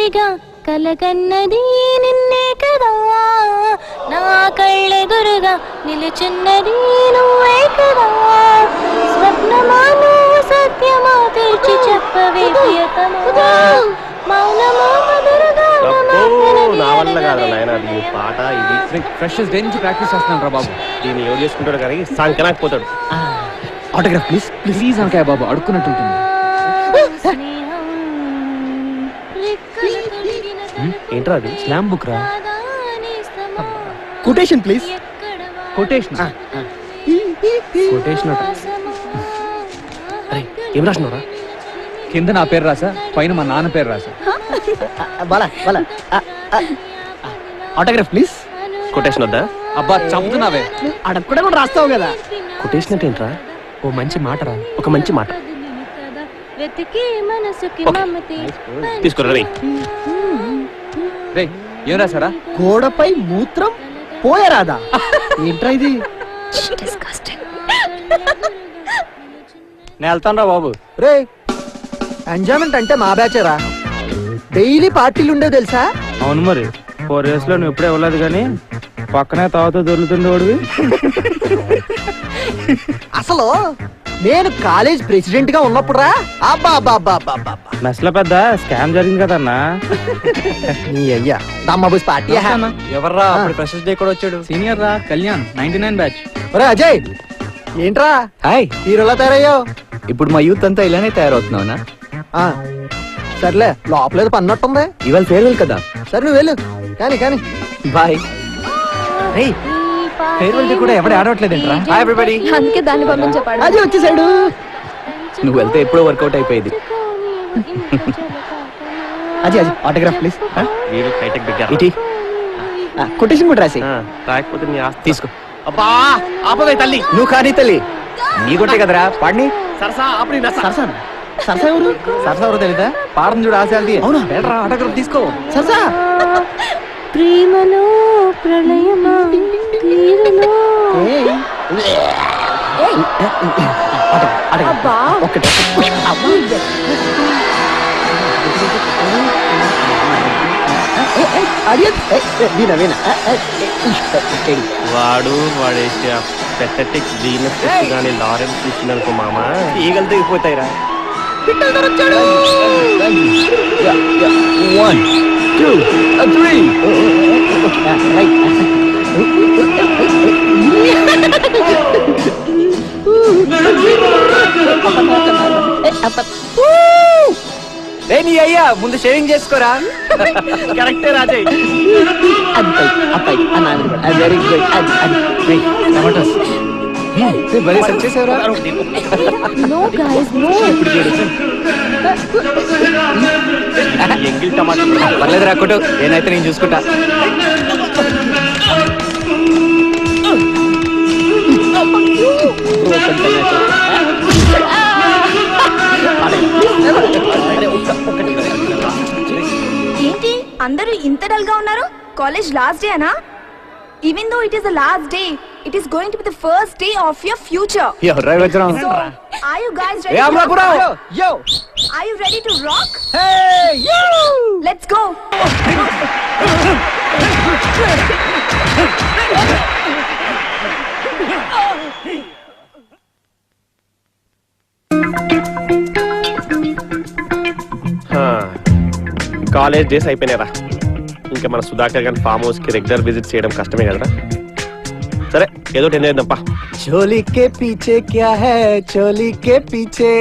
తొలిసారిగా కలగన్నది నిన్నే కదా, నా కళ్ళెదురుగా నిలుచున్నది నువ్వే కదా, స్వప్నమా నువ్వు సత్యమా తెరిచి చెప్పవే ప్రియతమా, మౌనమా మధురగా నా వల్ల కాదు నాయన పాట ఇది. ఫ్రెషర్స్ డే నుంచి ప్రాక్టీస్ చేస్తున్నాను రా బాబు. దీన్ని ఎవరు చేసుకుంటాడు కానీ సంకనాకపోతాడు. ఆటోగ్రాఫ్ ప్లీజ్ ప్లీజ్ అంకాయ బాబు, అడుక్కున్నట్టుంటుంది. ఏంట్రా అది? స్లామ్ బుక్ రా. Quotation please. కొటేషన్ కొటేషన్ అరే ఏం రాసినవరా? కింద నా పేరు రాసా, పైన మా నాన్న పేరు రాసా. Autograph please. కొటేషన్ వద్దా? అబ్బా చంపుతున్నావే. అడగకుండా కూడా రాస్తావు కదా. కొటేషన్ అంటే ఏంట్రా? ఓ మంచి మాట రా, ఒక మంచి మాట తీసుకురా. రే ఏం రాసారా? గోడపై మూత్రం పోయరాదా? ఏంట్రా ఇది? నేను వెళ్తాను రా బాబు. రే ఎంజాయ్మెంట్ అంటే మా బ్యాచరా, డైలీ పార్టీలు ఉండేవి తెలుసా? అవును మరి 4 years లో నువ్వు ఎప్పుడే ఇవ్వలేదు కానీ పక్కనే తాగుతూ దొరుకుతుండేవాడివి. అసలు నేను కాలేజ్ ప్రెసిడెంట్ గా ఉన్నప్పుడు రా, అబ్బా అబ్బా అబ్బా అబ్బా అబ్బా, మెస్ లో పెద్ద స్కామ్ జరిగింది కదన్నా. నీ అయ్యా దమ్మబుస్ పార్టీ. ఎవర్రా అప్పుడు ఫ్రెషర్స్ డే కూడా వచ్చాడు? సీనియర్ రా, కళ్యాణ్ 99 బ్యాచ్. ఒరే అజయ్ ఏంట్రా హాయ్. హీరోలా తయారయ్యావు. ఇప్పుడు మా యూత్ అంతా ఇలానే తయారవుతున్నావునా? సర్లే లోపలేదు పన్నట్టుంది. ఇవాళ ఫేర్వెల్ కదా. సరే నువ్వు వెళ్ళు కానీ కానీ. బాయ్. ఫేర్వెల్ డే కూడా ఎవరు ఆడవట్లేదంట్రా. Hi everybody. అందుకే దాన్ని పంపించపాడు. అది వచ్చేసాడు. నువ్వు వెళ్తే ఎప్పుడో వర్కౌట్ అయిపోయింది. అది అది ఆటోగ్రాఫ్ ప్లీజ్. వీరు హైటెక్ దగ్గర ఇటీ కొటేషన్ కూడా రాసి. రాకపోతే నీ ఆస్తి తీసుకో. అబ్బా ఆపవే తల్లి. నువ్వు కానీ తల్లి నీ కొట్టే కదరా పాడిని. సరసా ఆపని సరసా సరసా ఎవరు? సరసా ఎవరు తెలీదా? పాడని చూడు ఆశాల్ది. అవునా? బెటరా ఆటోగ్రాఫ్ తీసుకో. సరసా ప్రేమలో ప్రళయమా తీరులో అబ్బా ఒకటి వీణ వీణ వాడు వాడేసి పెథటిక్ జీనస్ కానీ లారెన్స్ తీసుకున్నానుకో మామ ఈగలు తెగిపోతాయిరా. 1 2 3 నీ అయ్యా ముందు షేవింగ్ చేసుకోరా. కరెక్టే రాజయ్. Very good. టమాటోస్ భలే సెట్ చేసావురా. No guys no. ఎంగిల్ టమాటా పర్లేదు రాకుటు, ఏనైతే నేను చూసుకుంటా. ఏంటి అందరూ ఇంత డల్ గా ఉన్నారు? కాలేజ్ లాస్ట్ డే అనా? Even though it is the last day, it is going to be the first day of your future. ఎవర్రా వచ్చాం? So, are you guys ready? A Amalapuram. Yo Are you ready to rock? hey you. Let's go. College days అయిపోయినారా, ఇంకా మన సుధాకర్ గారి farm house కి regular visit చేయడం కష్టమే కదరా. సరే ఏదో టెన్ చేద్దాంపా. चोली के पीछे क्या है? चोली के पीछे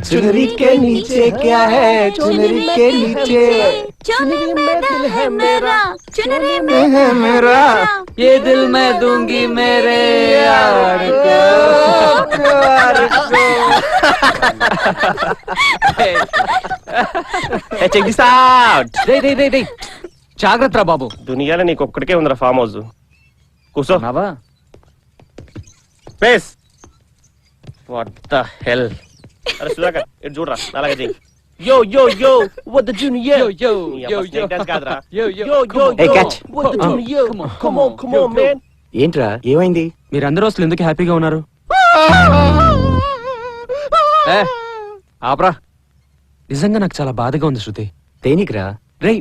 चुनरी के नीचे क्या है? चुनरी के नीचे चुनरी में दिल है मेरा, चुनरी में है मेरा. ये दिल मैं दूंगी मेरे यार को. Check this out. జాగ్రత్త బాబు. దునియాలో నీకు ఒక్కడికే ఉందిరా ఫామ్ హౌస్. కూర్చో. నావా స్పేస్. What the hell. అరే సుధాకర్ ఇటు చూడరా, అలాగే చెయ్యి. యో యో యో what the junior yo కాదురా. yo Hey, catch. What the junior. Come on man. ఏంట్రా ఏమైంది? మీరందరూ అసలు ఎందుకు హ్యాపీగా ఉన్నారు? ఆపరా. నిజంగా నాకు చాలా బాధగా ఉంది శృతి. దేనికిరా? రేయ్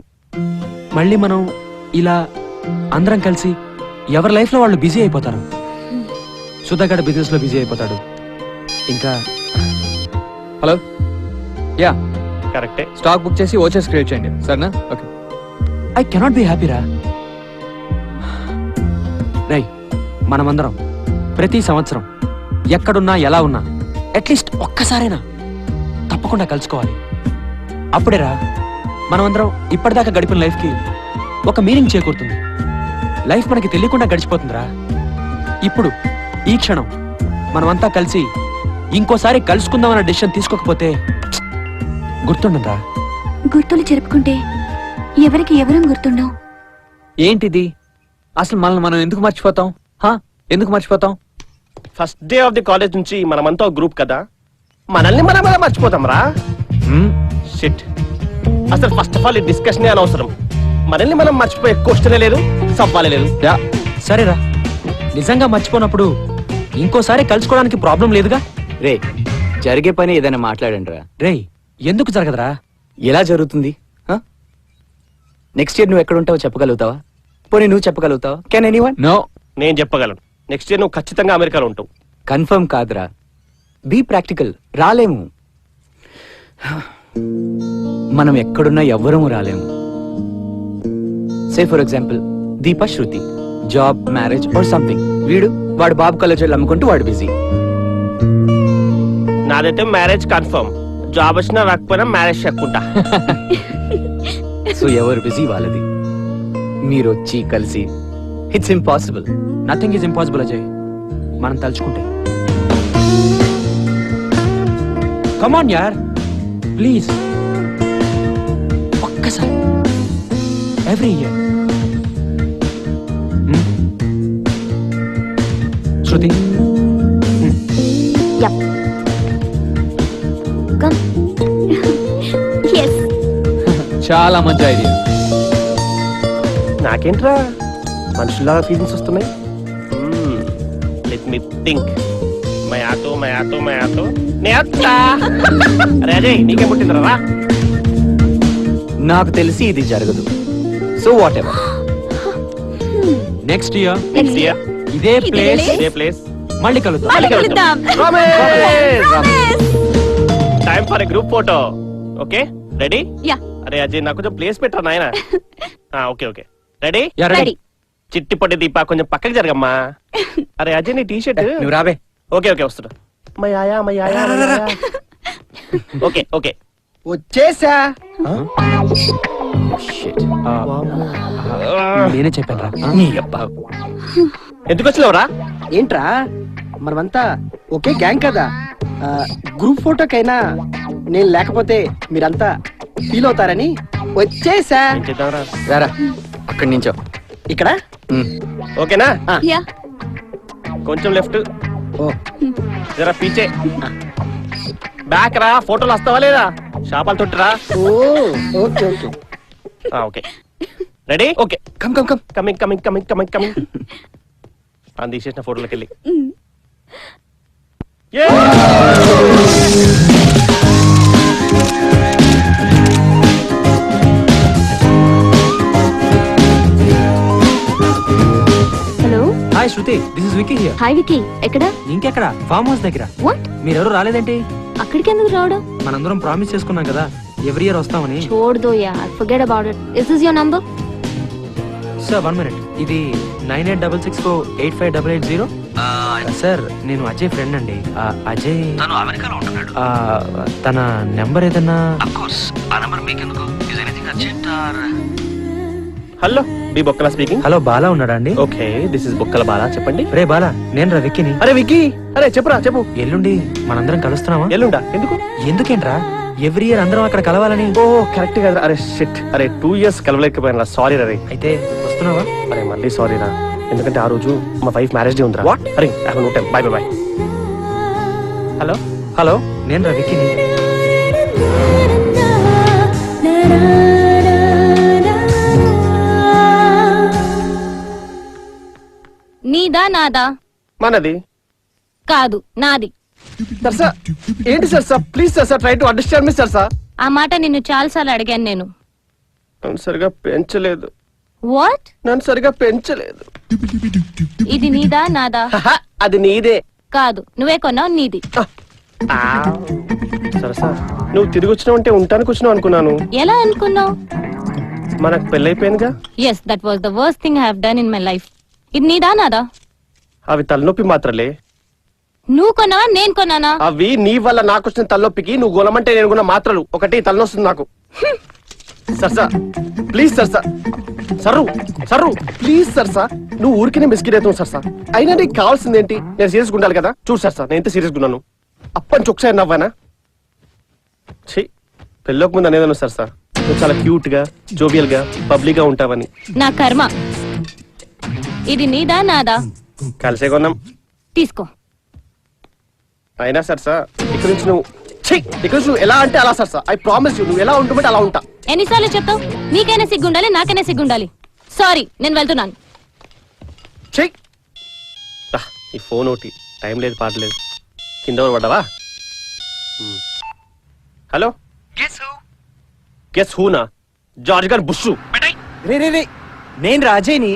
మళ్ళీ మనం ఇలా అందరం కలిసి ఎవరి లైఫ్ లో వాళ్ళు బిజీ అయిపోతారు. సుధాగడ బిజినెస్ లో బిజీ అయిపోతాడు. ఇంకా హలో యా కరెక్టే. స్టాక్ బుక్ చేసి ఓచర్స్ క్రియేట్ చేయండి సరేనా? ఓకే. ఐ కెనాట్ బి హ్యాపీరా. రై మనమందరం ప్రతి సంవత్సరం ఎక్కడున్నా ఎలా ఉన్నా అట్లీస్ట్ ఒక్కసారైనా తప్పకుండా కలుసుకోవాలి. అప్పుడేరా మనమందరం ఇప్పటిదాకా గడిపిన లైఫ్ కి ఒక మీనింగ్ చేకూరుతుంది. లైఫ్ మనకి తెలియకుండా గడిచిపోతుందిరా. ఇప్పుడు ఈ క్షణం మనమంతా కలిసి ఇంకోసారి కలుసుకుందామన్న డెసిషన్ తీసుకోకపోతే గుర్తుండరా. గుర్తులు చెరుపుకుంటే ఎవరికి ఎవరం గుర్తుండవు. ఏంటిది అసలు మనల్ని మనం ఎందుకు మర్చిపోతాం? ఎందుకు మర్చిపోతాం? First day of the college నుంచి మనమంతా గ్రూప్ కదా, మనల్ని మనం మర్చిపోతాం రా. షిట్, అసలు ఫస్ట్ ఆఫ్ ఆల్ ఈ డిస్కషన్ అనవసరం. మనల్ని మనం మర్చిపోయే క్వశ్చనే లేదు, సవాలే లేదు. సరేరా, నిజంగా మర్చిపోయినప్పుడు ఇంకోసారి కలుసుకోవడానికి ప్రాబ్లం లేదుగా. రే జరిగే పని ఏదైనా మాట్లాడండి రా. రేయ్ ఎందుకు జరగదురా? ఎలా జరుగుతుంది? నెక్స్ట్ ఇయర్ నువ్వు ఎక్కడ ఉంటావో చెప్పగలుగుతావా? పోనీ నువ్వు చెప్పగలుగుతావా? Can anyone? నో. నేను చెప్పగలను. నెక్స్ట్ ఇయర్ నువ్వు ఖచ్చితంగా అమెరికాలో ఉంటావు. కన్ఫర్మ్ కాదురా, బీ ప్రాక్టికల్. రాలేము. మనం ఎక్కడున్నా ఎవ్వరూ రాలేము. Say for example Deepa, Shruti job, marriage or something. వాడు బాబు కాలేజీలో అమ్ముకుంటూ వాడు బిజీ. నాదైతే మ్యారేజ్ కన్ఫర్మ్. జాబ్ వచ్చినా రాకపోయినా మ్యారేజ్ చెప్పుకుంటా. సో ఎవరు బిజీ వాళ్ళది. మీరు వచ్చి కలిసి it's impossible. Nothing is impossible Ajay, మనం తలుచుకుంటే. కమాన్ యార్ ప్లీజ్, ఒక్కసారి ఎవ్రీ ఇయర్. శృతి చాలా మంచి ఐడియా. నాకేంట్రా మనుషుల్లాగా ఫీలింగ్స్ వస్తున్నాయి. Let me think. మయాతో అరే అజయ్ నీకే పుట్టిందిరా. నాకు తెలిసి ఇది జరగదు. So whatever. Next year ఇదే ప్లేస్ మళ్ళీ కలుద్దాం. Time for a group photo. Okay ready? Yeah. అరే అజయ్ నాకు కొంచెం ప్లేస్ పెట్టరా నాయన. Okay ready? రెడీ. చిట్టి పొట్టి దీప కొంచెం పక్కకి జరగమ్మా. అరే అజయ్ నీ టీ షర్ట్. నువ్వు రావే. ఓకే వస్తున్నా. ఓకే వచ్చేసా. నేనే చెప్పాను రా. ఎందుకు వచ్చినావురా? ఏంట్రా మనమంతా ఒకే గ్యాంగ్ కదా. గ్రూప్ ఫోటోకైనా నేను లేకపోతే మీరంతా ఫీల్ అవుతారని వచ్చేసా. ఏం చేద్దాంరా? రారా అక్కడి నుంచో. ఇక్కడ ఓకేనా? యా. కొంచెం లెఫ్ట్, ఓ జరా పీచే, బ్యాక్ రా. ఫోటోలు వస్తావా లేదా? షాపాలు తొట్టురా. Okay okay ready? Okay come coming. అని తీసేసిన ఫోటోలోకి వెళ్ళి hello. Hi Shruti, this is Vicky here. Hi Vicky. ఎక్కడ? ఇంకెక్కడ? ఫామ్ హౌస్ దగ్గర. వాట్? మీరెవరు రాలేదేంటి? అక్కడికి ఎందుకు రావడం? మనందరం ప్రామిస్ చేసుకున్నాం కదా ఎవ్రీ ఇయర్ వస్తామని. छोड़ दो यार, forget about it. Is this your number? Sir 1 minute. ఇది 9866485880. సార్ నేను అజయ్ ఫ్రెండ్ అండి. అజయ్ తన నెంబర్ ఏదన్నా? హలో బి బొక్కల స్పీకింగ్. హలో బాలా ఉన్నాడా అండి? ఓకే దిస్ ఇస్ బొక్కల బాలా. చెప్పండి. రే బాలా, నేను రా విక్కీని. అరే విక్కీ, అరే చెప్పు. ఎల్లుండి మనందరం కలుస్తున్నామా? ఎల్లుండా? ఎందుకు? ఎందుకేంట్రా ఎవ్రీ ఇయర్ అందరం అక్కడ కలవాలని. ఓ కరెక్ట్ కదా. అరే షిట్, అరే 2 years కలవలేకపోయినా. సారీ రే. అయితే వస్తున్నావా? అరే మళ్ళీ సారీ రా, ఎందుకంటే ఆ రోజు మా వైఫ్ మ్యారేజ్ డే ఉందిరా. What? అరే I have no time. Bye. Hello నేను రా విక్కీని. నీదా నాదా? మనది కాదు, నాది. సార్ ఏంటి sir please sir try to understand me sir. ఆ మాట నిన్ను చాలాసార్లు అడిగాను నేను. నన్ను సరిగా పెంచలేదు. వాట్? నన్ను సరిగా పెంచలేదు. ఇది నీదా నాదా? హహ, అది నీదే. కాదు, నువ్వే కొన్నావు, నీది. ఆ, సరసా నువ్వు తిరిగి వచ్చినావు ఉంటానికి వచ్చినావు అనుకున్నాను. ఎలా అనుకున్నావు? మనకు పెళ్ళైపోయిందిగా. Yes, that was the worst thing I have done in my life. ఇది నీదా నాదా? అవి తలనొప్పి మాత్రలే. నువ్వు కొన్నావా నేను కొన్నానా? అవి నీ వల్ల నాకు వచ్చిన తలనొప్పికి నువ్వు గొలమంటే నేను కొన్న మాత్రలు. ఒకటి తలనొస్తుంది నాకు. సరసా ప్లీజ్ సరసా. సర్రు సర్రు ప్లీజ్ సరసా. నువ్వు ఊరికినే మిస్గిడ్ అవుతావు సరసా. అయినా నీకు కావాల్సింది ఏంటి? నేను సీరియస్గా ఉండాలి కదా. చూడు సరసా, నేను ఎంత సీరియస్గా ఉన్నాను. అప్పని ఒకసారి నవ్వానా? ఛీ, పెళ్ళోక ముందు అనేదాను సరసా నువ్వు చాలా క్యూట్ గా జోవియల్ గా పబ్లిక్ గా ఉంటావని. నా కర్మ. ఇది నీదా నాదా? కలిసే కొన్నాం. తీసుకో. అయినా సరసా ఇక్కడ నుంచి నువ్వు ఎలా అంటే అలా సరసా. ఐ ప్రామిస్ యూ, నువ్వు ఎలా ఉంటుంటే అలా ఉంటా. ఎన్నిసార్లు చెప్తావు? నీకైనా సిగ్గుండాలి, నాకైనా సిగ్గుండాలి. సారీ, నేను వెళ్తున్నాను. చెయ్ ఈ ఫోన్ ఒకటి టైం లేదు పాట లేదు. కింద పడ్డావా? హలో, గెస్ హూనా? జార్జ్ గారు బుష్. రే నేను రాజయ్ని.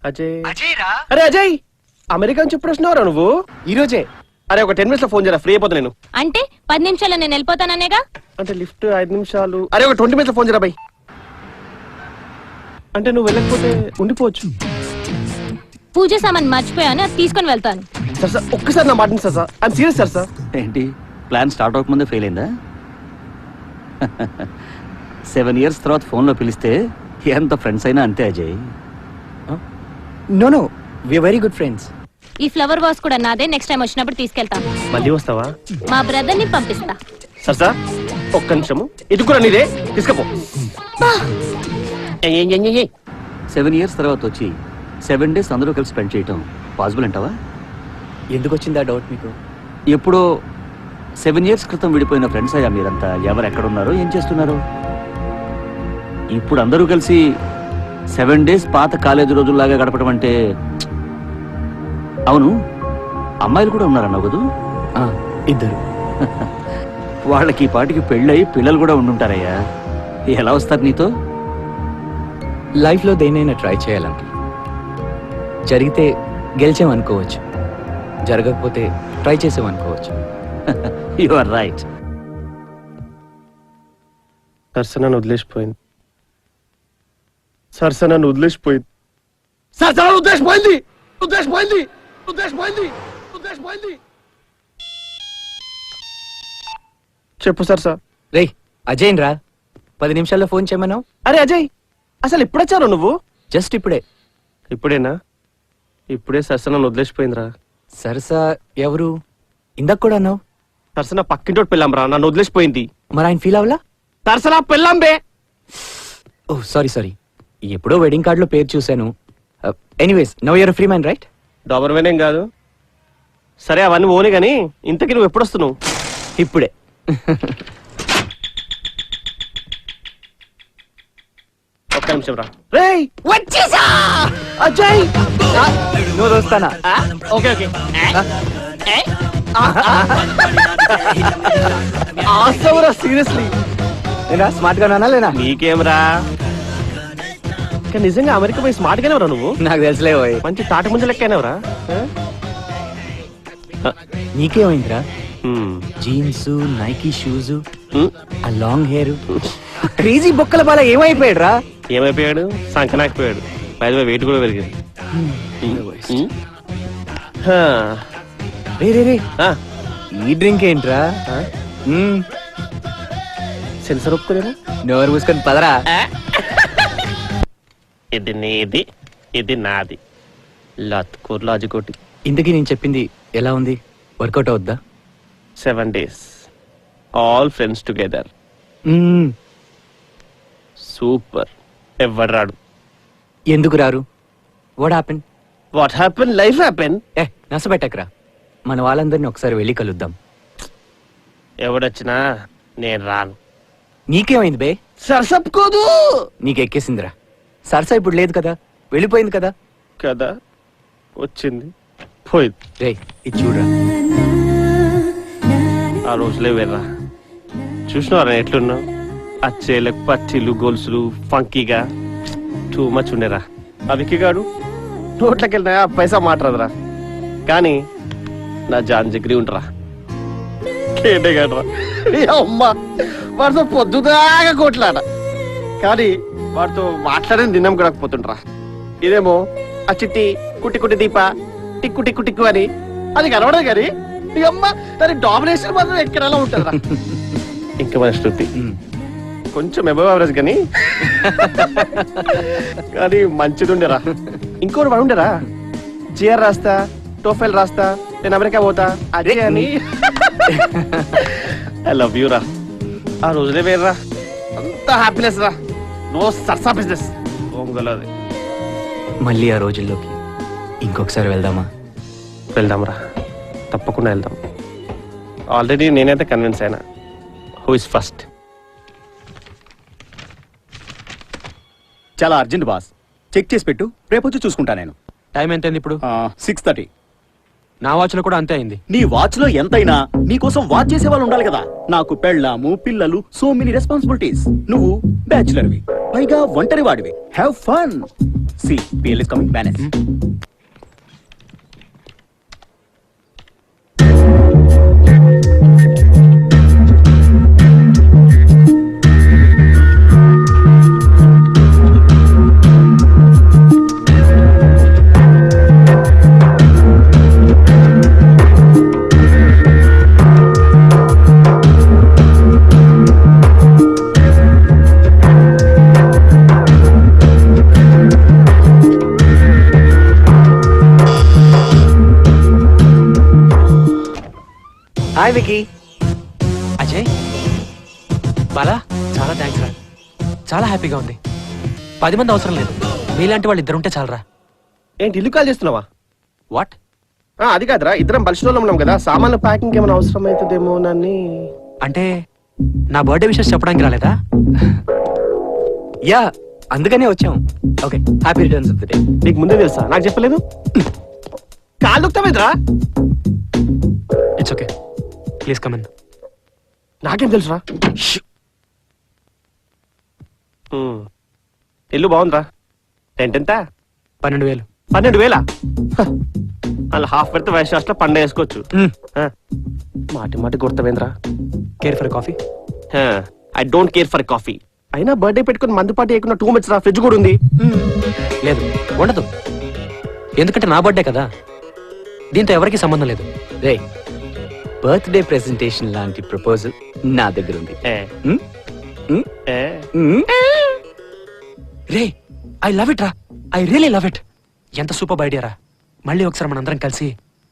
అజయ్. అజయ్ రా. అరే అజయ్, అమెరికా నుంచి ఎప్పుడు వచ్చినావురా నువ్వు? ఈ రోజే. అరే ఒక 10 minutes లో ఫోన్ చేయరా, ఫ్రీ అయిపోతా నేను. అంటే 10 నిమిషాల్లో నేను వెళ్ళిపోతాననేగా? అంటే లిఫ్ట్ 5 నిమిషాలు. అరే ఒక 20 minutes లో ఫోన్ చేయరా బై. అంటే నువ్వు వెళ్ళకపోతే ఉండిపోవచ్చు. పూజ సామాన్ మర్చిపోయాను, అది తీసుకొని వెళ్తాను. సార్ సార్ ఒక్కసారి నా మాట sir. Sir I'm serious sir. Sir ఏంటి ప్లాన్ స్టార్ట్ అవ్వకముందే ఫెయిల్ అయిందా? 7 years తర్వాత ఫోన్లో పిలిస్తే ఎంత ఫ్రెండ్స్ అయినా అంతే Ajay. No we very good friends. ఈ ఫ్లవర్ వాస్ కూడా నాదే. నెక్స్ట్ టైం వచ్చినప్పుడు తీసుకెళ్తాను. మళ్ళీ వస్తావా? మా బ్రదర్ ని పంపిస్తా. సార్ సార్ ఒక్క నిమిషము, ఇది కూడా నీదే, తీసుకపో. 7 years తర్వాత వచ్చి 7 days అందరూ కలిసి స్పెండ్ చేయటం పాసిబుల్ అంటావా? ఎందుకు వచ్చిందా డౌట్ మీకు? ఎప్పుడో 7 years క్రితం విడిపోయిన ఫ్రెండ్స్ అయ్యా మీరంతా. ఎవరు ఎక్కడున్నారో ఏం చేస్తున్నారు? ఇప్పుడు అందరూ కలిసి 7 days పాత కాలేజీ రోజుల్లాగా గడపడం అంటే. అవును, అమ్మాయిలు కూడా ఉన్నారన్నావు కదూ? ఇద్దరు. వాళ్ళకి ఈ పాటికి పెళ్ళై పిల్లలు కూడా ఉండుంటారయ్యా. ఎలా వస్తారు నీతో? లైఫ్ లో దేనైనా ట్రై చేయాలంటే జరిగితే గెలిచామనుకోవచ్చు, జరగకపోతే ట్రై చేసామనుకోవచ్చు. You are right. సరస నన్ను వదిలేసిపోయింది. సరస నన్ను వదిలేసిపోయింది. Sir sir ఉద్దేశపోయింది. ఉద్దేశపోయింది. ఉద్దేశపోయింది. ఉద్దేశపోయింది. చెప్పు సార్ సార్. రే అజయ్ రా, 10 నిమిషాల్లో ఫోన్ చేయమన్నావు. అరే అజయ్, అసలు ఎప్పుడొచ్చారు నువ్వు? జస్ట్ ఇప్పుడే. ఇప్పుడేనా? ఇప్పుడే సరస నన్ను వదిలేసిపోయిందిరా. సరసా ఎవరు? ఇందాక కూడా అన్నావు. సరస నా పక్కింటోటి పెళ్ళాం రా, నన్ను వదిలేసిపోయింది. మరి ఆయన ఫీల్ అవ్వలా? సరస నా పెళ్ళాం బే. ఓ సారీ, ఎప్పుడో వెడ్డింగ్ కార్డ్ లో పేరు చూశాను. Anyways now you're free man right? డాబర్మేనేం కాదు. సరే అవన్నీ ఓనే గానీ ఇంతకీ నువ్వు ఎప్పుడు వస్తున్నావు? ఇప్పుడే. ఒక్క నిమిషం రా. రేయ్ వచ్చేసా అజయ్. నువ్వు వస్తానా? Okay okay. ఆసవరా సీరియస్లీ. నేనా స్మార్ట్ గా నానా లేనా? నీకేమరా? కానీ నిజంగా అమెరికా పోయి స్మార్ట్ గానే నువ్వు. నాకు తెలుసులే పోయి. మంచి తాటి ముంజ లెక్కనేవరా? నీకేమైందిరా? జీన్స్, నైకీ షూస్, ఆ లాంగ్ హెయిర్, క్రేజీ బొక్కల బాల ఏమైపోయాడు రా? ఏమైపోయాడు? సంకనాకపోయాడు. పైన వెయిట్ కూడా పెరిగింది. రే ఈ డ్రింక్ ఏంట్రా? సెన్సర్ ఒప్పుకోలేనా? నోరు మూసుకొని పదరా. ఇది నీది, ఇది నాది. లత్కూర్ లాజికోటి. ఇంతకీ నేను చెప్పింది ఎలా ఉంది? వర్కౌట్ అవుద్దా? 7 days all friends together. Super. ఎవరు రాడు. ఎందుకు రారు? What happen? What happen? Life happen. నసపెట్టకరా. మన వాళ్ళందరినీ ఒకసారి వెళ్ళి కలుద్దాం. ఎవడొచ్చినా నేను రాను. నీకేమైంది బే? సరసప్పుకోదు. నీకెక్కేసిందిరా. సరసా ఇప్పుడు లేదు కదా, వెళ్ళిపోయింది కదా. కదా వచ్చింది పోయింది. రే ఇది చూడరా. ఆ రోజులే వెళ్ళరా. చూసినవారా ఎట్లున్నావు? అచ్చేలకు పట్టీలు గొలుసులు ఫంకీగా టూ మచ్ ఉండేరా. ఆ విక్కిగాడు నోట్లకి వెళ్ళినా పైసా మాట్లాడరా, కానీ నా జాన్ జగ్రి ఉండరా. కేటగాడరా అమ్మ, వాడితో పొద్దుదాగా కొట్లాడ, కానీ వాడితో మాట్లాడని దినం గడకపోతుండ్రా. ఇదేమో ఆ చిట్టి కుట్టి కుట్టి దీప టిక్కు టిక్కు టిక్కు అని అది కనబడదు, కానీ ఈ అమ్మ దాని డామినేషన్ మాత్రం ఎక్కడలా ఉంటుందిరా. ఇంకా మన శృతి కొంచెం అబవ్ యావరేజ్ కానీ కానీ మంచిది ఉండేరా. ఇంకోటి వాడు ఉండేరా, జిఆర్ రాస్తా, టోఫెల్ రాస్తా, నేను అమెరికా పోతా అదే అని. ఐ లవ్ యూ రా. ఆ రోజులే వేర్రా, అంత హ్యాపీనెస్ రా. నో సర్సా బిజినెస్ ఓంగలది. మళ్ళీ ఆ రోజుల్లోకి ఇంకొకసారి వెళ్దామా? వెళ్దాం రా, తప్పకుండా వెళ్దాం. ఆల్రెడీ నేనైతే కన్విన్స్ అయినా. Who is first? చాలా అర్జెంట్ బాస్, చెక్ చేసి పెట్టు, రేపు వచ్చి చూసుకుంటా నేను. టైం ఎంత అయింది ఇప్పుడు? 6:30. నా వాచ్ లో కూడా అంతే అయింది. నీ వాచ్ లో ఎంతైనా నీకోసం వాచ్ చేసే వాళ్ళు ఉండాలి కదా. నాకు పెళ్ళాము, పిల్లలు, సో మెనీ రెస్పాన్సిబిలిటీస్. నువ్వు బ్యాచులర్ వి, పైగా ఒంటరి వాడివి. Have fun. C PL is coming balance. Hi Vicky. Ajay, Bala, చాలా థ్యాంక్స్ రా. చాలా హ్యాపీగా ఉంది. 10 మంది అవసరం లేదు, మీలాంటి వాళ్ళు ఇద్దరు ఉంటే చాలరా. ఏంటి ఇల్లు కాల్ చేస్తున్నావా? వాట్? అది కాదురా, ఇద్దరం బలిసినోళ్ళం ఉన్నాం కదా, సామాన్ల ప్యాకింగ్ ఏమైనా అవసరం అవుతుందేమో నన్ను. అంటే నా బర్త్డే విషెస్ చెప్పడానికి రాలేదా? యా, అందుకనే వచ్చాం. Okay, happy returns of the day. నీకు ముందే తెలుసా? నాకు చెప్పలేదు. కాళ్ళు దుక్తావేంద్రా? It's okay, please come in. నాకేం తెలుసురా. ఇల్లు బాగుందిరా. రెంట్ ఎంత? 12,000. 12,000? అలా హాఫ్ పెడితే వైస్ లో పండుగ వేసుకోవచ్చు. మాటి మాటి గుర్తవేంద్రా. Care for coffee? I don't care for coffee. అయినా బర్త్డే పెట్టుకుని మందు పాటి వేయకుండా 2 minutes రా. ఫ్రిడ్జ్ కూడా ఉంది. లేదు, ఉండదు. ఎందుకంటే నా బర్త్డే కదా, దీంతో ఎవరికి సంబంధం లేదు. రే, బర్త్డే ప్రెజెంటేషన్ లాంటి ప్రపోజల్ నా దగ్గర ఉంది. రే, ఐ లవ్ ఇట్ రా. I really love it. ఎంత సూపర్ ఐడియా రా. మళ్ళీ ఒకసారి మనందరం కలిసి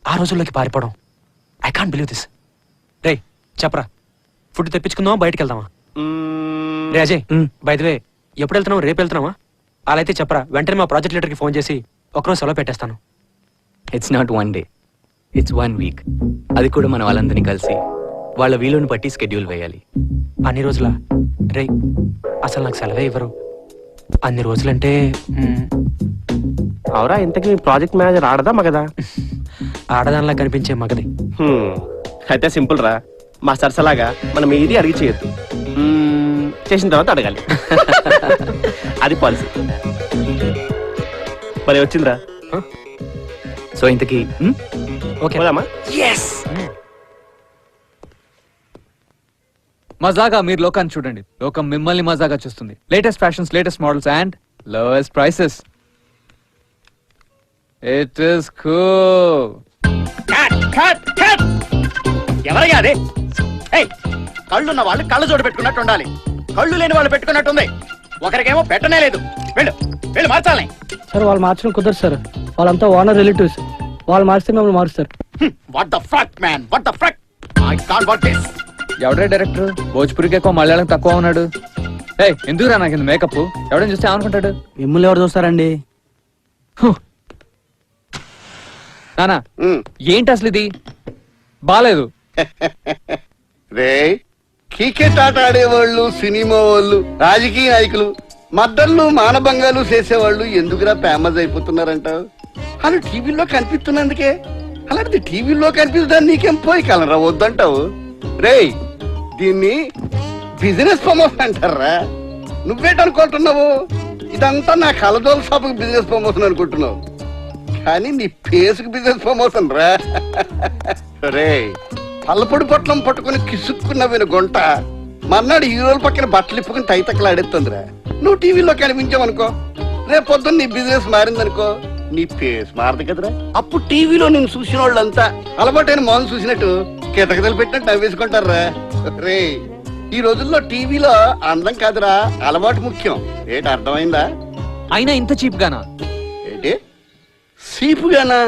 ఆ రోజుల్లోకి పారిపోవడం. I can't believe this. రే చెప్పరా, ఫుడ్ తెప్పించుకుందామా, బయటకు వెళ్దామా? రే అజయ్, బై ది వే, ఎప్పుడు వెళ్తున్నావు? రేపు వెళ్తున్నావా? అలా అయితే చెప్పరా, వెంటనే మా ప్రాజెక్ట్ లీడర్కి ఫోన్ చేసి ఒకరోజు సెలవు పెట్టేస్తాను. It's not 1 day, it's 1 week. అది కూడా మనం వాళ్ళందరినీ కలిసి వాళ్ళ వీలుని బట్టి స్కెడ్యూల్ వేయాలి. అన్ని రోజులా? రే, అసలు నాకు సెలవే ఇవ్వరు. అన్ని రోజులంటే అవురా, ఇంతకీ మీ ప్రాజెక్ట్ మేనేజర్ ఆడదా మగదా? ఆడదానిలా కనిపించే మగది. అయితే సింపుల్ రా, మా సరసలాగా మనం ఏది అడిగి చేయొద్దు, చేసిన తర్వాత అడగాలి. అది పాలసీ. మరి వచ్చిందిరా. సో ఇంతకీ ఓకే, పోదామా? మజాగా మీరు లోకాన్ని చూడండి, లోకం మిమ్మల్ని మజాగా చూస్తుంది. Latest fashions, latest models and lowest prices. It is cool. ఎవరయ్యా అదే? కళ్ళున్న వాళ్ళు కళ్ళ జోడు పెట్టుకున్నట్టు ఉండాలి, కళ్ళు లేని వాళ్ళు పెట్టుకున్నట్టుంది. ఒకరికేమో పెట్టనే లేదు. వెళ్ళు వెళ్ళు, మార్చాలి. సార్ వాళ్ళు మార్చడం కుదరదు సార్, వాళ్ళంతా ఓనర్ రిలేటివ్స్. వాళ్ళు మార్స్తే మమ్మల్ని మారుస్తారు. What the frock man, what the frock. I can't what this. Yevade director? భోజ్పురికి ఎక్కువ, మలయాళం తక్కువ ఉన్నాడు. ఎందుకురా నాకు ఇంత మేకప్? ఎవడని చూస్తే ఏమనుకుంటాడు? మిమ్మల్ని ఎవరు చూస్తారండి? నానా, ఏంటి అసలు ఇది? బాలేదు. రే, క్రికెట్ ఆట ఆడేవాళ్ళు, సినిమా వాళ్ళు, రాజకీయ నాయకులు, మద్దళ్ళు మానభంగాలు చేసేవాళ్ళు ఎందుకురా ఫేమస్ అయిపోతున్నారంటావు? వాళ్ళు టీవీలో కనిపిస్తున్నందుకే. అలాంటిది టీవీలో కనిపిస్తుందని నీకేం పోయి కలరా వద్దంటావు? రే, దీన్ని బిజినెస్ ప్రమోషన్ అంటారా? నువ్వేటనుకుంటున్నావు? ఇదంతా నా కలజోల షాపుకి బిజినెస్ ప్రమోషన్ అనుకుంటున్నావు, కానీ నీ ఫేస్కి బిజినెస్ ప్రమోషన్ రా. రే, పల్లపొడి పొట్లం పట్టుకుని కిసుక్కున్న గుంట మర్నాడు హీరోల పక్కన బట్టలు ఇప్పుకుని తైతక్కలు ఆడేస్తుందిరా. నువ్వు టీవీలో కనిపించావనుకో, రేపు పొద్దున్న నీ బిజినెస్ మారిందనుకో, నీ ఫేస్ మారదు కదరా. అప్పుడు టీవీలో నేను చూసిన వాళ్ళంతా అలవాటైన మోహన్ చూసినట్టు కితకదలు పెట్టినట్టు నవ్వేసుకుంటారా. రే, ఈ రోజుల్లో టీవీలో అందం కాదురా, అలవాటు ముఖ్యం. ఏంటి అర్థమైందా? అయినా ఇంత చీప్ గానా? ఏంటి సీపుగానా?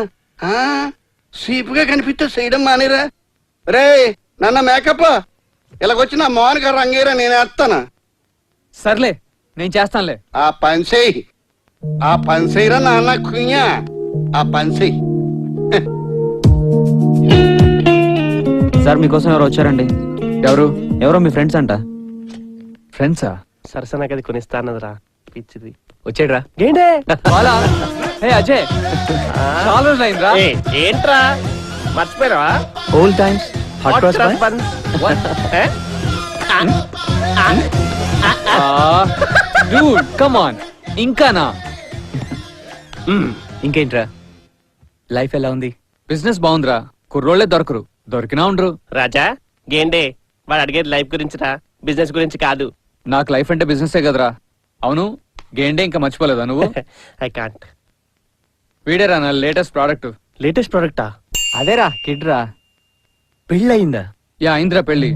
సీపుగా కనిపిస్తే చేయడం మానేరా. రే, నన్న మేకప్ ఇలాగొచ్చి నా మోహన్ గారు రంగేరా, నేను వేస్తాను. సర్లే, నేను చేస్తానులే. ఆ పని చేయరా నాన్న కుయ్యా, ఆ పని చెయ్యి. సార్ మీకోసం ఎవరు వచ్చారండి? ఎవరు? ఎవరో మీ ఫ్రెండ్స్ అంట. ఫ్రెండ్సా? సరసన గది కొనిస్తా అన్నదిరా పిచ్చిది. వచ్చాడ్రా. ఏంటే వాళ్ళా? హే అజయ్, చాలా రోజులు అయిందిరా. ఏంట్రా మర్చిపోయావా? Old times, hot cross bun. Dude come on, ఇంకానా? ఇంకేంట్రా, లైఫ్ ఎలా ఉంది? బిజినెస్ బాగుందిరా, కుర్రోళ్లే దొరకరు, దొరికినా ఉండరు. రాజా గేండే, వాడు అడిగేది లైఫ్ గురించిరా, బిజినెస్ గురించి కాదు. నాకు లైఫ్ అంటే బిజినెసే కదరా. అవును, గేండే ఇంకా మర్చిపోలేదా నువ్వు? I can't. వీడేరా నా లేటెస్ట్ ప్రోడక్ట్. లేటెస్ట్ ప్రోడక్టా? అదేరా కిడ్ రా. పెళ్ళయిందా? యా, అయిందిరా పెళ్లి.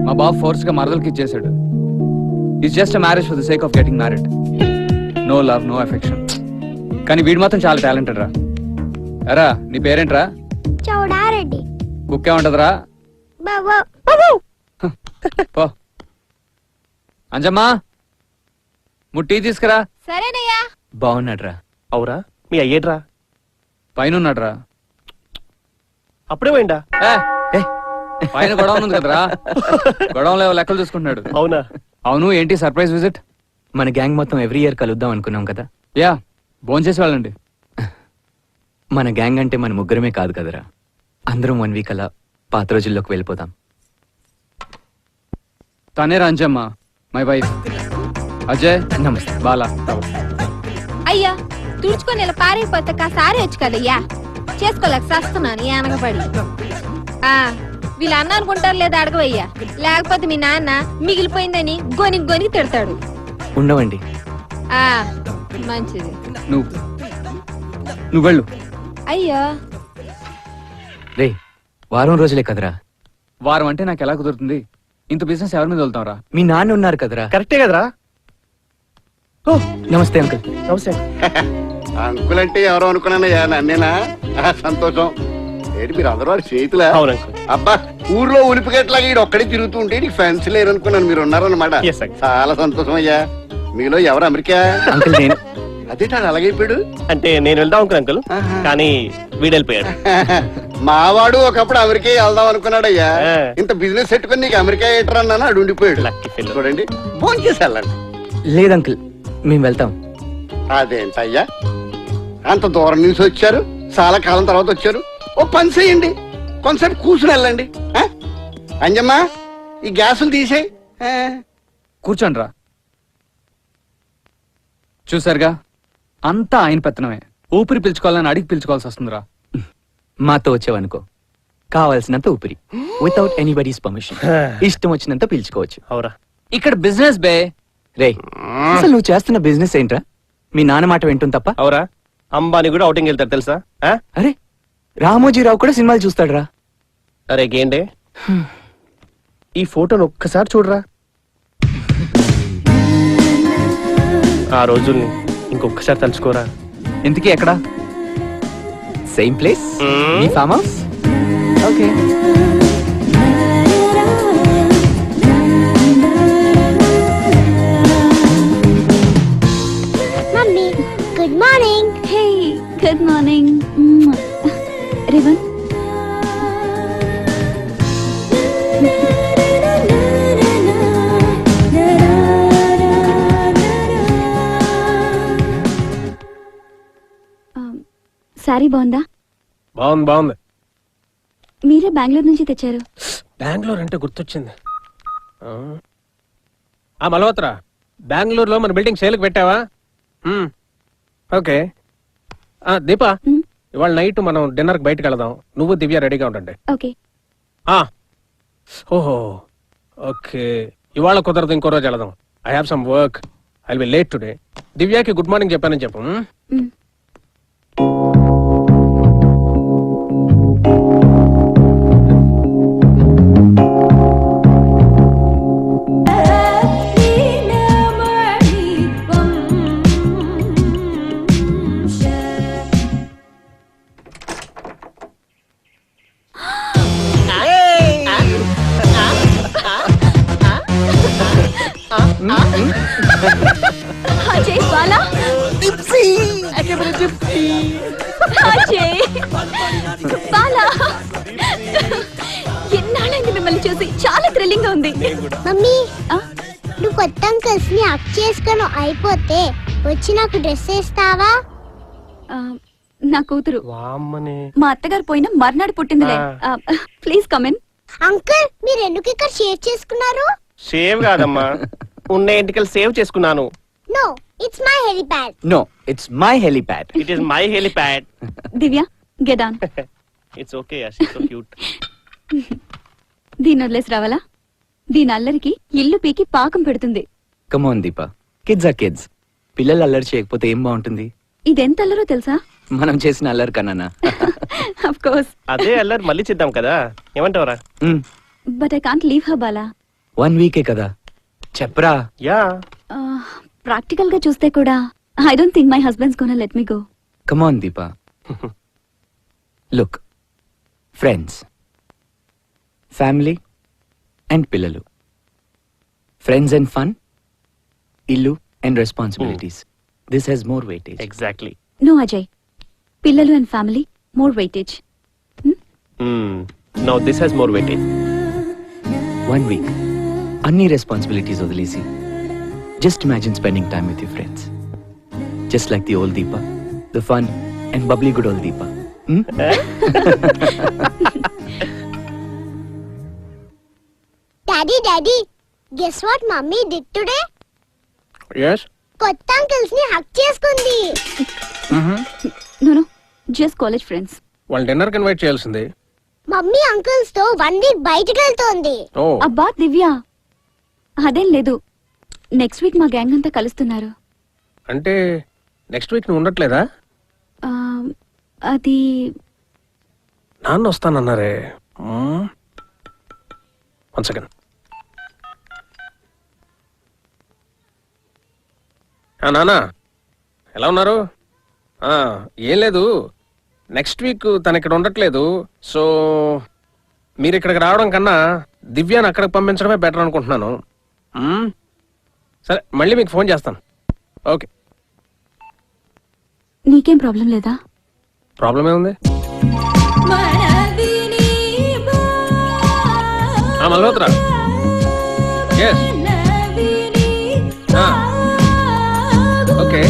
మా బాబు ఫోర్స్ గా మరదలకి ఇచ్చేసాడు. It's just marriage for the sake of getting married. No love, no affection. కానీ వీడు మాత్రం చాలా టాలెంటెడ్ రా. ఎరా, నీ పేరేంట్రా? చౌడారెడ్డి. కుక్కే ఉంటదిరా. పో. అంజమ్మా, ముట్టి తీసుకురా. సరేనయ్యా. బాగున్నాడ్రా. అవురా, మీ అయ్యేడ్రా? పైన ఉన్నాడ్రా. అప్పుడే పోయిందా? పైన గొడవ ఉంది కదరా, గొడవలో లెక్కలు చూసుకుంటున్నాడు. అవునా? అవును, ఏంటి సర్ప్రైజ్ విజిట్? మన గ్యాంగ్ మొత్తం ఎవ్రీ ఇయర్ కలుద్దాం అనుకున్నాం కదా. యా, భోంచేసి వెళ్ళండి. మన గ్యాంగ్ అంటే మన ముగ్గురమే కాదు కదరా, అందరం 1 వీక్ అలా పాత రోజుల్లోకి వెళ్ళిపోదాం. తనే రంజమ్మ, మై వైఫ్. అజయ్, నమస్తే. బాలా. అయ్యా, తుడుచుకొని ఇలా పారిపోతే కాసారి వచ్చు కదయ్యా. చేసుకోలేక సస్తున్నాను ఈ అనగపడి. వీళ్ళు అన్న అనుకుంటారు లేదా అడగవయ్యా, లేకపోతే మీ నాన్న మిగిలిపోయిందని గొనికి తిడతాడు. ఉండవండి. మంచిది. నువ్వు వెళ్ళు. అయ్యో, రే, వారం రోజులే కదరా. వారం అంటే నాకు ఎలా కుదురుతుంది? ఇంత బిజినెస్ ఎవరి మీద వెళ్తాం రా? మీ నాన్న ఉన్నారు కదరా. కరెక్టే కదరా. నమస్తే అంకుల్. నమస్తే. అంకుల్ అంటే ఎవరో అనుకున్నానయ్యా, నన్నేనా? సంతోషం. ఏంటి మీరు అందరూ వాడి చేతులా? అవును అంకుల్. అబ్బా, ఊర్లో ఉలిపిగట్లాగా ఈడు ఒక్కడే తిరుగుతూ ఉంటే నీకు ఫ్యాన్స్ లేరు అనుకున్నాను, మీరు ఉన్నారన్నమాట. Yes, uncle. చాలా సంతోషం అయ్యా. మీలో ఎవరు అమెరికా? అంకుల్ నేను. అదేటాడు అలాగైపోయాడు. అంటే నేను వెళ్దాం అనుకున్నా అంకుల్, కానీ వీడు వెళ్ళిపోయాడు. మావాడు ఒకప్పుడు అమెరికా వెళ్దాం అనుకున్నాడు అయ్యా. ఇంత బిజినెస్ పెట్టుకుని నీకు అమెరికా ఏంటరా అన్నాను, అడు ఉండిపోయాడు. Lucky fellow. చూడండి, ఫోన్ చేసి వెళ్ళండి. లేదు అంకుల్, మేము వెళ్తాం. అదేంటయ్యా, అంత దూరం నుంచి వచ్చారు, చాలా కాలం తర్వాత వచ్చారు. ఓ పని చేయండి, కొంతసేపు కూర్చుని వెళ్ళండి. అంజమ్మా, ఈ గ్యాసులు తీసేయి. కూర్చోండి రా. చూసారుగా, అంతా ఆయన పెత్తనమే. ఊపిరి పీల్చుకోవాలని అడిగి పీల్చుకోవాల్సి వస్తుందిరా. మాతో వచ్చావనుకో, కావాల్సినంత ఊపిరి, వితౌట్ ఎనీబడీస్ పర్మిషన్, ఇష్టం వచ్చినంత పీల్చుకోవచ్చు. అవురా? ఇక్కడ బిజినెస్ బే. రే, అసలు నువ్వు చేస్తున్న బిజినెస్ ఏంట్రా? మీ నాన్న మాట వింటుంది తప్ప. అవురా, అంబానీ కూడా అవుటింగ్ వెళ్తారు తెలుసా? అరే, రామోజీరావు కూడా సినిమాలు చూస్తాడురా. అరే గేండే, ఈ ఫోటోను ఒక్కసారి చూడరా. ఆ రోజుల్ని ఇంకొకసారి తలుచుకోరా. ఇంతకీ ఎక్కడా? సేమ్ ప్లేస్, మీ farm house. Okay. Mummy, good morning. Hey, good morning. రివన్, సారీ బాగుందా? బాగుంది. మీరే బెంగళూరు నుంచి తెచ్చారు. బెంగళూరు అంటే గుర్తొచ్చింది. ఆ మల్హోత్రా, బెంగళూరులో మన బిల్డింగ్ సేల్కి పెట్టావా? ఓకే. దీపా, ఇవాళ నైట్ మనం డిన్నర్కి బయటకు వెళదాం. నువ్వు దివ్య రెడీగా ఉండండి. ఓకే. ఓహో, ఓకే. ఇవాళ కుదరదు, ఇంకో రోజు వెళదాం. I have some work. I will be late today. దివ్యాకి గుడ్ మార్నింగ్ చెప్పానని చెప్పు. అజయ్ బాలా అజయ్ బాలా, ఎన్నాళ్ళైంది మిమ్మల్ని చూసి. చాలా థ్రిల్లింగ్ గా ఉంది. మమ్మీ, నువ్వు కొత్త అంకల్స్ ని అక్ చేసుకొని అయిపోతే వచ్చి నాకు డ్రెస్ వేస్తావా? నా కూతురు వామ్మనే. మా అత్తగారు పోయిన మర్నాడు పుట్టిందిలే. Please come in. అంకుల్, మీరు ఎందుకు ఇక్కడ షేవ్ చేసుకున్నారు? సేవ్ కాదమ్మా, ఉన్న ఎంటికలు సేవ్ చేసుకున్నాను. No, it's my helipad. No, it's my helipad. It is my helipad. Divya, get on. It's okay, so cute. దీన్ని వదిలేసి రావాలా? దీని అల్లరికి ఇల్లు పీకి పాకం పెడుతుంది. Come on Deepa, kids are kids. పిల్లలు అల్లరి చేయకపోతే ఏం బాగుంటుంది? ఇదెంత అల్లరో తెలుసా? మనం చేసిన అల్లరి కన్నా. Of course. అదే అల్లరి మళ్ళీ చేద్దాం కదా, ఏమంటావరా? But I can't leave her Bala. 1 వీకే కదా, చెప్పరా. యా, ప్రాక్టికల్ గా చూస్తే కూడా I don't think my husband's gonna let me go. Come on Deepa. Look, friends, family and పిల్లలు, ఫ్రెండ్స్ అండ్ ఫన్, ఇల్లు and responsibilities. This has more weightage. Exactly. No Ajay, పిల్లలు and family more weightage. No, this has more weightage. 1 week అన్ని responsibilities వదిలేసి just imagine spending time with your friends, just like the old Deepa, the fun and bubbly good old Deepa. Daddy, guess what mommy did today? Yes. కొత్త uncles ని hook చేసుకుంది. No, just college friends. వాళ్ళు dinner కి invite చేయాల్సింది. Mummy uncles తో 1 week బయటకు వెళ్తోంది. అబ్బా దివ్య, అదేం లేదు. నెక్స్ట్ వీక్ మా గ్యాంగ్ అంతా కలుస్తున్నారు. అంటే నెక్స్ట్ వీక్ నువ్వు ఉండట్లేదా? అది నాన్న వస్తానన్నారే. 1 సెకండ్. నాన్న ఎలా ఉన్నారు? ఏం లేదు, నెక్స్ట్ వీక్ తను ఇక్కడ ఉండట్లేదు. సో మీరు ఇక్కడికి రావడం కన్నా దివ్యాని అక్కడికి పంపించడమే బెటర్ అనుకుంటున్నాను. సరే, మళ్ళీ మీకు ఫోన్ చేస్తాను. ఓకే. నీకేం ప్రాబ్లం లేదా? ప్రాబ్లం ఏముంది? మల్హోత్రా, ఎస్, ఓకే,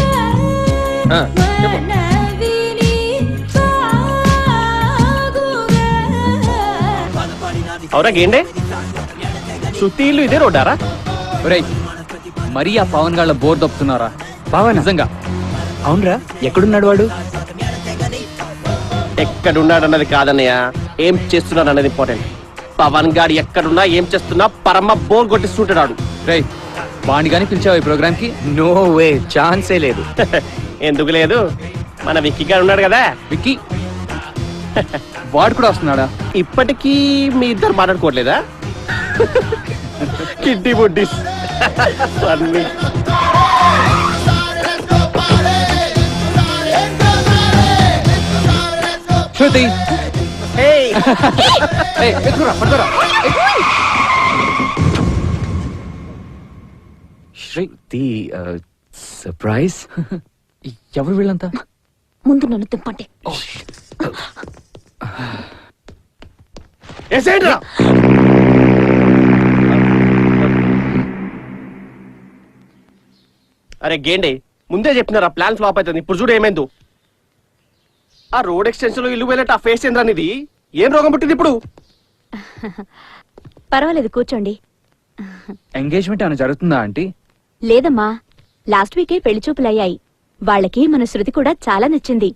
చెప్పు. అవురా గేండే, శృతి ఇల్లు ఇదే రోడ్డారా? మరీ ఆ పవన్ గాళ్ళ బోర్ దొప్పుతున్నారా? పవన్ నిజంగా? అవునరా, ఎక్కడున్నాడు వాడు? ఎక్కడున్నాడన్నది కాదన్నయ్య, ఏం చేస్తున్నాడు అన్నది ఇంపార్టెంట్. పవన్ గాడు ఎక్కడున్నా ఏం చేస్తున్నా పరమ బోర్ కొట్టిస్తుంటాడు. రేయ్, వాణ్ణి కానీ పిలిచావు ఈ ప్రోగ్రామ్ కి? నో వే, ఛాన్సే లేదు. ఎందుకు లేదు, మన విక్కీ గారు ఉన్నాడు కదా. విక్కీ వాడు కూడా వస్తున్నాడా? ఇప్పటికీ మీ ఇద్దరు మాట్లాడుకోవట్లేదా? Kiddie buddies. Shruti, Shruti, surprise. ఎవరు వీళ్ళంతా? ముందు నన్ను తిప్పండి. అరే గేండే, ముందే చెప్పినారా ప్లాన్ ఫ్లాప్ అవుతుంది. ఇప్పుడు చూడు ఏమైందో. ఆ రోడ్ ఎక్స్టెన్షన్ లో ఇల్లు వెళ్ళట ఆ ఫేస్ ఏంద్రనిది? ఏం రోగం పుట్టింది ఇప్పుడు? పర్వాలేదు, కూర్చోండి. ఎంగేజ్మెంట్ ఏమైనా జరుగుతుందా ఆంటీ? లేదమ్మా, లాస్ట్ వీకే పెళ్లి చూపులయ్యాయి. వాళ్ళకి మన శృతి కూడా చాలా నచ్చింది.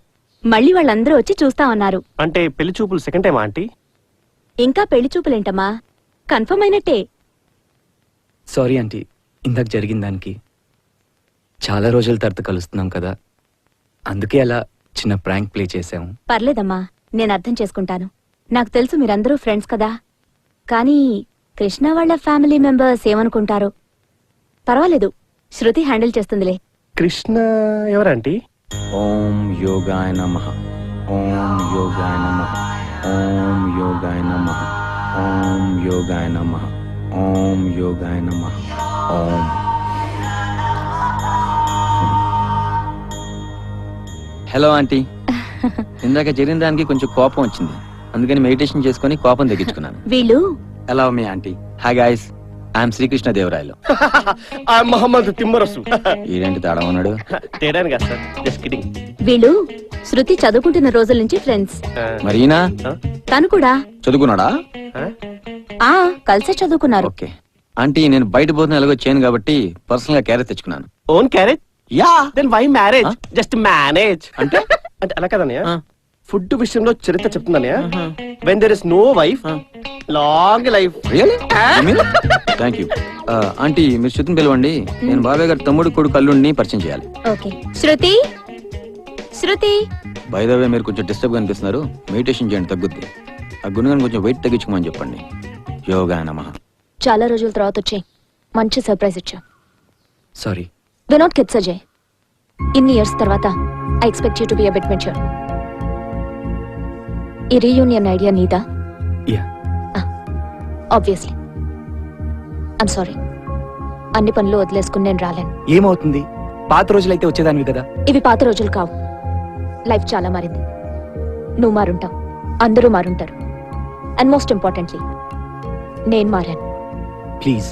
మళ్ళీ వాళ్ళందరూ వచ్చి చూస్తామన్నారు. అంటే పెళ్లి చూపులు సెకండ్ టైం ఆంటీ? ఇంకా పెళ్లి చూపులేంటమ్మా, కన్ఫర్మ్ అయినట్టే. సారీ ఆంటీ, ఇందాక జరిగిన దానికి. చాలా రోజుల తర్వాత కలుస్తున్నాం కదా, అందుకే అలా చిన్న ప్రాంక్ ప్లే చేసాము. పర్లేదమ్మా, నేను అర్థం చేసుకుంటాను. నాకు తెలుసు మీరందరూ ఫ్రెండ్స్ కదా, కానీ కృష్ణ వాళ్ళ ఫ్యామిలీ మెంబర్స్ ఏమనుకుంటారో. పర్వాలేదు, శృతి హ్యాండిల్ చేస్తుందిలే. కృష్ణ ఎవరంటీ? ఓం యోగాయ నమః, ఓం యోగాయ నమః, ఓం యోగాయ నమః, ఓం యోగాయ నమః, ఓం యోగాయ నమః, ఓం. Hello aunty. ఇందాక జరిగిన దానికి కొంచెం కోపం వచ్చింది, అందుకని మెడిటేషన్ చేసుకుని కోపం తగ్గించుకున్నాను. వీళ్ళు ఎలా మీ aunty? Hi guys, I'm Srikrishna Devarayalu. Mohammed Timmarasu. ఈడేంటి తేడా ఉన్నాడు? తేడాను కదా సార్, జస్ట్ కిడింగ్. వీళ్ళు శృతి చదువుకుంటున్న రోజుల నుంచి ఫ్రెండ్స్. మరీనా తను కూడా చదువుకున్నాడా? కలిసే చదువుకున్నారు. ఓకే ఆంటీ, నేను బయట పోతున్నా ఎలాగో చేయను కాబట్టి పర్సనల్ గా క్యారెట్ తెచ్చుకున్నాను. Own carriage? Yeah. Then why marriage? Just manage అంటే అంటే అలా కదన్నయ్య, ఫుడ్ విషయంలో చరిత్ర చెప్తుందన్నయ్య. When there is no wife, long life. Really? Thank you. Aunty, మీరు శృతిని పిలవండి, నేను బాబాయ్ గారి తమ్ముడు కొడుకు అల్లుడిని పరిచయం చేయాలి. Okay. Shruti, Shruti. By the way, మీరు కొంచెం డిస్టర్బ్ గా అనిపిస్తున్నారు, మెడిటేషన్ చేయండి, తగ్గుద్ది. ఆ గుణగాని కొంచెం వెయిట్ తగ్గించుకోమని చెప్పండి. యోగాయ నమః. చాలా రోజుల తర్వాత వచ్చాయి, మంచి సర్ప్రైజ్ ఇచ్చా. Sorry. Do not kids Ajay. ఇన్ని ఇయర్స్ తర్వాత I expect you to be a bit mature. ఈ రీయూనియన్ ఐడియా నీదా? యా. ఆబ్వియస్లీ. ఐమ్ సారీ, అన్ని పనులు వదిలేసుకుని నేను రాలేను. ఏమవుతుంది? పాత రోజులైతే వచ్చేదానివి కదా. ఇవి పాత రోజులు కావు. లైఫ్ చాలా మారింది. నువ్వు మారుంటావు, అందరూ మారుంటారు. అండ్ మోస్ట్ ఇంపార్టెంట్లీ, నేను మారాను. Please,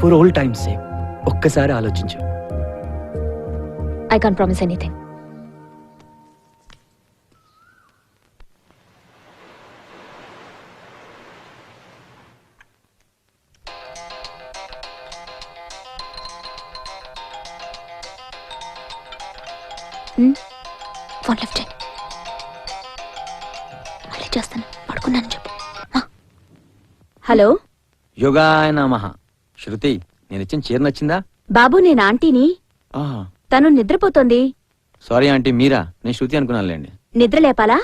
for old times sake ఒక్కసారి ఆలోచించు. I can't promise anything. Phone lift చేయి. మళ్ళీ చేస్తాను, పడుకున్నాను చెప్పు. హలో. యోగాయ నమః. శృతి, నేను ఇచ్చిన చీర నచ్చిందా? బాబు, నేను ఆంటీని. తను నిద్రపోతోంది. సారీ ఆంటీ, మీరా? నేను శృతి అనుకున్నానులేండి. నిద్ర లేపాలా?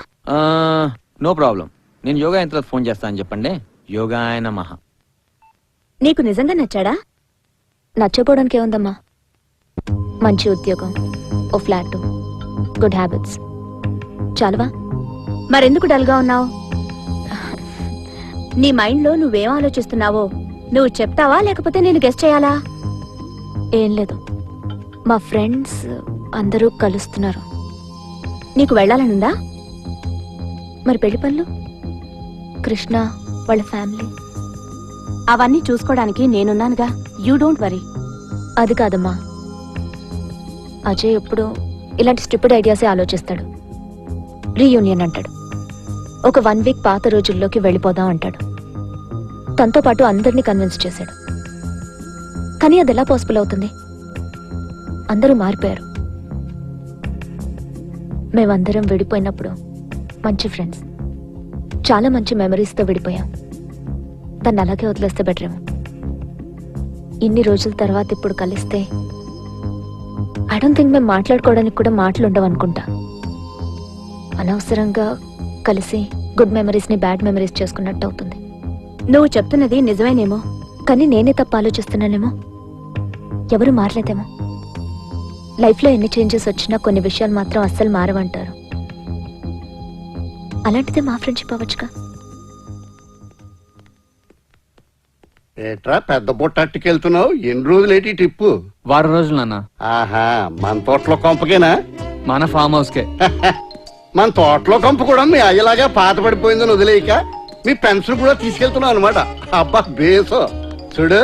నో ప్రాబ్లం, నేను యోగా అయిన తర్వాత ఫోన్ చేస్తాను చెప్పండి. యోగాయ నమః. నీకు నిజంగా నచ్చాడా? నచ్చపోవడానికి ఏముందమ్మా, మంచి ఉద్యోగం, ఓ ఫ్లాట్, గుడ్ హ్యాబిట్స్ చాలవా? మరెందుకు డల్గా ఉన్నావు? నీ మైండ్లో నువ్వేం ఆలోచిస్తున్నావో నువ్వు చెప్తావా, లేకపోతే నేను గెస్ట్ చేయాలా? ఏం లేదు, మా ఫ్రెండ్స్ అందరూ కలుస్తున్నారు. నీకు వెళ్ళాలనుందా? మరి పెళ్లి పనులు, కృష్ణ వాళ్ళ ఫ్యామిలీ, అవన్నీ చూసుకోవడానికి నేనున్నానుగా. You don't worry. అది కాదమ్మా, అజయ్ ఎప్పుడు ఇలాంటి స్టూపిడ్ ఐడియాసే ఆలోచిస్తాడు. రీయూనియన్ అంటాడు, ఒక 1 వీక్ పాత రోజుల్లోకి వెళ్ళిపోదాం అంటాడు. తనతో పాటు అందరినీ కన్విన్స్ చేశాడు. కానీ అది ఎలా పాసిబుల్ అవుతుంది? అందరూ మారిపోయారు. మేమందరం విడిపోయినప్పుడు మంచి ఫ్రెండ్స్, చాలా మంచి మెమరీస్తో విడిపోయాం. తను అలాగే వదిలేస్తే బెటరేమో. ఇన్ని రోజుల తర్వాత ఇప్పుడు కలిస్తే ఐ డోంట్ థింక్ మేము మాట్లాడుకోవడానికి కూడా మాటలు ఉండవు అనుకుంటా. అనవసరంగా కలిసి గుడ్ మెమరీస్ని బ్యాడ్ మెమరీస్ చేసుకున్నట్టు అవుతుంది. నువ్వు చెప్తున్నది నిజమేనేమో, కానీ నేనే తప్ప ఆలోచిస్తున్నానేమో. ఎవరు మారలేదేమో. లైఫ్లో ఎన్ని చేంజెస్ వచ్చినా కొన్ని విషయాలు మాత్రం అస్సలు మారవంటారు. అలాంటిదే మా ఫ్రెండ్షిప్ అవ్వచ్చుగా. ఏట్రా పెద్ద బొట్టట్టుకు వెళ్తున్నావు? ఎన్ని రోజులు ఏంటి ట్రిప్పు? 1 వారం రోజులు నాన్న. ఆహా, మన తోటలో కొంపకేనా? మన ఫామ్ హౌస్ కే. మన తోటలో కొంప కూడా మీ అయ్యలాగా పాత పడిపోయిందని వదిలేయక మీ పెన్షన్ కూడా తీసుకెళ్తున్నావు అనమాట. అబ్బా బేసో. చూడు,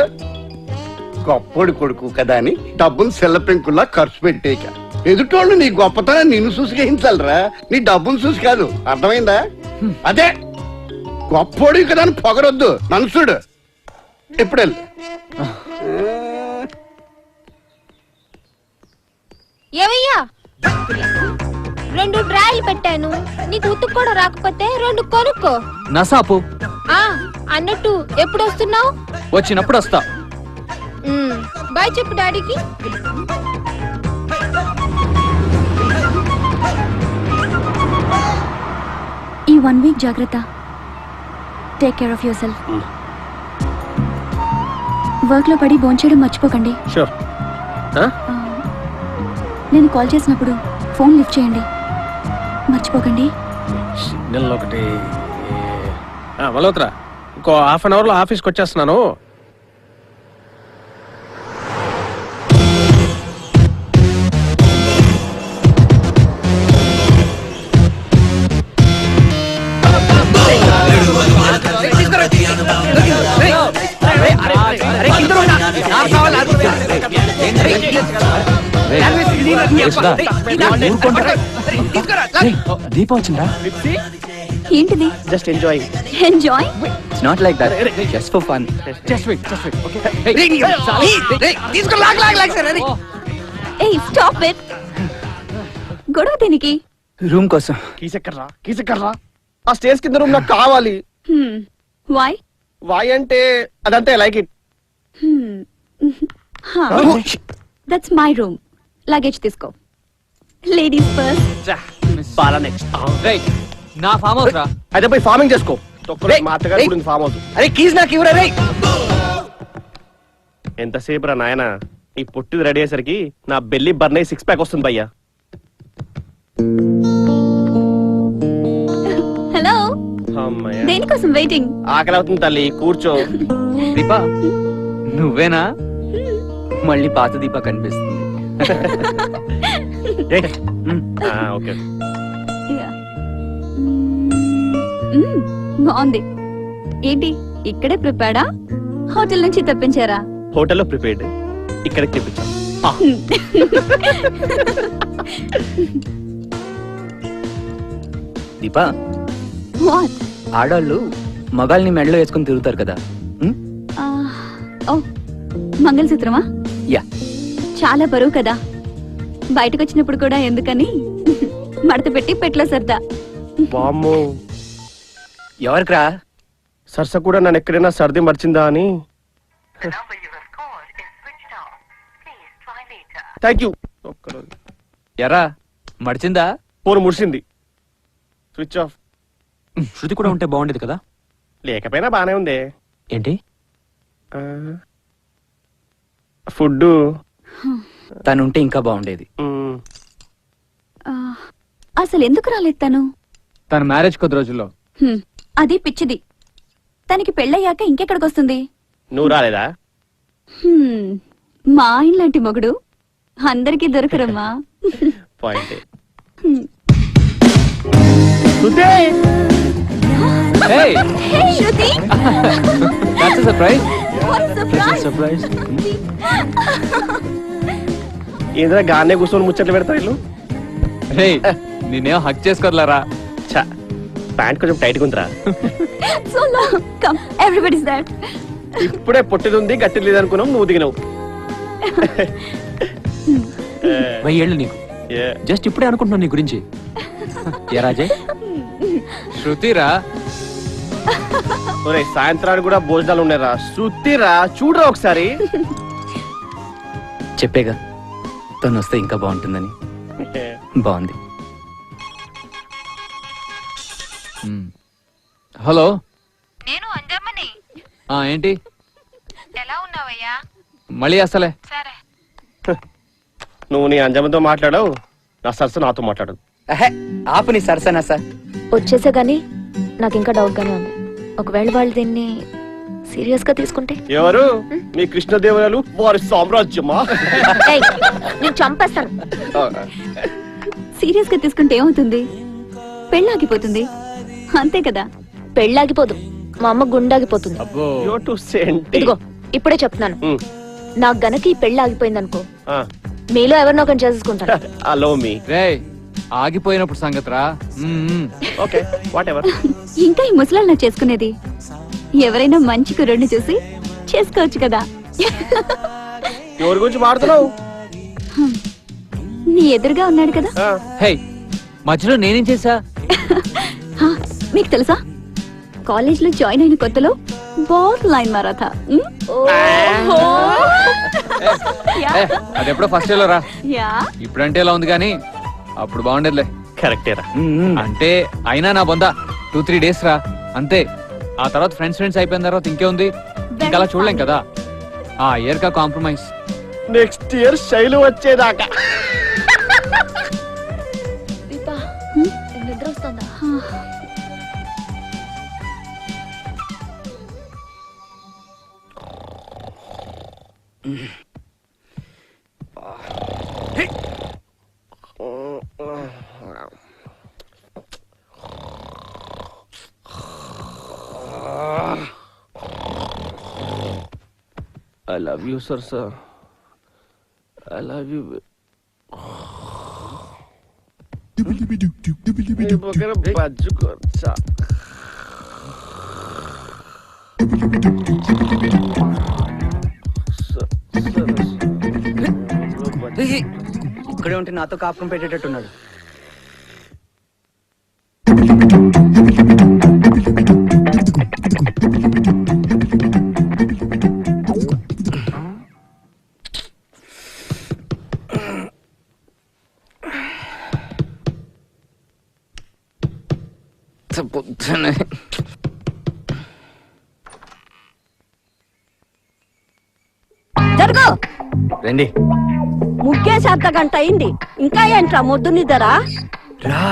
గొప్పోడి కొడుకు కదా అని డబ్బును సెల్ల పెంకుల్లా ఖర్చు పెట్టేక ఎదుటోళ్ళు నీ గొప్పతనం నిన్ను చూసి గ్రహించాలరా, నీ డబ్బును చూసి కాదు. అర్థమైందా? అదే గొప్పోడి కదా అని పొగరొద్దు. నన్ను చూడు, ఎప్పుడు ఏవయ్యా 2 డ్రాయలు పెట్టాను, నీకు ఉతుకు కూడా రాకపోతే 2 కొనుక్కో. నసాపు ఆ అన్నట్టు ఎప్పుడు వస్తున్నావు? వచ్చినప్పుడు వస్తా. బాయ్ చెప్పు డాడీకి. ఈ 1 వీక్ జాగ్రత్త. Take care of your self. Work లో పడి భోంచేయడం మర్చిపోకండి. షూర్. నేను కాల్ చేసినప్పుడు ఫోన్ లిఫ్ట్ చేయండి, మర్చిపోకండి. సిగ్నల్ ఒకటి. మల్హోత్రా, ఇంకో హాఫ్ అన్ అవర్ లో ఆఫీస్కి వచ్చేస్తున్నాను. దీప వచ్చిందా? ఏంటిది? Just enjoy. Enjoy? It's not like that, just for fun. ఏయ్ స్టాప్ ఇట్. గొడవ దేనికి? రూమ్ కోసం. కీసెక్కర్రా. ఆ స్టేజ్ కింద రూమ్ నాకు కావాలి. వై? వై అంటే అదంతే, like it. That's my room. Luggage తీసుకో. Ladies first. బాలా నెక్స్ట్. నా ఫామ్ హౌస్ రా. అయితే పోయి ఫార్మింగ్ చేసుకో. మా అత్తగారు కూడా ఫామ్ హౌస్. అరే కీస్ నాకు ఇవ్వరా రే. ఎంతసేపు రా నాయన, ఈ పొట్టిది రెడీ అయ్యేసరికి నా బెల్లి బర్న్ 6 ప్యాక్ వస్తుంది భయ్యా. హలో, అమ్మయ్య, దేనికోసం వెయిటింగ్? ఆకలి అవుతుంది తల్లి, కూర్చో. దీపా నువ్వేనా? మళ్ళీ పాత దీప కనిపిస్తుంది. ఓకే. బాగుంది. ఏంటి ఇక్కడే ప్రిపేర్డా, హోటల్ నుంచి తెప్పించారా? హోటల్లో ప్రిపేర్డ్, ఇక్కడికి తెప్పించాం. దీపా, వాట్? ఆడవాళ్ళు మగాల్ని మెడలో వేసుకుని తిరుగుతారు కదా. ఓ, మంగళసూత్రమా? యా. చాలా బరువు కదా, బయటకు వచ్చినప్పుడు కూడా ఎందుకని మడత పెట్టి పెట్లో సర్దా. వామ్మో, ఎవరికిరా? సరస కూడా నన్ను ఎక్కడైనా సర్ది మర్చిందా అని. Thank you. ఎరా మడిచిందా? ఫోన్ ముడిసింది, స్విచ్ ఆఫ్. శృతి కూడా ఉంటే బాగుండేది కదా. లేకపోయినా బానే ఉంది. ఏంటి? ఫుడ్ తనుంటే ఇంకా బాగుండేది. అసలు ఎందుకు రాలేదు తను? తన మ్యారేజ్ కొద్ది రోజుల్లో. అది పిచ్చిది. తనకి పెళ్ళయ్యాక ఇంకెక్కడికి వస్తుంది? నువ్వు రాలేదా? మా ఆయన లాంటి మొగుడు అందరికీ దొరకరమ్మా. Point. Hey! Hey, Shruti! That's a surprise. What a surprise! Surprise. ఏంద్రా గానే కూర్చొని ముచ్చట్లు పెడతారు వీళ్ళు. Hey, నేనేం హక్ చేసుకోదలరా. ఛా, ప్యాంట్ కొంచెం టైట్ ఉందిరా. So long. Come, everybody's there. ఇప్పుడే పొట్టిది ఉంది, గట్టి లేదు అనుకున్నాం, నువ్వు దిగినావు. 1000 ఏళ్ళు నీకు. జస్ట్ ఇప్పుడే అనుకుంటున్నాను నీ గురించి. ఏ రాజయ్, శృతిరా. ఒరే, సాయంత్రానికి కూడా భోజనాలు ఉన్నాయిరా. శృతిరా, చూడరా ఒకసారి. చెప్పేగా తను వస్తే ఇంకా బాగుంటుందని. బాగుంది. హలో, నేను అంజమ్మని. ఏంటి? ఎలా ఉన్నావయ్యా? మళ్ళీ అసలే. సరే. నువ్వు నీ అంజమ్మతో మాట్లాడవు, నా సరస నాతో మాట్లాడు. ఆపు నీ సరసనా సార్. వచ్చేసా గానీ నాకు ఇంకా డౌట్ గానే ఉంది. ఒకవేళ వాళ్ళు దీన్ని సీరియస్ గా తీసుకుంటే? ఎవరు? మీ కృష్ణదేవరాయలు వారి సామ్రాజ్యమా? నేను చంపేస్తాను. సీరియస్ గా తీసుకుంటే ఏమవుతుంది? పెళ్ళాగిపోతుంది, అంతే కదా? పెళ్ళాగిపోదు, మా అమ్మ గుండాగిపోతుంది. ఇదిగో ఇప్పుడే చెప్తున్నాను, నాకు గనక ఈ పెళ్ళి ఆగిపోయింది అనుకో, మీలో ఎవరినో ఒకరిని చేసుకుంటాను. అలో మీ. రేయ్, ఆగిపోయినప్పుడు సంగతిరా. Okay, whatever. ఇంకా ఈ ముసలాళ్ళు నాకు చేసుకునేది, ఎవరైనా మంచి కుర్రని చూసి చేసుకోవచ్చు కదా. ఎవరి గురించి మాడుతున్నావు? నీ ఎదురుగా ఉన్నాడు కదా. హే, మధ్యలో నేనేం చేసా? హా, మీకు తెలుసా కాలేజ్ లో జాయిన్ అయిన కొత్తలో బాస్ లైన్ మారాథా. అది ఎప్పుడో ఫస్ట్ ఇయర్ లో రా. ఇప్పుడంటే ఇలా ఉంది కానీ అప్పుడు బాగుండేదిలే. కరెక్టేరా. అంటే అయినా నా బొందా 2-3 days రా అంతే. ఆ తర్వాత ఫ్రెండ్స్ అయిపోయిన తర్వాత ఇంకే ఉంది, ఇంకా అలా చూడలేం కదా. ఆ ఇయర్ కా కాంప్రమైజ్. నెక్స్ట్ ఇయర్ శైలు వచ్చేదాకా. నిద్ర వస్తుందా? I love you, sir. I love you. మీ పక్కన బజ్జుకోవచ్చా? ఇక్కడే ఉంటే నాతో కాపురం పెట్టేటట్టున్నాడు. పొద్దునే జరుగు. రండి. ముగ్గేసి అర్ధగంట అయింది, ఇంకా ఏంట్రా మొద్దు నిద్రా? రా.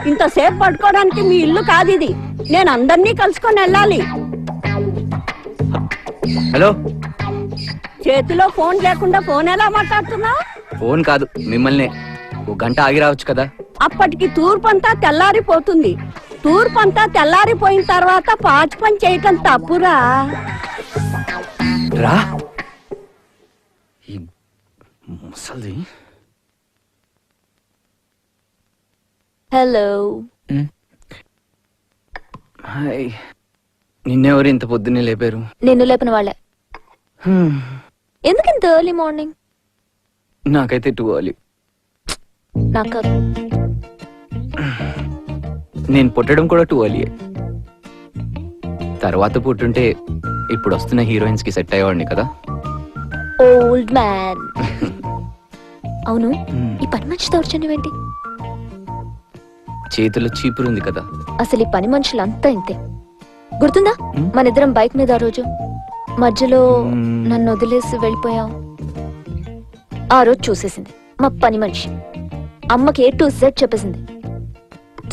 ఇంతసేపు పడుకోవడానికి మీ ఇల్లు కాదు ఇది. నేను అందరినీ కలుసుకొని వెళ్ళాలి. హలో. చేతిలో ఫోన్ లేకుండా ఫోన్ ఎలా మాట్లాడుతున్నావు? ఫోన్ కాదు, మిమ్మల్ని. 1 గంట ఆగి రావచ్చు కదా. అప్పటికి తూర్పంతా తెల్లారిపోతుంది. తూర్పంతా తెల్లారిపోయిన తర్వాత పాచి పని చేయటం తప్పురా. రా. ముసలి. హలో. హాయ్. నిన్నెవరు ఇంత పొద్దున్నే లేపారు? నిన్ను లేపిన వాళ్ళే. ఎందుకు ఇంత ఎర్లీ మార్నింగ్? నాకైతే 2 early. నాకు నేను పుట్టడం కూడా 2 early. తర్వాత పుట్టుంటే ఇప్పుడు వస్తున్న హీరోయిన్స్ కి సెట్ అయ్యేవాడిని కదా. Old man. అవును, ఈ పని మనిషి దౌర్జన్యం ఏంటి? చేతిలో చీపురుంది కదా. అసలు ఈ పని మనుషులంతా ఇంతే. గుర్తుందా మనిద్దరం బైక్ మీద ఆ రోజు మధ్యలో నన్ను వదిలేసి వెళ్ళిపోయావు? ఆ రోజు చూసేసింది మా పని మనిషి. అమ్మకి A to Z చెప్పేసింది.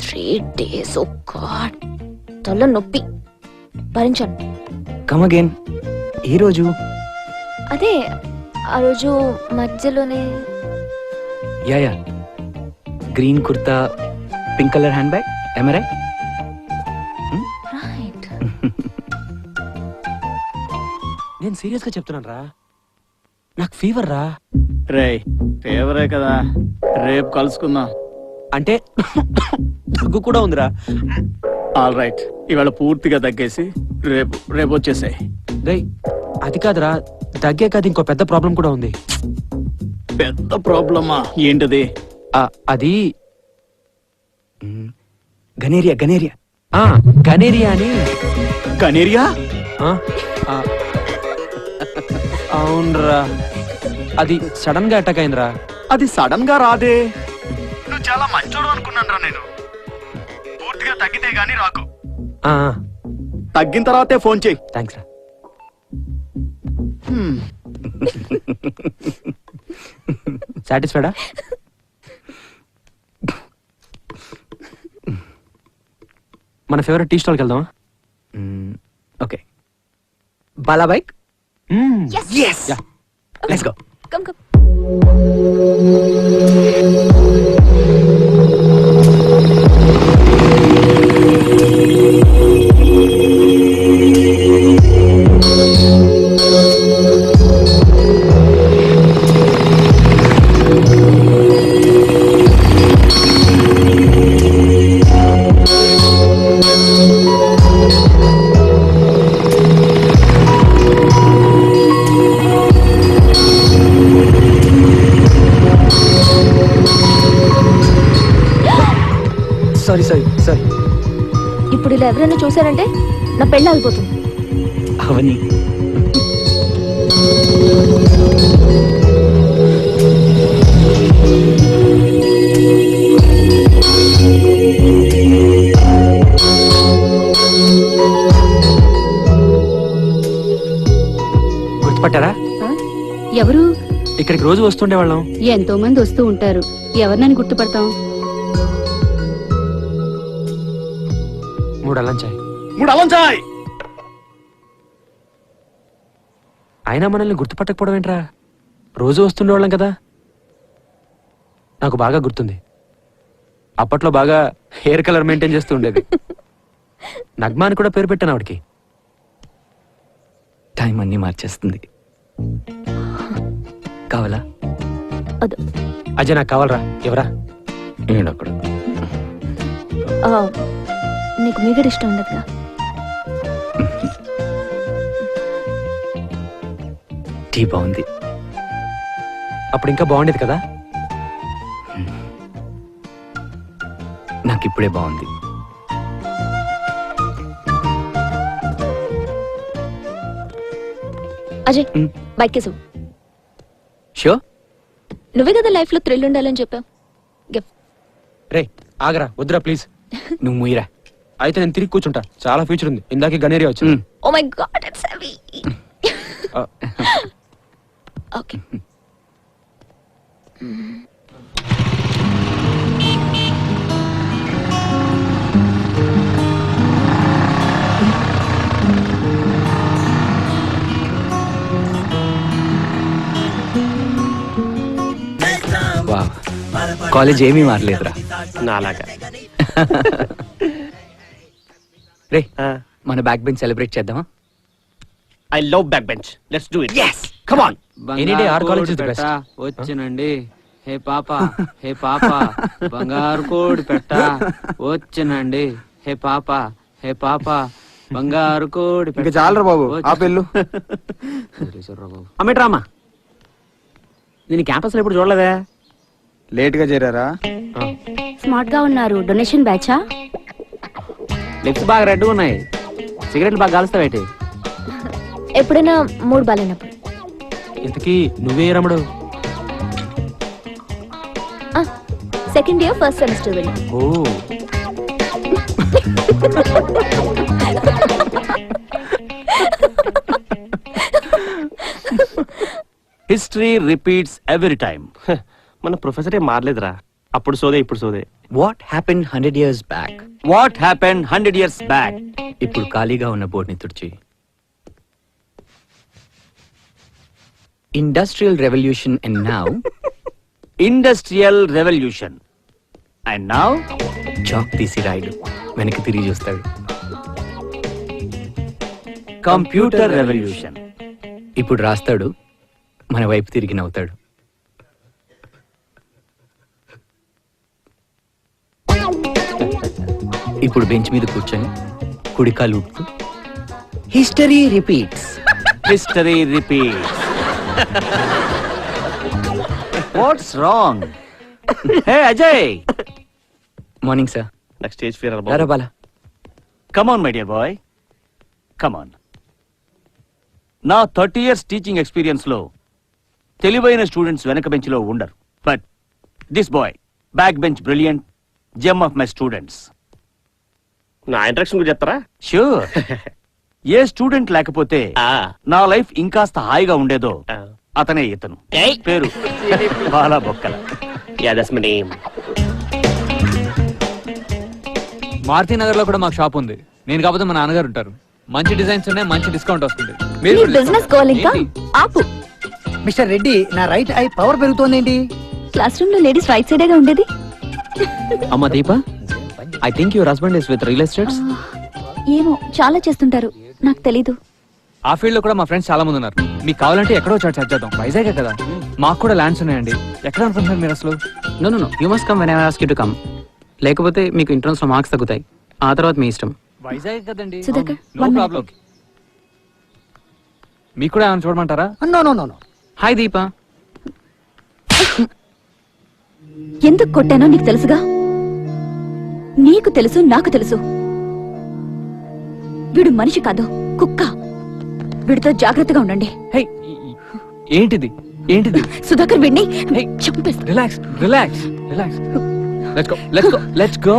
3 days. ఓ గాడ్, తల నొప్పి భరించాను. Come again. ఈ రోజు అదే ఆ రోజు మధ్యలోనే. Yeah. Green kurta, pink colour hand bag. am I right? Right. నేను సీరియస్ గా చెప్తున్నాను రా, నాకు ఫీవర్ రా. రే, ఫేవరే కదా, రేపు కలుసుకుందాం. అంటే దగ్గు కూడా ఉందిరా. ఆల్ రైట్, ఇవాళ పూర్తిగా తగ్గేసి రేపు వచ్చేసాయి. రేయ్, అది కాదురా, దగ్గే కాదు, ఇంకో పెద్ద ప్రాబ్లం కూడా ఉంది. పెద్ద ప్రాబ్లమా? ఏంటది? అది గనేరియా. గనేరియా అని. గనేరియా? అవునరా, అది సడన్ గా అటాక్ అయిందిరా. అది సడన్ గా రాదే. నువ్వు చాలా మంచోడు అనుకున్నాను రా నేను. పూర్తిగా తగ్గితే గానీ రాకు. తగ్గిన తర్వాతే ఫోన్ చేయి. థ్యాంక్స్ రా. సాటిస్ఫైడా? మన ఫేవరెట్ టీ స్టాల్కి వెళ్దామా? Okay. Bala bike. Yes. Let's go. Come. ఇప్పుడు ఇలా ఎవరైనా చూసారంటే నా పెళ్ళి ఆగిపోతుంది. అవని గుర్తుపట్టారా? ఎవరు? ఇక్కడికి రోజు వస్తుండే వాళ్ళం. ఎంతో మంది వస్తూ ఉంటారు, ఎవరినని గుర్తుపడతాం? 3 అల్లం చాయ్. 3 అల్లం చాయ్. అయినా మనల్ని గుర్తుపట్టకపోవడం ఏంట్రా? రోజు వస్తుండేవాళ్ళం కదా. నాకు బాగా గుర్తుంది, అప్పట్లో బాగా హెయిర్ కలర్ మెయింటైన్ చేస్తూ ఉండేది. నగ్మా అని కూడా పేరు పెట్టాను ఆవిడకి. టైం అన్ని మార్చేస్తుంది. కావాలా? అదు అజయ్ నాకు కావాలరా. ఎవరా? అక్కడ నీకు మీగడ ఇష్టం ఉండదుగా. టీ బాగుంది. అప్పుడు ఇంకా బాగుండేది కదా. నాకు ఇప్పుడే బాగుంది. Ajay bike case. షో నువ్వే కదా లైఫ్ లో థ్రిల్ ఉండాలని చెప్పావు. రే ఆగరా, వద్దురా ప్లీజ్. నువ్వు ముయ్యరా. అయితే నేను తిరిగి కూర్చుంటా, చాలా ఫ్యూచర్ ఉంది. ఇందాకే గనేరియా వచ్చింది. Oh my god it's heavy. Okay college ఏమీ మారలేదురా. నాలాగా. రే మన బ్యాక్ బెంచ్ సెలబ్రేట్ చేద్దామా? I love back bench. Let's do it. yes come on. Any day our college is the best. వచ్చినండి. హే పాప, హే పాప, బంగారు కోడి పెట్ట వచ్చినండి. హే పాప, హే పాప, బంగారు కోడి పెట్ట. చాలరా బాబు, ఆ పెళ్ళు. అమ్మేట్రామా, నేను క్యాంపస్ లో ఎప్పుడు చూడలేదే. లేట్ గా చేరారా? స్మార్ట్ గా ఉన్నారు. డొనేషన్ బ్యాచా? లిప్స్ బాగా రెడ్గా ఉన్నాయి. సిగరెట్లు బాగా కాలుస్తావేటి? ఎప్పుడైనా మూడు బాలేనప్పుడు. ఇంతకీ నువ్వే రమడు? సెకండ్ ఇయర్ ఫస్ట్ సెమిస్టర్ వెళ్ళి. ఓ హిస్టరీ రిపీట్స్ ఎవ్రీ టైమ్. మన ప్రొఫెసరే మారలేదురా. అప్పుడు సోదే, ఇప్పుడు సోదే. What happen 100 years back? What happen 100 years back? ఇప్పుడు ఖాళీగా ఉన్న బోర్డుని తుడిచి. Industrial revolution and now. Industrial revolution and now. Chalk తీసి రాయుడు వెనక్కి తిరిగి చూస్తాడు. Computer revolution. ఇప్పుడు రాస్తాడు, మన వైపు తిరిగి నవ్వుతాడు. ఇప్పుడు బెంచ్ మీద కూర్చొని కుడికాలు ఊపుతూ history repeats. History repeats. What's wrong? Hey Ajay. Morning sir. Next stage fear రారా Bala. Come on my dear boy, come on. నా 30 years టీచింగ్ ఎక్స్పీరియన్స్ లో తెలివైన స్టూడెంట్స్ వెనక బెంచ్ లో ఉండరు. But this boy back bench brilliant, gem of my students. నా instruction గురించి చెప్తారా? ష్యూర్. ఏ స్టూడెంట్ లేకపోతే నా లైఫ్ ఇంకాస్త హాయిగా ఉండేదో అతనే ఇతను. పేరు బాలా బొక్కల. Yeah, that's my name. Maruti Nagar లో కూడా మాకు షాప్ ఉంది. నేను కాకపోతే మా నాన్నగారు ఉంటారు. మంచి డిజైన్స్ ఉన్నాయి, మంచి డిస్కౌంట్ వస్తుంది. నీ బిజినెస్ గోల్ ఇంకా ఆపు. మిస్టర్ రెడ్డి, నా రైట్ ఐ పవర్ పెరుగుతోందేంటి? క్లాస్ రూమ్ లో లేడీస్ రైట్ సైడేగా ఉండేది. అమ్మా Deepa, I think your husband is with real estates. ఏమో చాలా చేస్తుంటారు, నాకు తెలీదు. ఆ ఫీల్డ్ లో కూడా మా ఫ్రెండ్స్ చాలా మంది ఉన్నారు. మీకు కావాలంటే ఎక్కడో చోట సెట్ చేద్దాం. వైజాగే కదా, మాకు కూడా ల్యాండ్స్ ఉన్నాయండి. ఎక్కడ అనుకుంటున్నారు మీరు అసలు? No no no, you must come when I ask you to come. లేకపోతే మీకు ఎంట్రన్స్ లో మార్క్స్ తగ్గుతాయి. ఆ తర్వాత మీ ఇష్టం. వైజాగ్ కదండి. Sudhakar, no problem. మీకు కూడా ఏమైనా చూడమంటారా? No no no no. Hi Deepa. ఎందుకు కొట్టానో నీకు తెలుసుగా. నీకు తెలుసు, నాకు తెలుసు. వీడు మనిషి కాదు, కుక్క. వీడితో జాగ్రత్తగా ఉండండి. హే, ఏంటిది ఏంటిది? సుధాకర్ వీడిని చంపేస్తా. Relax relax relax. Let's go.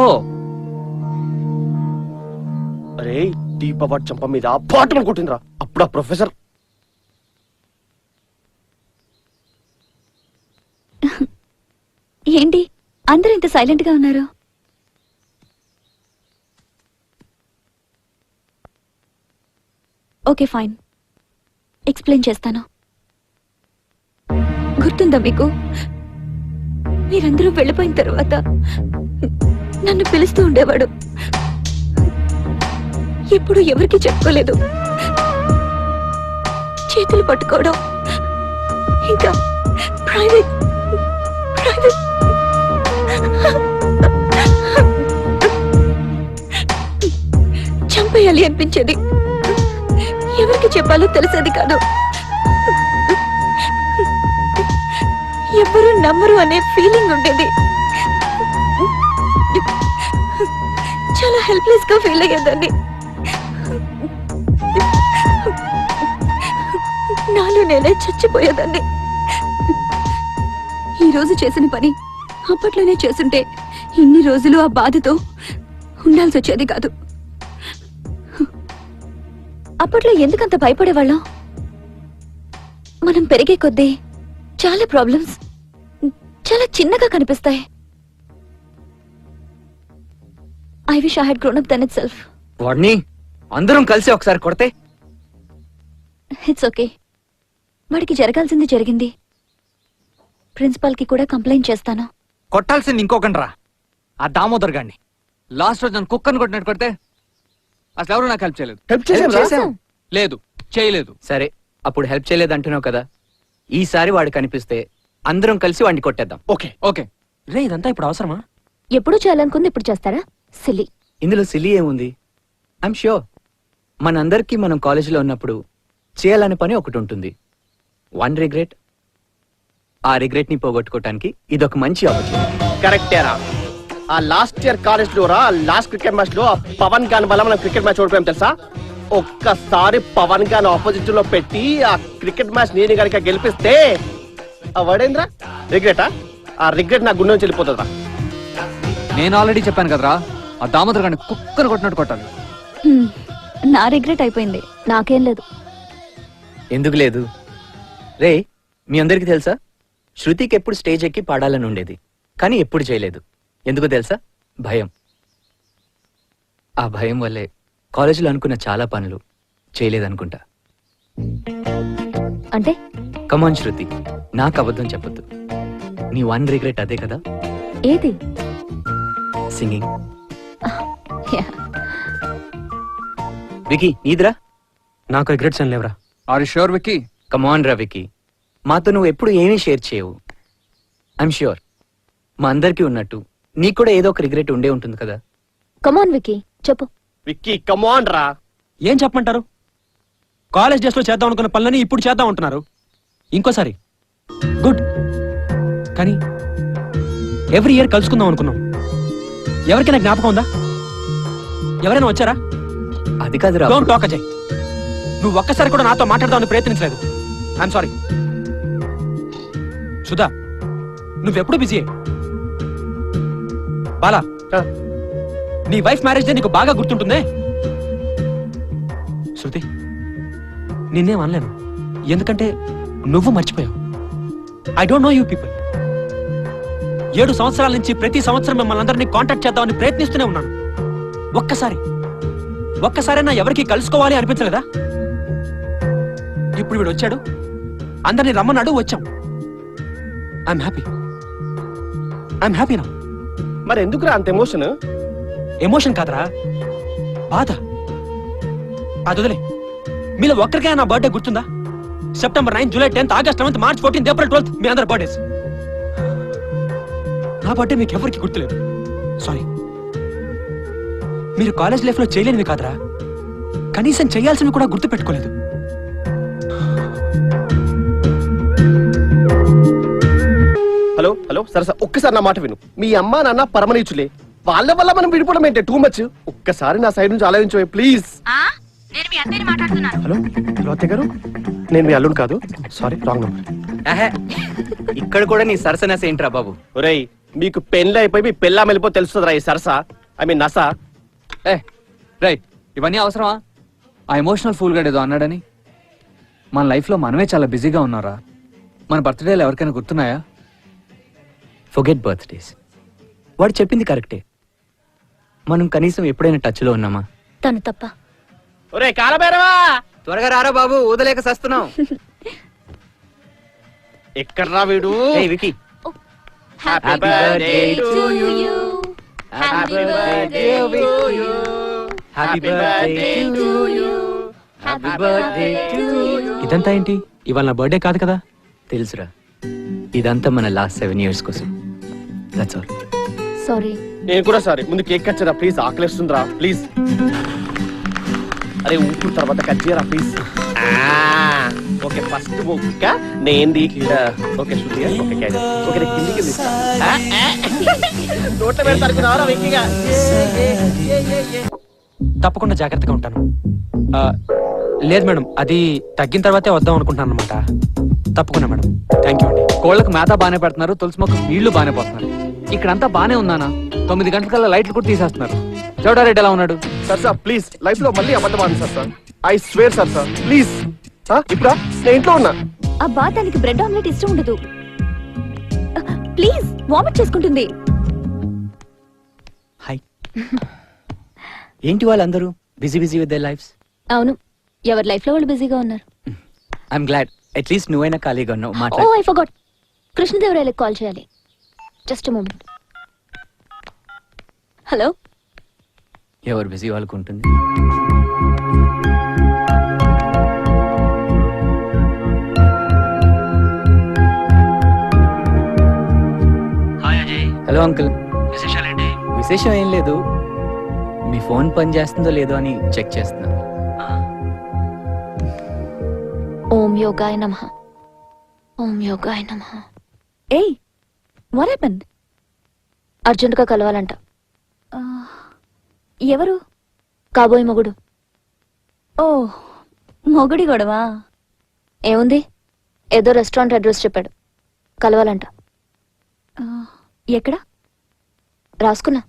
అరే దీపవాడ్ చంప మీద పాటు అనుకుంటుందిరా. అప్పుడు ఆ ప్రొఫెసర్ ఏంటి అందరూ ఇంత సైలెంట్ గా ఉన్నారు? ఓకే ఫైన్, ఎక్స్ప్లెయిన్ చేస్తాను. గుర్తుందా మీకు? మీరందరూ వెళ్ళిపోయిన తర్వాత నన్ను పిలుస్తూ ఉండేవాడు. ఎప్పుడు ఎవరికి చెప్పుకోలేదు. చేతులు పట్టుకోవడం, ఇంకా ప్రైవేట్ ప్రైవేట్ చంపేయాలి అనిపించేది. ఎవరికి చెప్పాలో తెలిసేది కాదు. ఎవ్వరూ నమ్మరు అనే ఫీలింగ్ ఉండేది. చాలా హెల్ప్లెస్ గా ఫీల్ అయ్యేదాన్ని. నాలో నేనే చచ్చిపోయేదాన్ని. ఈ రోజు చేసిన పని అప్పట్లోనే చేసుంటే ఇన్ని రోజులు ఆ బాధతో ఉండాల్సి వచ్చేది కాదు. అప్పట్లో ఎందుకంత భయపడేవాళ్ళం? మనం పెరిగే కొద్దీ చాలా ప్రాబ్లమ్స్ చాలా చిన్నగా కనిపిస్తాయి. I wish I had grown up then itself. వాడిని అందరం కలిసి ఒకసారి కొడితే. ఇట్స్ ఓకే, వాడికి జరగాల్సింది జరిగింది. ప్రిన్సిపాల్ కి కూడా కంప్లైంట్ చేస్తాను. కొట్టాల్సింది ఇంకొకటి రా, ఆ దామోదర్ గాడిని. లాస్ట్ రోజు నన్ను కుక్కను కొట్టినట్టు కొడితే అసలు ఎవరు నాకు హెల్ప్ చేయలేదు. లేదు, చేయలేదు. సరే, అప్పుడు హెల్ప్ చేయలేదు అంటున్నావు కదా, ఈసారి వాడు కనిపిస్తే అందరం కలిసి వాడిని కొట్టేద్దాం. Okay okay. రే ఇదంతా ఇప్పుడు అవసరమా? ఎప్పుడు చేయాలనుకుంది ఇప్పుడు చేస్తారా? సిల్లీ. ఇందులో సిల్లీ ఏముంది? ఐఎమ్ ష్యూర్ మనందరికీ మనం కాలేజీలో ఉన్నప్పుడు చేయాలనే పని ఒకటి ఉంటుంది. One regret. ఆ రిగ్రెట్ ని పోగొట్టుకోవటానికి ఇదొక మంచి ఆపర్చునిటీ. కరెక్టేరా. ఆ లాస్ట్ ఇయర్ కాలేజ్ లో లాస్ట్ క్రికెట్ మ్యాచ్ లో పవన్ గాన్ వల్ల మనం క్రికెట్ మ్యాచ్ ఓడిపోయాం తెలుసా? ఒక్కసారి పవన్ గాన్ ఆపోజిట్ లో పెట్టి ఆ క్రికెట్ మ్యాచ్ నేను కనుక గెలిపిస్తే ఆ వడేంద్ర రిగ్రెటా? ఆ రిగ్రెట్ నా గుండె నుంచి వెళ్ళిపోతుందా? నేను ఆల్రెడీ చెప్పాను కదరా, ఆ దామోదర్ గాడిని కుక్కను కొట్టినట్టు కొట్టాలి. నా రిగ్రెట్ అయిపోయింది, నాకేం లేదు. ఎందుకు లేదు? రే, మీ అందరికి తెలుసా, శృతికి ఎప్పుడు స్టేజ్ ఎక్కి పాడాలని ఉండేది, కానీ ఎప్పుడు చేయలేదు. ఎందుకు తెలుసా? భయం. ఆ భయం వల్లే కాలేజీలో అనుకున్న చాలా పనులు చేయలేదనుకుంటా. అంటే కమాన్ శృతి, నాకు అబద్ధం చెప్పొద్దు. నీ వన్ రిగ్రెట్ అదే కదా? ఏది? సింగింగ్. వికీ, నీదిరా? నాకు రిగ్రెట్స్ ఏం లేవురా. Are you sure Vicky? Come on రా వికీ, మాతో నువ్వు ఎప్పుడు ఏమీ షేర్ చేయవు. ఐఎమ్ ష్యూర్ మా అందరికీ ఉన్నట్టు నీకు కూడా ఏదో ఒక రిగ్రెట్ ఉండే ఉంటుంది కదా. కమాన్ వికీ, చెప్పు. విక్కీ కమాన్ రా. ఏం చెప్పమంటారు? కాలేజ్ డేస్ లో చేద్దాం అనుకున్న పనులని ఇప్పుడు చేద్దాం అంటున్నారు. ఇంకోసారి గుడ్, కానీ ఎవ్రీ ఇయర్ కలుసుకుందాం అనుకున్నాం. ఎవరికైనా జ్ఞాపకం ఉందా? ఎవరైనా వచ్చారా? అది కాదురా. Don't talk Ajay. నువ్వు ఒక్కసారి కూడా నాతో మాట్లాడదామని ప్రయత్నించలేదు. I'm sorry. సుధా, నువ్వెప్పుడు బిజీ? బాలా, నీ వైఫ్ మ్యారేజ్ డే నీకు బాగా గుర్తుంటుందే. శృతి, నిన్నేం అనలేను, ఎందుకంటే నువ్వు మర్చిపోయావు. I don't no you people. 7 సంవత్సరాల నుంచి ప్రతి సంవత్సరం మిమ్మల్ని అందరినీ కాంటాక్ట్ చేద్దామని ప్రయత్నిస్తూనే ఉన్నాను. ఒక్కసారైనా ఎవరికి కలుసుకోవాలి అనిపించలేదా? ఇప్పుడు వీడు వచ్చాడు, అందరినీ రమ్మన్నాడు, వచ్చాం. ఐఎమ్ హ్యాపీ నా. మరి ఎందుకురా అంత ఎమోషన్? ఎమోషన్ కాదరా, బాధ. అది వదిలే. మీలో ఒక్కరికైనా నా బర్త్డే గుర్తుందా? September 9, July 10, August 11, March 14, April 12 మీ అందరి బర్త్డేస్. నా బర్త్డే మీకు ఎవరికి గుర్తులేదు. సారీ. మీరు కాలేజ్ లైఫ్ లో చేయలేనివి కాదరా, కనీసం చేయాల్సినవి కూడా గుర్తు పెట్టుకోలేదు. హలో హలో సరే సార్, ఒక్కసారి నా మాట విను. మీ అమ్మా నాన్న పరమనీచులే, వాళ్ళ వల్ల మనం విడిపోవడం ఏంటి? Too much. ఒక్కసారి నా సైడ్ నుంచి ఆలోచించవే ప్లీజ్. హలో లోతే గారు, నేను మీ అల్లుడు కాదు. Sorry, wrong number. ఆహా, ఇక్కడ కూడా నీ సరసనస ఏంట్రా బాబు? ఒరేయ్, మీకు పెళ్ళి అయిపోయి మీ పెళ్ళాం వెళ్ళిపో తెలుస్తుందిరా ఈ సరసా, ఐ మీన్ నసా. రైట్, ఇవన్నీ అవసరమా? ఆ ఎమోషనల్ ఫూల్ గడ్ ఏదో అన్నాడని. మన లైఫ్ లో మనమే చాలా బిజీగా ఉన్నారా? మన బర్త్డేలు ఎవరికైనా గుర్తున్నాయా? Forget birthdays. వాడు చెప్పింది కరెక్టే. మనం కనీసం ఎప్పుడైనా టచ్ లో ఉన్నామా? తను తప్ప. ఒరే కాలబేరవా, త్వరగా రారా బాబు, ఊదలేక సస్తున్నాం. ఎక్కడ్రా వీడు? ఏయ్ Vicky, happy birthday to you, happy birthday to you, happy birthday to you, happy birthday to you. ఇదంతా ఏంటి? ఇవాళ నా బర్త్డే కాదు కదా. తెలుసురా, ఇదంతా మన లాస్ట్ 7 years కోసం. That's all. సారీ. నేను కూడా సారీ. ముందు కేక్ కట్ చేయరా ప్లీజ్, ఆకలిస్తుందిరా ప్లీజ్. అరే ఊపు తర్వాత కట్ చేయరా ప్లీజ్. ఓకే, ఫస్ట్ ముక్క నేంది. ఓకే శృతి, ఓకే క్యారీ, ఓకే నేను కిందికి నోట్ల పెడతారు రావరా వెక్కిగా. తప్పకుండా జాగ్రత్తగా ఉంటాను. లేదు మేడం, అది తగ్గిన తర్వాతే వద్దాం అనుకుంటాను అనమాట. తప్పకుండా మేడం, థ్యాంక్ యూ అండి. కోళ్ళకు మేత బాగానే పెడుతున్నారు, తులసి మొక్క నీళ్లు బాగానే పోతున్నారు. ఇక్కడంతా బాగానే ఉందానా? 9 గంటలకల్లా లైట్లు కూడా తీసేస్తున్నారు. చౌడారెడ్డి ఎలా ఉన్నాడు? సార్ ప్లీజ్, లైఫ్ లో మళ్ళీ అబద్ధం ఆడింది sir. I swear sir please. ఇప్పుడు నేను ఇంట్లో ఉన్నా. అబ్బా, దానికి బ్రెడ్ ఆమ్లెట్ ఇష్టం ఉండదు. ప్లీజ్, వామిట్ చేసుకుంటుంది. హాయ్. ఏంటి వాళ్ళందరూ బిజీ విత్ దేర్ లైఫ్స్? అవును, ఎవరి లైఫ్ లో వాళ్ళు బిజీగా ఉన్నారు. ఐఎమ్ గ్లాడ్ అట్లీస్ట్ నువ్వైనా ఖాళీగా ఉన్నావు. ఓ మాట్లాడు. ఐ ఫర్గాట్, కృష్ణదేవరాయలకు కాల్ చేయాలి. Just moment. హలో. ఎవరు బిజీ వాళ్ళకు ఉంటుంది. Hello uncle. విశేషం ఏం లేదు, మీ ఫోన్ పని చేస్తుందో లేదో అని చెక్ చేస్తున్నాను. ఓం యోగాయ నమః, ఓం యోగాయ నమః. ఏయ్, వాట్ హ్యాపెండ్? అర్జెంటుగా కలవాలంట. ఎవరు? కాబోయే మొగుడు. ఓ, మొగుడి గొడవా? ఏముంది, ఏదో రెస్టారెంట్ అడ్రస్ చెప్పాడు, కలవాలంట. ఎక్కడ? రాసుకున్నా.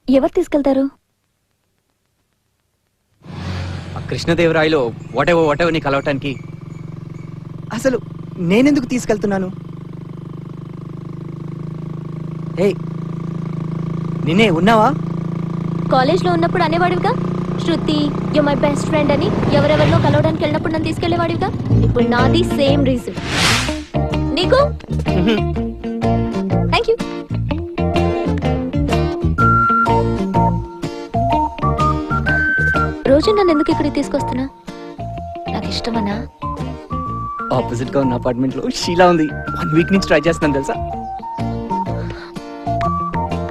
ఎవరు తీసుకెళ్తారు? కృష్ణదేవరాయలో వాట్ ఎవర్ ని కలవటానికి అసలు నేనెందుకు తీసుకెళ్తున్నాను? ఏయ్, నిన్నే ఉన్నావా? కాలేజ్ లో ఉన్నప్పుడు అనేవాడివిగా, శృతి యు మై బెస్ట్ ఫ్రెండ్ అని. ఎవరెవరిలో కలవడానికి వెళ్ళినప్పుడు నన్ను తీసుకెళ్లేవాడివిగా. ఇప్పుడు నాది సేమ్ రీజన్. నీకు? Thank you. రోజు నన్ను ఎందుకు ఇక్కడికి తీసుకొస్తున్నా? నాకు ఇష్టమనా? ఆపోజిట్ గా ఉన్న అపార్ట్మెంట్ లో షీలా ఉంది. 1 week నుంచి ట్రై చేస్తున్నాను తెలుసా.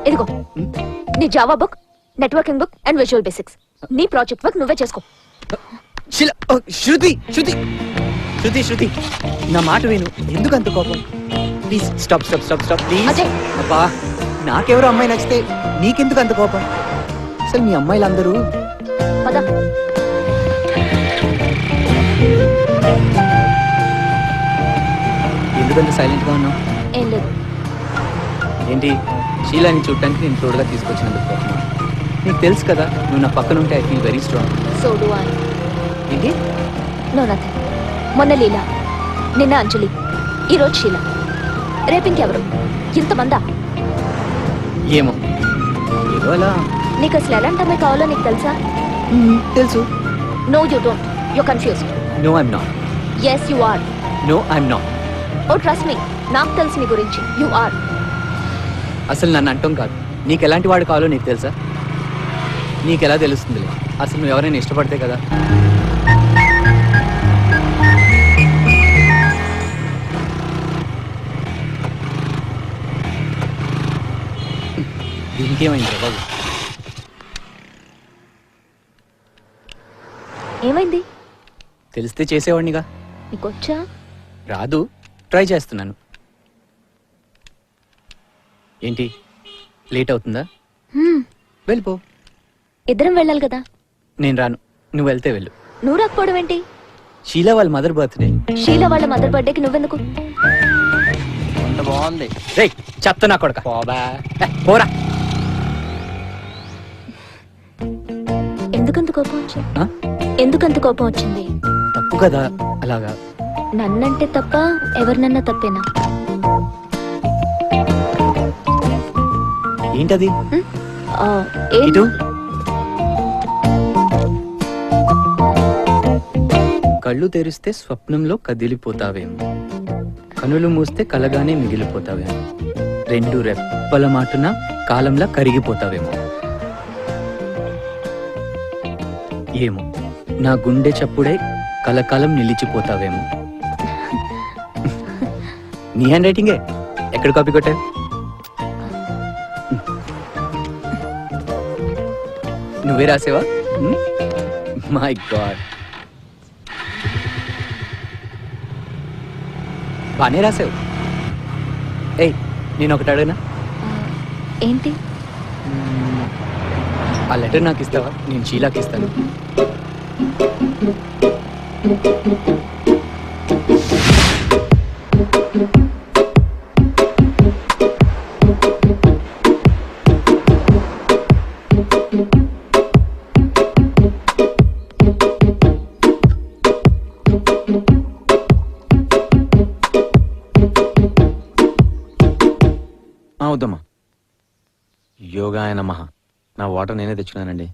ఇదిగో నీ Java book, networking book and visual basics. నీ ప్రాజెక్ట్ వర్క్ నువ్వే చేసుకో. షీలా. శృతి శృతి శృతి శృతి నా మాట విను. ఎందుకు అంత కోపం? Please stop please. అజయ్. అబ్బా, నాకెవరో అమ్మాయి నచ్చితే నీకెందుకు అంత కోపం? అసలు మీ అమ్మాయిలందరూ. పద. ఎందుకంత సైలెంట్ గా ఉన్నావు? ఏం లేదు. ఏంటి, షీలాని చూడటానికి నేను తోడుగా తీసుకొచ్చినందుకు కోపమా? నీకు తెలుసు కదా, నువ్వు నా పక్కన ఉంటే I feel very strong. So do I. ఏంటి? No nothing. మొన్న లీలా, నిన్న అంజలి, ఈరోజు షీలా, రేపు ఇంకెవరు? ఇంతమందా? ఏమో, ఏదో అలా. నీకు అసలు ఎలాంటి అమ్మాయి కావాలో నీకు తెలుసా? తెలుసు. No you don't. You confused. No I'm not. Yes you are. No I'm not. Oh trust me, నాకు తెలుసు నీ గురించి. You are. అసలు నన్ను అంటాం కాదు, నీకు ఎలాంటి వాడు కావాలో నీకు తెలుసా? నీకెలా తెలుస్తుందిలే, అసలు నువ్వు ఎవరైనా ఇష్టపడితే కదా. దీనికేమైంది బాబు? ఏమైంది? తెలిస్తే చేసేవాడినిగా. నీకొచ్చా? రాదు, ట్రై చేస్తున్నాను. ఏంటి, లేట్ అవుతుందా? వెళ్ళిపో. ఇద్దరం వెళ్ళాలి కదా. నేను రాను, నువ్వు వెళ్తే వెళ్ళు. నువ్వు రాకపోవడం ఏంటి? షీలా వాళ్ళ మదర్ బర్త్డే. షీలా వాళ్ళ మదర్ బర్త్డేకి నువ్వెందుకు? బాగుంది. రే చెత్త నా కొడక, పోరా. ఎందుకంత కోపం వచ్చింది? ఆ? ఎందుకంత కోపం వచ్చింది? తప్పు కదా అలాగా. నన్నంటే తప్ప ఎవరినన్నా తప్పేనా? ఏంటది? ఆ, ఏం- ఇటు కళ్ళు తెరిస్తే స్వప్నంలో కదిలిపోతావేమో, కనులు మూస్తే కలగానే మిగిలిపోతావేమో, రెండు రెప్పల మాటున కాలంలా కరిగిపోతావేమో. ఏమో నా గుండె చప్పుడై కలకాలం నిలిచిపోతావేమో. నీ హ్యాండ్ రైటింగే, ఎక్కడ కాపీ కొట్టావు? నువ్వే రాసేవా? మై గాడ్, బానే రాసావు. ఏయ్ నేను ఒకటి అడిగినా, ఏంటి? ఆ లెటర్ నాకు ఇస్తావా? నేను షీలాకి ఇస్తాను. వద్దమ్మా. యోగాయ నమః. నా వాటర్ నేనే తెచ్చుకున్నానండి.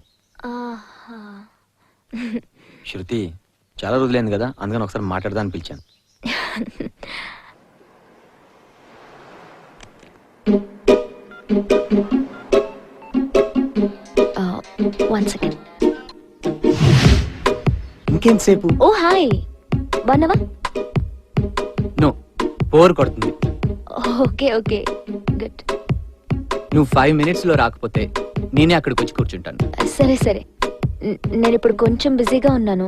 శృతి చాలా రోజులైంది కదా, అందుకని ఒకసారి మాట్లాడదాన్ని పిలిచాను. One second. ఇంకేంతసేపు? ఓ హాయ్, బాగున్నావా? నో, బోర్ కొడుతుంది. Okay okay good. నువ్వు 5 minutes లో రాకపోతే నేనే అక్కడికి వచ్చి కూర్చుంటాను. సరే సరే, నేను ఇప్పుడు కొంచెం బిజీగా ఉన్నాను,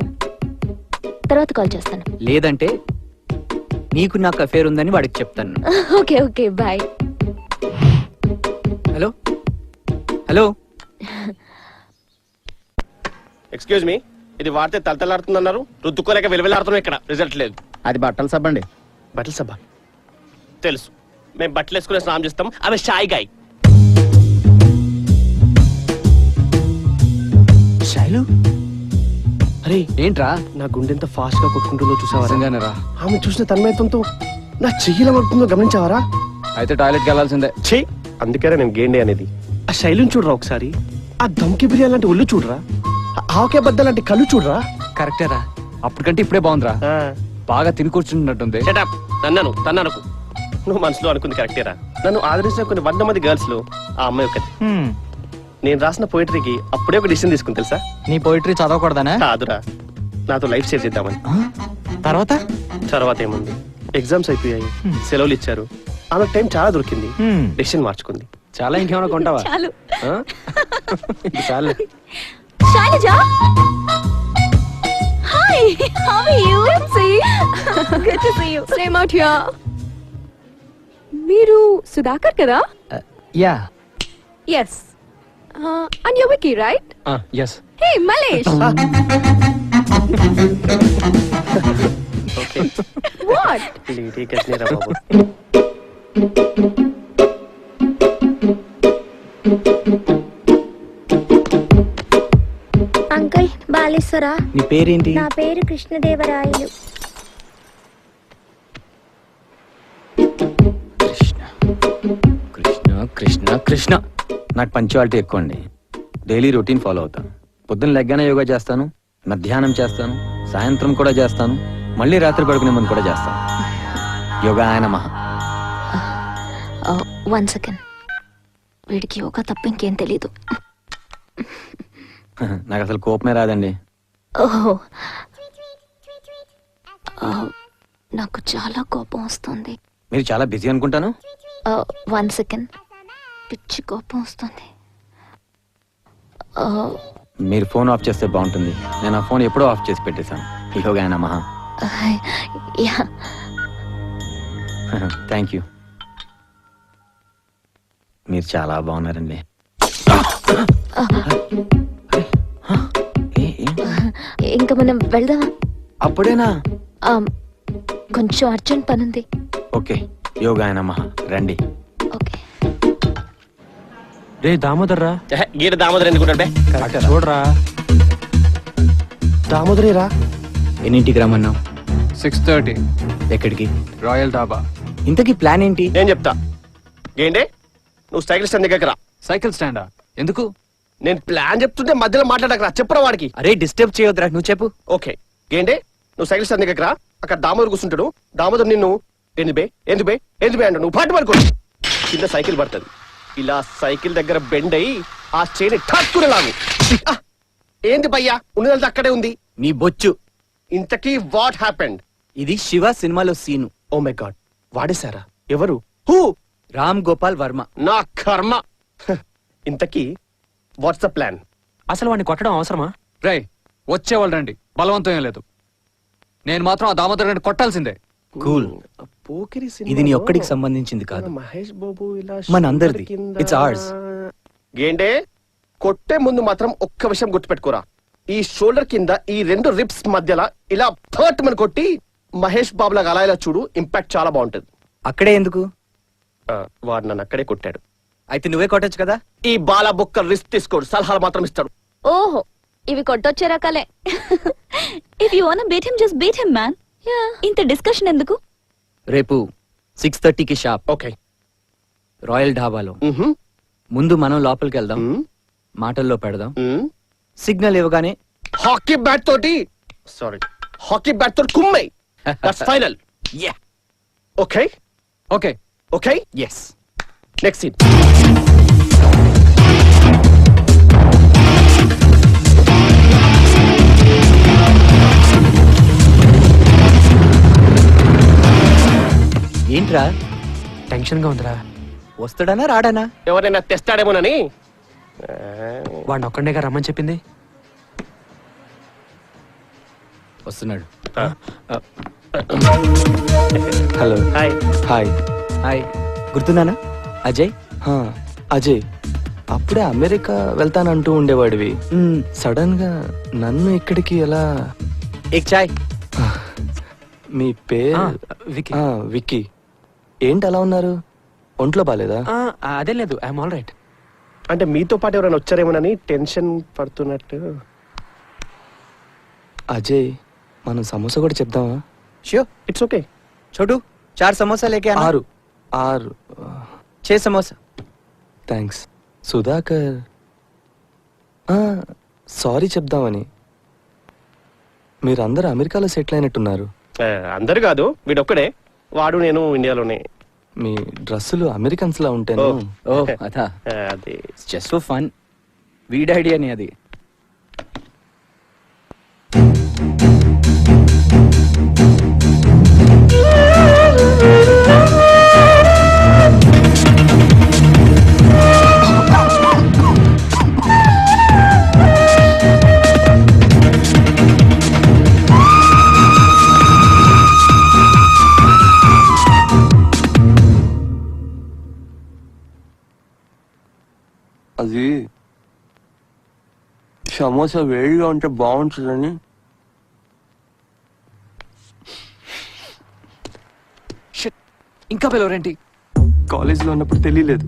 తర్వాత కాల్ చేస్తాను. లేదంటే నీకు నాకు అఫేర్ ఉందని వాడికి చెప్తాను. Okay okay bye. Hello hello, excuse me, ఇది వాడితే తలతలాడుతుందన్నారు, రుద్దుకోలేక విలువలాడుతున్నాం. ఇక్కడ రిజల్ట్ లేదు. అది బట్టల సబ్బండి. బట్టల సభ తెలుసు, మేము బట్టలు వేసుకునే స్నానం చేస్తాం. అవి షాయి గాయ్. శైలు, అరే ఏంట్రా? నా గుండె ఎంత ఫాస్ట్ గా కొట్టుకుంటుందో చూసావా? నిజంగానేరా? ఆమె చూసిన తన్మయత్వంతో నా చెయ్యిలో పడుతుందో గమనించావారా? అయితే టాయిలెట్కి వెళ్ళాల్సిందే. ఛీ, అందుకేరా నేను గేండే అనేది. ఆ శైలిని చూడరా ఒకసారి, ఆ దమ్కి బిర్యానీ లాంటి ఒళ్ళు చూడరా, ఆ ఆవకే బద్ద లాంటి కళ్ళు చూడరా. కరెక్టేరా, అప్పటికంటే ఇప్పుడే బాగుందిరా. బాగా తిని కూర్చుంటున్నట్టుంది. షటప్, తన్నకు. నువ్వు మనసులో అనుకుంది కరెక్టేరా. నన్ను ఆదరించిన కొన్ని 100 మంది గర్ల్స్ లో ఆ అమ్మాయి ఒకటి. నేను రాసిన పోయిటరీకి అప్పుడే ఒక డిసిషన్ తీసుకుని తెలుసా? నీ పోయిటరీ చదవకూడదానా? కాదురా, నాతో లైఫ్ షేర్ చేద్దామని. తర్వాత ఏముంది, ఎగ్జామ్స్ అయిపోయాయి, సెలవులు ఇచ్చారు, ఆమె టైం చాలా దొరికింది, డెసిషన్ మార్చుకుంది. చాలా ఇంకేమైనా కొంటావా? చాలు. చాలు. Shailaja, hi, how are you? Good to see you. Same out here. మీరు సుధాకర్ కదా? Yeah. Yes. And you Vicky right? Yes. Hey మలేష్. Okay, what? లీటీ కట్నేరా బాబు. అంకుల్ బాలేశ్వరా. నీ పేరేంటి? నా పేరు కృష్ణదేవరాయలు. కృష్ణ కృష్ణ కృష్ణ. నాకు పంచువాలిటీ ఎక్కువ అండి. డైలీ రొటీన్ ఫాలో అవుతాను. పొద్దున్న లెగ్గానే యోగా చేస్తాను, మధ్యాహ్నం చేస్తాను, సాయంత్రం కూడా చేస్తాను, మళ్ళీ రాత్రి పడుకునే ముందు కూడా చేస్తాను. యోగాయ నమః. వన్ సెకండ్, వీడికి యోగా తప్ప ఇంకేం తెలీదు. నాకు అసలు కోపమే రాదండి. ఓహో, నాకు చాలా కోపం వస్తుంది. మీరు చాలా బిజీ అనుకుంటాను. వన్ సెకండ్, పిచ్చి కోపం వస్తుంది. మీరు ఫోన్ ఆఫ్ చేస్తే బాగుంటుంది. నేను ఆ ఫోన్ ఎప్పుడో ఆఫ్ చేసి పెట్టేశాను. యోగాయ నమః. Yeah, thank you. మీరు చాలా బాగున్నారండి. ఇంకా మనం వెళ్దామా? అప్పుడేనా? కొంచెం అర్జెంట్ పనుంది. ఓకే, యోగాయ నమః. రండి. ఓకే. రే దామోదర్ రా. గీత దామోదర్ ఎందుకుంటే చూడరా. దామోదరేరా. ఎన్నింటికి రమ్మన్నావు? 6:30 ఎక్కడికి? రాయల్ డాబా. ఇంతకీ ప్లాన్ ఏంటి? నేను చెప్తా. ఏంటే నువ్వు సైకిల్ స్టాండ్ దగ్గర రా. సైకిల్ స్టాండా? ఎందుకు? నేను ప్లాన్ చెప్తుంటే మధ్యలో మాట్లాడకరా, చెప్పరా వాడికి. అరే డిస్టర్బ్ చేయొద్దురా, నువ్వు చెప్పు. ఓకే ఏంటే నువ్వు సైకిల్ స్టాండ్ దగ్గర రా. అక్కడ దామోదర్ కూర్చుంటాడు. దామోదర్ నిన్ను ఏంది బే అంట నువ్వు పాటు పడుకో. కింద సైకిల్ పడుతుంది. ఇలా సైకిల్ దగ్గర బెండ్ అయ్యి ఆ చేని ఠాక్కునే లాగు. ఏంది భయ్యా ఉన్నదంతా అక్కడే ఉంది. నీ బొచ్చు. ఇంతకీ వాట్ హ్యాపెండ్? ఇది శివ సినిమాలో సీను. ఓ మై గాడ్, వాడేశారా? ఎవరు? హూ? రామ్ గోపాల్ వర్మ. నా కర్మ. ఇంతకీ వాట్స్ ద ప్లాన్? అసలు వాడిని కొట్టడం అవసరమా? రై వచ్చేవాళ్ళు రండి, బలవంతం ఏం లేదు. నేను మాత్రం ఆ దామోదర్ గారిని కొట్టాల్సిందే. కూల్. పోకిరి ఇది నీ ఒక్కడికి సంబంధించింది కాదు, మహేష్ బాబు ఇలా మనందరిది. It's ours. ఏంటే కొట్టే ముందు మాత్రం ఒక్క విషయం గుర్తుపెట్టుకోరా. ఈ షోల్డర్ కింద ఈ 2 రిప్స్ మధ్యలో ఇలా థర్ట్ మన కొట్టి మహేష్ బాబు లాగా అలా ఇలా చూడు, ఇంపాక్ట్ చాలా బాగుంటది. అక్కడే ఎందుకు? వాడు నన్ను అక్కడే కొట్టాడు. అయితే నువ్వే కొట్టొచ్చు కదా. ఈ బాల బొక్క రిస్క్ తీసుకోడు, సలహాలు మాత్రం ఇస్తాడు. ఓహో, ఇవి కొట్టొచ్చే రకాలే. If you want beat him just beat him man. ఇంత డిస్కషన్ ఎందుకు? రేపు 6:30కి షాప్. ఓకే. రాయల్ ఢాబాలో. ముందు మనం లోపలికి వెళ్దాం, మాటల్లో పెడదాం. సిగ్నల్ ఇవ్వగానే హాకీ బ్యాట్ తోటి హాకీ బ్యాట్ తోటి కుమ్మై. That's final. Yeah. Okay okay okay. Yes. Next scene. ఏంట్రా టెన్షన్ గా ఉందిరా. వస్తాడనా రాడానా? ఎవరైనా తెస్తాడేమోనని. వాడిని ఒక్కడేగా రమ్మని చెప్పింది. వస్తున్నాడు. హలో. హాయ్. హాయ్. హాయ్. గుర్తున్నానా? అజయ్. అజయ్, అప్పుడే అమెరికా వెళ్తానంటూ ఉండేవాడివి. సడన్ గా నన్ను ఇక్కడికి ఎలా? ఏక్ చాయ్. మీ పేరు? విక్కీ. ఏంటి అలా ఉన్నారు? ఒంట్లో బాలేదా? అదే లేదు, ఐఎమ్ ఆల్ రైట్. అంటే మీతో పాటు ఎవరైనా వచ్చారేమోనని టెన్షన్ పడుతున్నట్టు. అజయ్, మనం సమోసా కూడా చెప్దామా? Sure. It's okay. Chhotu 4 samosa लेके आना. 6 6 समोसा. థ్యాంక్స్. సుధాకర్ సారీ చెప్దామని. మీరందరూ అమెరికాలో సెటిల్ అయినట్టున్నారు. అందరు కాదు, వీడొక్కడే. వాడు నేను ఇండియాలోనే. మీ డ్రెస్సులు అమెరికన్స్ లా ఉంటాను. ఓ అదా, అది జస్ట్ ఫర్ ఫన్. వీడి ఐడియాని అది. అది సమోసా వేడిగా ఉంటే బాగుంటుందని. ఇంకా పిలవరేంటి? కాలేజీలో ఉన్నప్పుడు తెలియలేదు.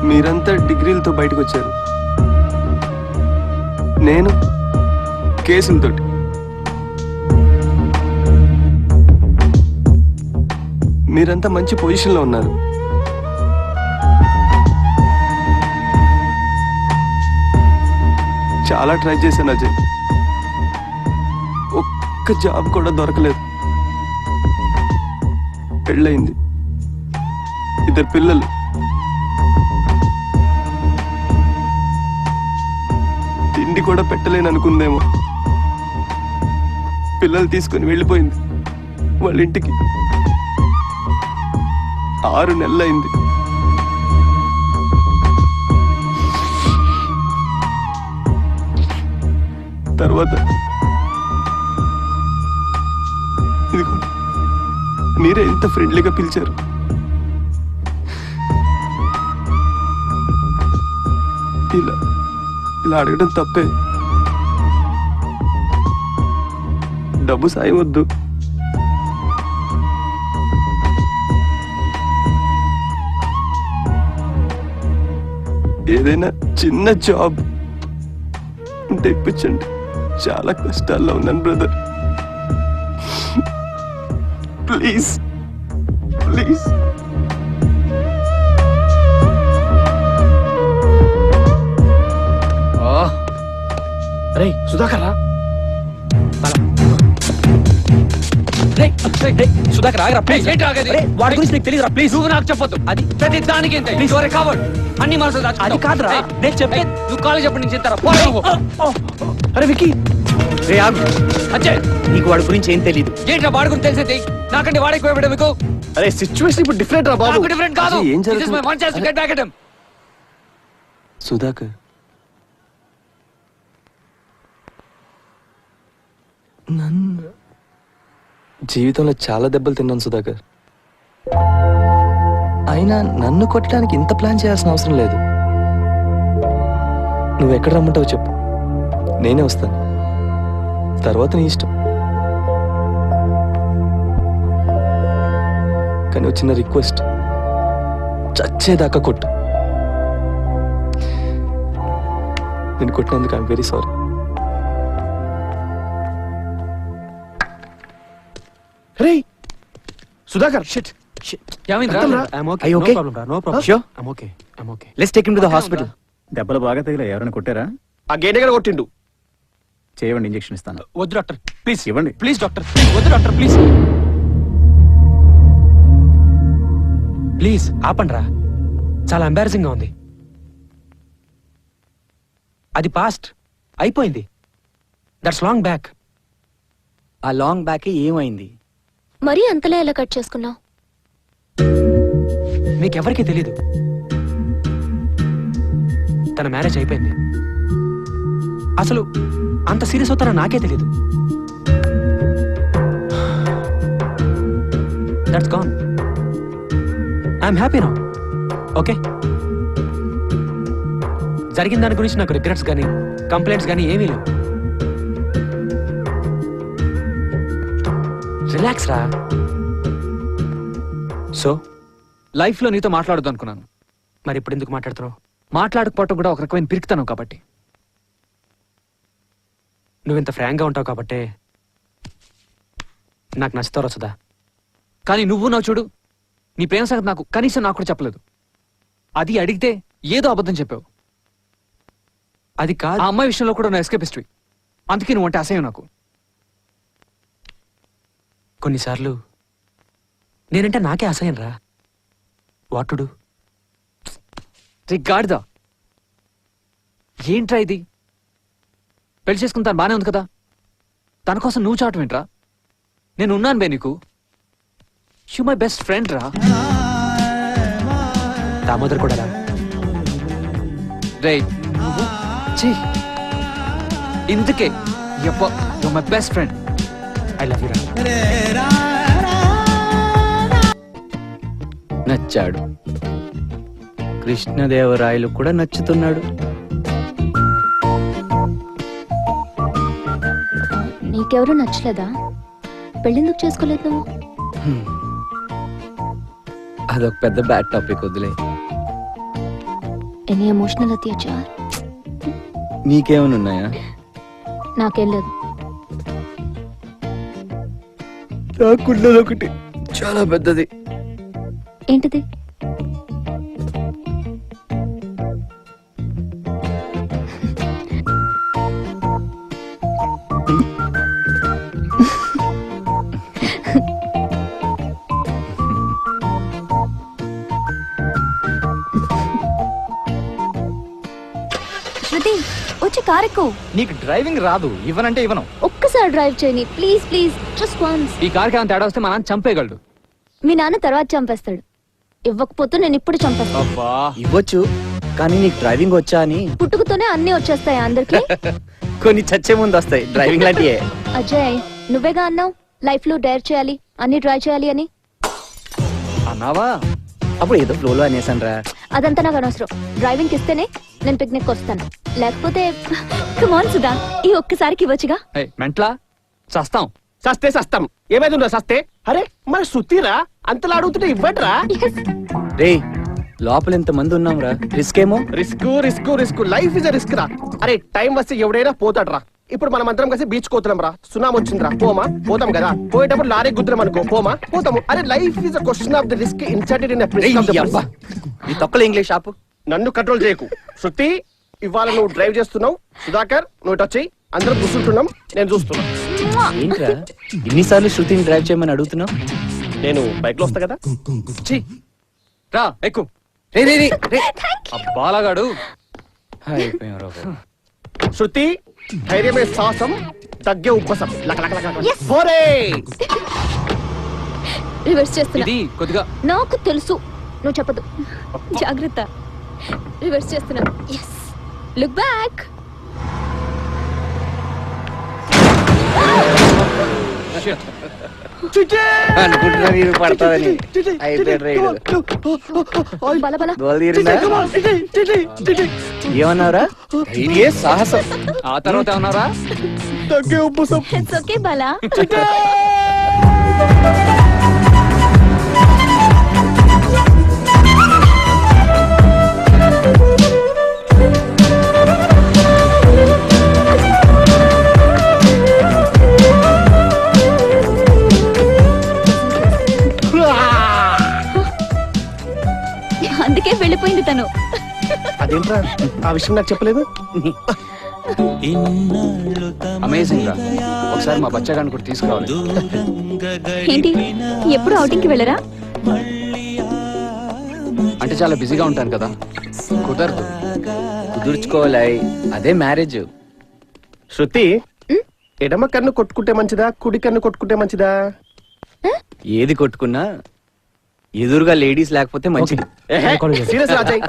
మీరంతా డిగ్రీలతో బయటకు వచ్చారు, నేను కేసులతోటి. మీరంతా మంచి పొజిషన్లో ఉన్నారు. చాలా ట్రై చేశాను అజయ్, ఒక్క జాబ్ కూడా దొరకలేదు. పెళ్ళయింది, 2 పిల్లలు. తిండి కూడా పెట్టలేను అనుకుందేమో. పిల్లలు తీసుకుని వెళ్ళిపోయింది వాళ్ళ ఇంటికి. 6 నెలలైంది. తర్వాత ఇదిగో మీరే ఎంత ఫ్రెండ్లీగా పిలిచారు. ఇలా ఇలా అడగడం తప్పే. డబ్బు సాయం వద్దు. ఏదైనా చిన్న జాబ్ ఉంటే ఇప్పించండి. చాలా కష్టాల్లో ఉన్నాను బ్రదర్. Please please. రే సుధాకర్ రా. సుధాకర్ ఆగరా ప్లీజ్. వాడి గురించి నీకు తెలియదురా ప్లీజ్. నువ్వు నాకు చెప్పొద్దు. అది ప్రతి దానికి కవర్డ్ అన్ని మనసు అది కాదురా నేను చెప్పే. నువ్వు కాలేజ్ చెప్పి నుంచి చెప్తారా? అరే విక్కీ, రే ఆగు. అచ్చే నీకు వాడి గురించి ఏం తెలియదు. ఏంట్రా వాడి గురించి తెలిసేది? నాకంటే వాడికి పోయి మీకు అరే సిచ్యువేషన్ ఇప్పుడు డిఫరెంట్ రా బాబు. డిఫరెంట్ కాదు. ఏం This is జరుగుతుంది? my one chance to get back at him. Sudhakar నన్ను జీవితంలో చాలా దెబ్బలు తిన్నాను సుధాకర్. అయినా నన్ను కొట్టడానికి ఇంత ప్లాన్ చేయాల్సిన అవసరం లేదు. నువ్వు ఎక్కడ రమ్మంటావు చెప్పు, నేనే వస్తాను. తర్వాత నీ ఇష్టం. కానీ చిన్న రిక్వెస్ట్, చచ్చేదాకా కొట్టు. నేను కొట్టినందుకు ఐఎమ్ వెరీ సారీ. రే Sudhakar shit. Let's take him to the hospital. దెబ్బలు బాగా తగిలా? ఎవరైనా కొట్టారా? ఆ గేట్ దగ్గర కొట్టిండు. చేయండి, ఇంజెక్షన్ ఇస్తాను. వద్దు డాక్టర్ ప్లీజ్. ఇవ్వండి. ప్లీజ్ డాక్టర్, వద్దు డాక్టర్ ప్లీజ్. ప్లీజ్ ఆపండి రా. చాలా ఎంబారసింగ్ గా ఉంది. అది పాస్ట్ అయిపోయింది. That's long back. ఆ లాంగ్ బ్యాక్ ఏమైంది? మరీ అంతలా ఎలా కట్ చేసుకున్నావు? మీకెవరికీ తెలీదు. తన మ్యారేజ్ అయిపోయింది. అసలు అంత సీరియస్ అవుతారో నాకే తెలీదు. That's gone. I'm happy now. Okay, జరిగిన దాని గురించి నాకు రిగ్రెట్స్ కానీ కంప్లైంట్స్ కానీ ఏమీ లేవు. రిలాక్స్ రా. సో లైఫ్ లో నీతో మాట్లాడొద్దు అనుకున్నాను. మరి ఇప్పుడు ఎందుకు మాట్లాడుతున్నావు? మాట్లాడకపోవటం కూడా ఒక రకమైన పిరుకుతాను కాబట్టి. నువ్వు ఇంత ఫ్రాంక్ గా ఉంటావు కాబట్టి నాకు నచ్చుతావు వస్తుందా? కానీ నువ్వు నా చూడు, నీ ప్రేమ సంగతి నాకు కనీసం నాకు కూడా చెప్పలేదు. అది అడిగితే ఏదో అబద్ధం చెప్పావు. అది కాదు. ఆ అమ్మాయి విషయంలో కూడా నా ఎస్కేప్ హిస్టరీ. అందుకే నువ్వు అంటే అసహ్యం నాకు. కొన్నిసార్లు నేనంటే నాకే అసహ్యం రా. వాటుడు గాడిదా ఏంట్రా ఇది? పెళ్లి చేసుకుని తను బానే ఉంది కదా, తన కోసం నువ్వు చావటం ఏంట్రా? నేను ఉన్నాను బే నీకు. యు మై బెస్ట్ ఫ్రెండ్ రా. దామోదర్ కూడా రా. రే ఇందుకే you my best friend. I love you రా. నచ్చాడు. కృష్ణదేవరాయలు కూడా నచ్చుతున్నాడు. నీకెవరూ నచ్చలేదా? పెళ్ళెందుకు చేసుకోలేదు నువ్వు? అదొక పెద్ద బ్యాడ్ టాపిక్, వదిలే. ఎనీ ఎమోషనల్ అత్యాచార్? నీకేమైనా ఉన్నాయా? నాకేం లేదు. నాకున్నది ఒకటి చాలా పెద్దది. ఏంటిది? శృతి వచ్చి కారెక్కు. నీకు డ్రైవింగ్ రాదు, ఇవ్వనంటే ఇవ్వను. ఒక్కసారి డ్రైవ్ చేయని ప్లీజ్ ప్లీజ్, జస్ట్ వన్స్. ఈ కార్కి ఏమైనా తేడా వస్తే మా నాన్న చంపేయగలడు. మీ నాన్న తర్వాత చంపేస్తాడు. ఇవ్వకపోతే నేను ఇప్పుడు చంపేస్తాను. ఇవ్వచ్చు, కానీ నీకు డ్రైవింగ్ వచ్చా అని. పుట్టుకతోనే అన్ని వచ్చేస్తాయి అందరికి. కొన్ని చచ్చే ముందు వస్తాయి, డ్రైవింగ్ లాంటివే. అజయ్ నువ్వేగా అన్నావు లైఫ్ లో డేర్ చేయాలి, అన్ని ట్రై చేయాలి అని. అన్నావా? అప్పుడు ఏదో ఫ్లోలో అనేసాను రా. అదంతా నాకు అనవసరం. డ్రైవింగ్ ఇస్తేనే నేను పిక్నిక్ వస్తాను, లేకపోతే కమాన్ సుధా, ఈ ఒక్కసారికి ఇవ్వచ్చుగా. మెంట్లా చస్తాం. సస్తే సస్తాం, ఏమైతుందో సస్తే. అరే మన సుత్తిరా, అంతలా అడుగుతుంటే ఇవ్వట్రా. రే లోపల ఎంత మంది ఉన్నాం రా, రిస్క్ ఏమో. Risk risk risk, life is risk రా. అరే టైం వస్తే ఎవడైనా పోతాడు రా. ఇప్పుడు మనం అందరం కలిసి బీచ్ కోతున్నాం రా, సునామీ వచ్చిందిరా, పోమా? పోతాం కదా. పోయేటప్పుడు లారీ గుద్దురం అనుకో, పోమా? పోతాము. అరే life is a question of the risk inserted in ఈ తొక్కల ఇంగ్లీష్ ఆపు. నన్ను కంట్రోల్ చేయకు శృతి. ఇవాళ నువ్వు డ్రైవ్ చేస్తున్నావు, సుధాకర్ నువ్వు ఇటు వచ్చి. అందరం కూర్చుంటున్నాం, నేను చూస్తున్నా. ఏంట్రా ఇన్నిసార్లు శృతిని డ్రైవ్ చేయమని అడుగుతున్నావు? నేను బైక్ లో వస్తా కదా. ఛీ, రా ఎక్కు. బాలగాడు శృతి, ధైర్యమే సాహసం, తగ్గే ఉబ్బసం. హోరే! రివర్స్ చేస్తున్నా. ఇది కొద్దిగా నాకు తెలుసు, నువ్వు చెప్పదు. జాగ్రత్త. రివర్స్ చేస్తున్నా. Yes, look back. అనుకుంటున్నా మీరు పడతాదని. బల బల. ఏమన్నావురా? ధైర్యే సాహసం. ఆ తర్వాత ఏమన్నారా? తగ్గే ఉబ్బసం. It's okay Bala. అందుకే వెళ్ళిపోయింది తను. అదేంట్రా ఆ విషయం నాకు చెప్పలేదు? అమేజింగ్ రా. ఒకసారి మా బచ్చగాన్ని కూడా తీసుకురావాలి. ఏంటి, ఎప్పుడు అవుటింగ్ కి వెళ్ళరా? అంటే చాలా బిజీగా ఉంటాను కదా, కుదరదు. కుదుర్చుకోవాలి, అదే మ్యారేజ్. శృతి, ఎడమ కన్ను కొట్టుకుంటే మంచిదా, కుడి కన్ను కొట్టుకుంటే మంచిదా? ఏది కొట్టుకున్నా ఎదురుగా లేడీస్ లేకపోతే మంచిది. సీరియస్ రాజయ్,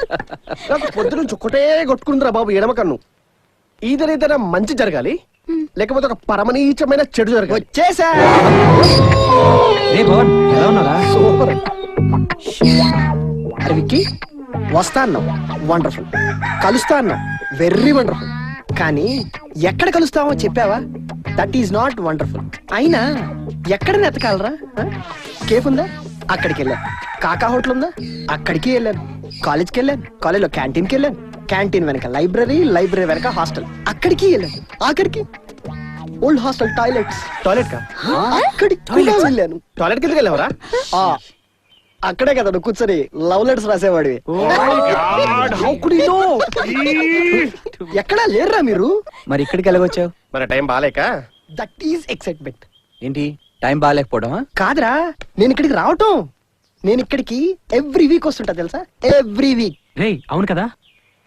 నాకు పొద్దు నుంచి ఒక్కటే కొట్టుకుందిరా బాబు ఎడమ కన్ను. ఏదైనా మంచి జరగాలి, లేకపోతే ఒక పరమనీచమైన చెడు జరగాలి. వచ్చేసా సూపర్. అరే విక్కీ, వస్తా అన్నావు, వండర్ఫుల్. కలుస్తా అన్నావు, వెర్రీ వండర్ఫుల్. కానీ ఎక్కడ కలుస్తావో చెప్పావా? That is not wonderful. అయినా ఎక్కడ నెతకాలరా? కేఫ్ ఉందా? అక్కడికి వెళ్ళాను. కాకా హోటల్ ఉందా? అక్కడికి వెళ్ళాను. కాలేజ్కి వెళ్ళాను, కాలేజ్లో క్యాంటీన్కి వెళ్ళాను, క్యాంటీన్ వెనక లైబ్రరీ, లైబ్రరీ వెనక హాస్టల్, అక్కడికి వెళ్ళాను. ఆఖరికి ఓల్డ్ హాస్టల్ టాయిలెట్స్. టాయిలెట్ కా? అక్కడికి కూడా వెళ్ళాను. టాయిలెట్ కిందకి వెళ్ళావరా? అక్కడే కదా నువ్వు కూర్చొని లవ్ లెటర్స్ రాసేవాడివి. ఎక్కడా లేరురా మీరు? మరి ఇక్కడికి వెళ్ళవచ్చావు? మరి టైం బాలేక. That is excitement. ఏంటి టైం బాగాలేకపోవడమా? కాదురా, నేను ఇక్కడికి రావటం. నేను ఇక్కడికి ఎవ్రీ వీక్ వస్తుంటా తెలుసా, ఎవ్రీ వీక్. రే అవును కదా,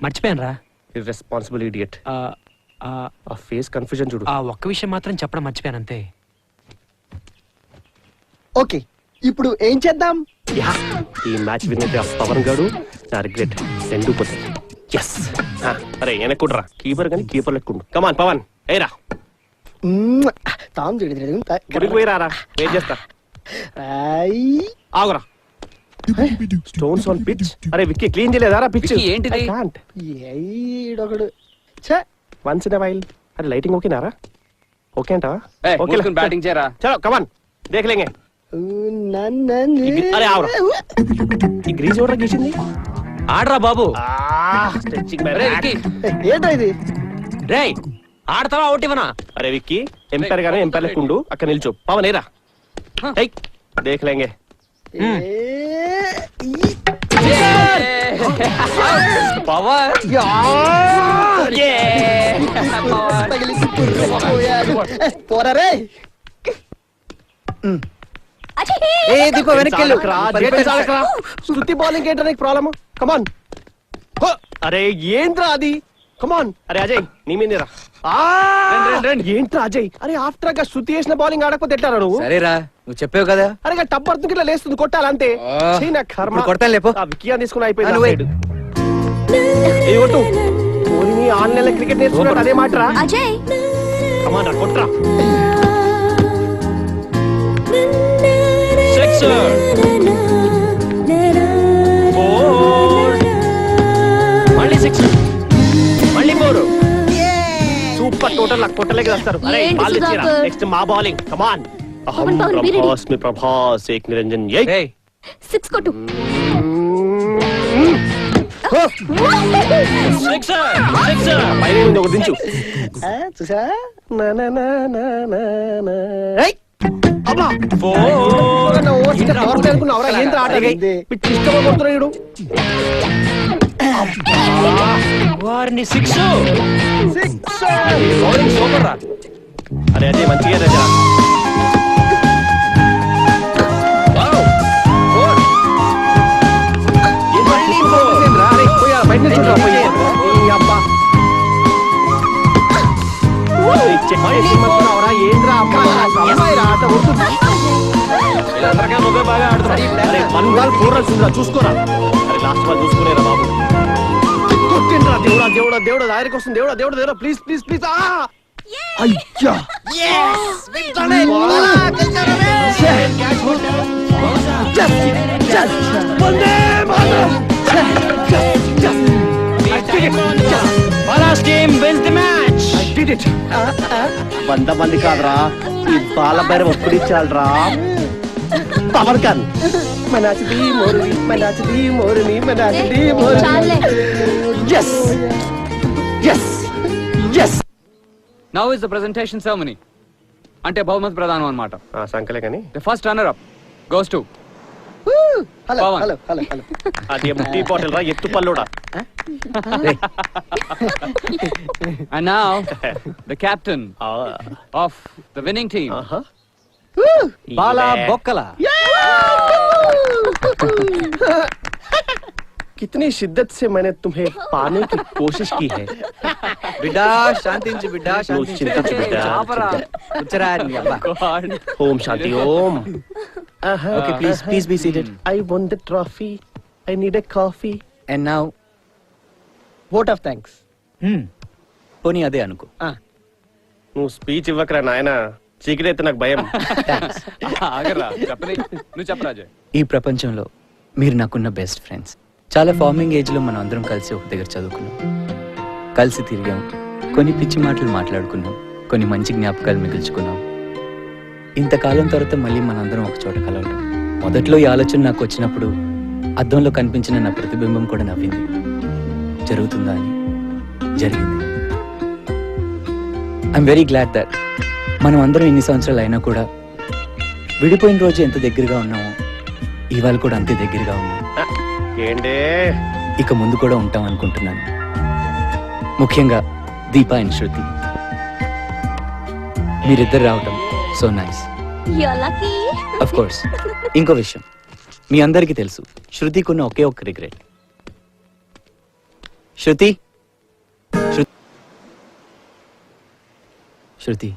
మర్చిపోయాను రా. Irresponsible idiot. ఆ ఫేస్ కన్ఫ్యూజన్ చూడు. ఆ ఒక్క విషయం మాత్రం చెప్పడం మర్చిపోయాను అంతే. ఓకే, ఇప్పుడు ఏం చేద్దాం? ఈ మ్యాచ్ విన్ పవన్ గాడు నా రిగ్రెట్ రెండు పోతాయి. ఎస్. అరే వెనక్కుడ్రా, కీపర్ కానీ కీపర్ లెక్కుండు. కమాన్ పవన్, ఏరా తాము పోయిరారా, వెయిట్ చేస్తా. ఆగురా. Stones on pitch. అరే విక్కీ క్లీన్ చేయలేదారా పిచ్? ఏంటిది? Once in while. అరే లైటింగ్ ఓకేనారా? ఓకే అంటావా? బ్యాటింగ్ చేయరా. చలో కమాన్ దేఖ్ లేంగే. అరే ఆవురా, ఈ గ్రీజ్ ఎవరు గీసింది? ఆడరా బాబు. ఏంటో ఇది? రే ఆడతావా అవుట్ ఇవ్వనా? అరే విక్కీ ఎంపైర్ గానే ఎంపైర్ లెక్కుండు, అక్కడ నిల్చో. పవన్ ఏరా, దేఖ్ లేంగే. పోరా రే. శృతి బౌలింగ్ ఏంట్రా నీకు ప్రాబ్లమ్? కమాన్. అరే ఏంట్రా అది? కమాన్. అరే అజయ్ నీ మీదేరా. ఏంట్రా అజయ్? అరే ఆఫ్టర్ గా శృతి చేసిన బౌలింగ్ ఆడకపోతే ఎట్టారా నువ్వు? సరేరా, నువ్వు చెప్పావు కదా. అరే టప్ అర్థం ఇట్లా లేస్తుంది, కొట్టాలంతే. కొడతాను లేపో. విక్కీ తీసుకుని అయిపోయింది. ఇది కొట్టు. ఆన్లైన్ క్రికెట్ నేర్చుకున్నాడు, అదే మాటరా. అజయ్ కమాన్ రా, కొట్రా. సిక్స్ మళ్ళీ ఫోర్ సూపర్ టోటల్ నాకు కొట్టలేక వస్తారు అరే ఏంటి బాల్ ఇచ్చిరా సుధాకర్? నెక్స్ట్ మా bowling come on Pawan, Pawan, be ready. Prabhas మీ ప్రభాస్ ఏక్ నిరంజన్ ఏయ్, 6 కొట్టు. పైన ఉంది ఒక దించు చూసా వారిని సిక్స్ సూపర్ రా. అరే అదే మంచిగా రాజా వీళ్ళందరికీ నువ్వే బాగా ఆడుతున్నావు అరే వన్ బాల్ ఫోర్ రన్స్ ఉందిరా చూసుకోరా అరే లాస్ట్ బాల్ చూసుకునేరా బాబు కొట్టిండ్రా దేవుడా దేవుడా దేవుడా దారికి వస్తుంది దేవుడా దేవుడా దేవుడా ప్లీజ్ ప్లీజ్ ప్లీజ్ అయ్యా వంద మంది కాదురా ఈ బాల బైరం ఒక్కడిచ్చాలరా పవర్ ఖాన్ మనాచిది మోరుని మనాచిది మోరుని మనాచిది చాలే. Yes yes yes now is the presentation ceremony అంటే బహుమతి ప్రదానం అన్నమాట. సంకలే కానీ the first runner up goes to hello Pawan. Hello hello hello అది టీ బాటిల్ రా ఎత్తు పల్లోడా and now the captain of the winning team Bala బొక్కల. कितनी शिद्दत से मैंने तुम्हें पाने की कोशिश की है బిడ్డా శాంతించు బిడ్డా నువ్వు చింతించు బిడ్డా. Om Shanti Om okay please be seated I won the trophy. I need a coffee. And now vote of thanks పోనీ అదే అనుకో. నువ్వు స్పీచ్ ఇవ్వకరా నాయన చీకటి అయితే నాకు భయం ఆగరా చెప్పని నువ్వు చెప్పరాజే. ఈ ప్రపంచంలో మీరు నాకున్న బెస్ట్ ఫ్రెండ్స్. చాలా ఫార్మింగ్ ఏజ్ లో మనం అందరం కలిసి ఒక దగ్గర చదువుకున్నాం, కలిసి తిరిగాం, కొన్ని పిచ్చి మాటలు మాట్లాడుకున్నాం, కొన్ని మంచి జ్ఞాపకాలు మిగుల్చుకున్నాం. ఇంతకాలం తర్వాత మళ్ళీ మనందరం ఒక చోట కలవడం. మొదట్లో ఈ ఆలోచన నాకు వచ్చినప్పుడు అద్దంలో కనిపించిన నా ప్రతిబింబం కూడా నవ్వింది. జరుగుతుందా అని జరిగింది. ఐఎమ్ వెరీ గ్లాడ్ దట్ మనం అందరం ఇన్ని సంవత్సరాలు అయినా కూడా విడిపోయిన రోజు ఎంత దగ్గరగా ఉన్నామో ఇవాళ కూడా అంతే దగ్గరగా ఉన్నాం. ఏంటే ఇక ముందు కూడా ఉంటాం అనుకుంటున్నాను. ముఖ్యంగా దీపా అండ్ శృతి మీరిద్దరు రావటం so nice. You're lucky. Of course ఇంకో విషయం మీ అందరికీ తెలుసు, శృతికున్న ఒకే ఒక్క రిగ్రెట్. శృతి శృతి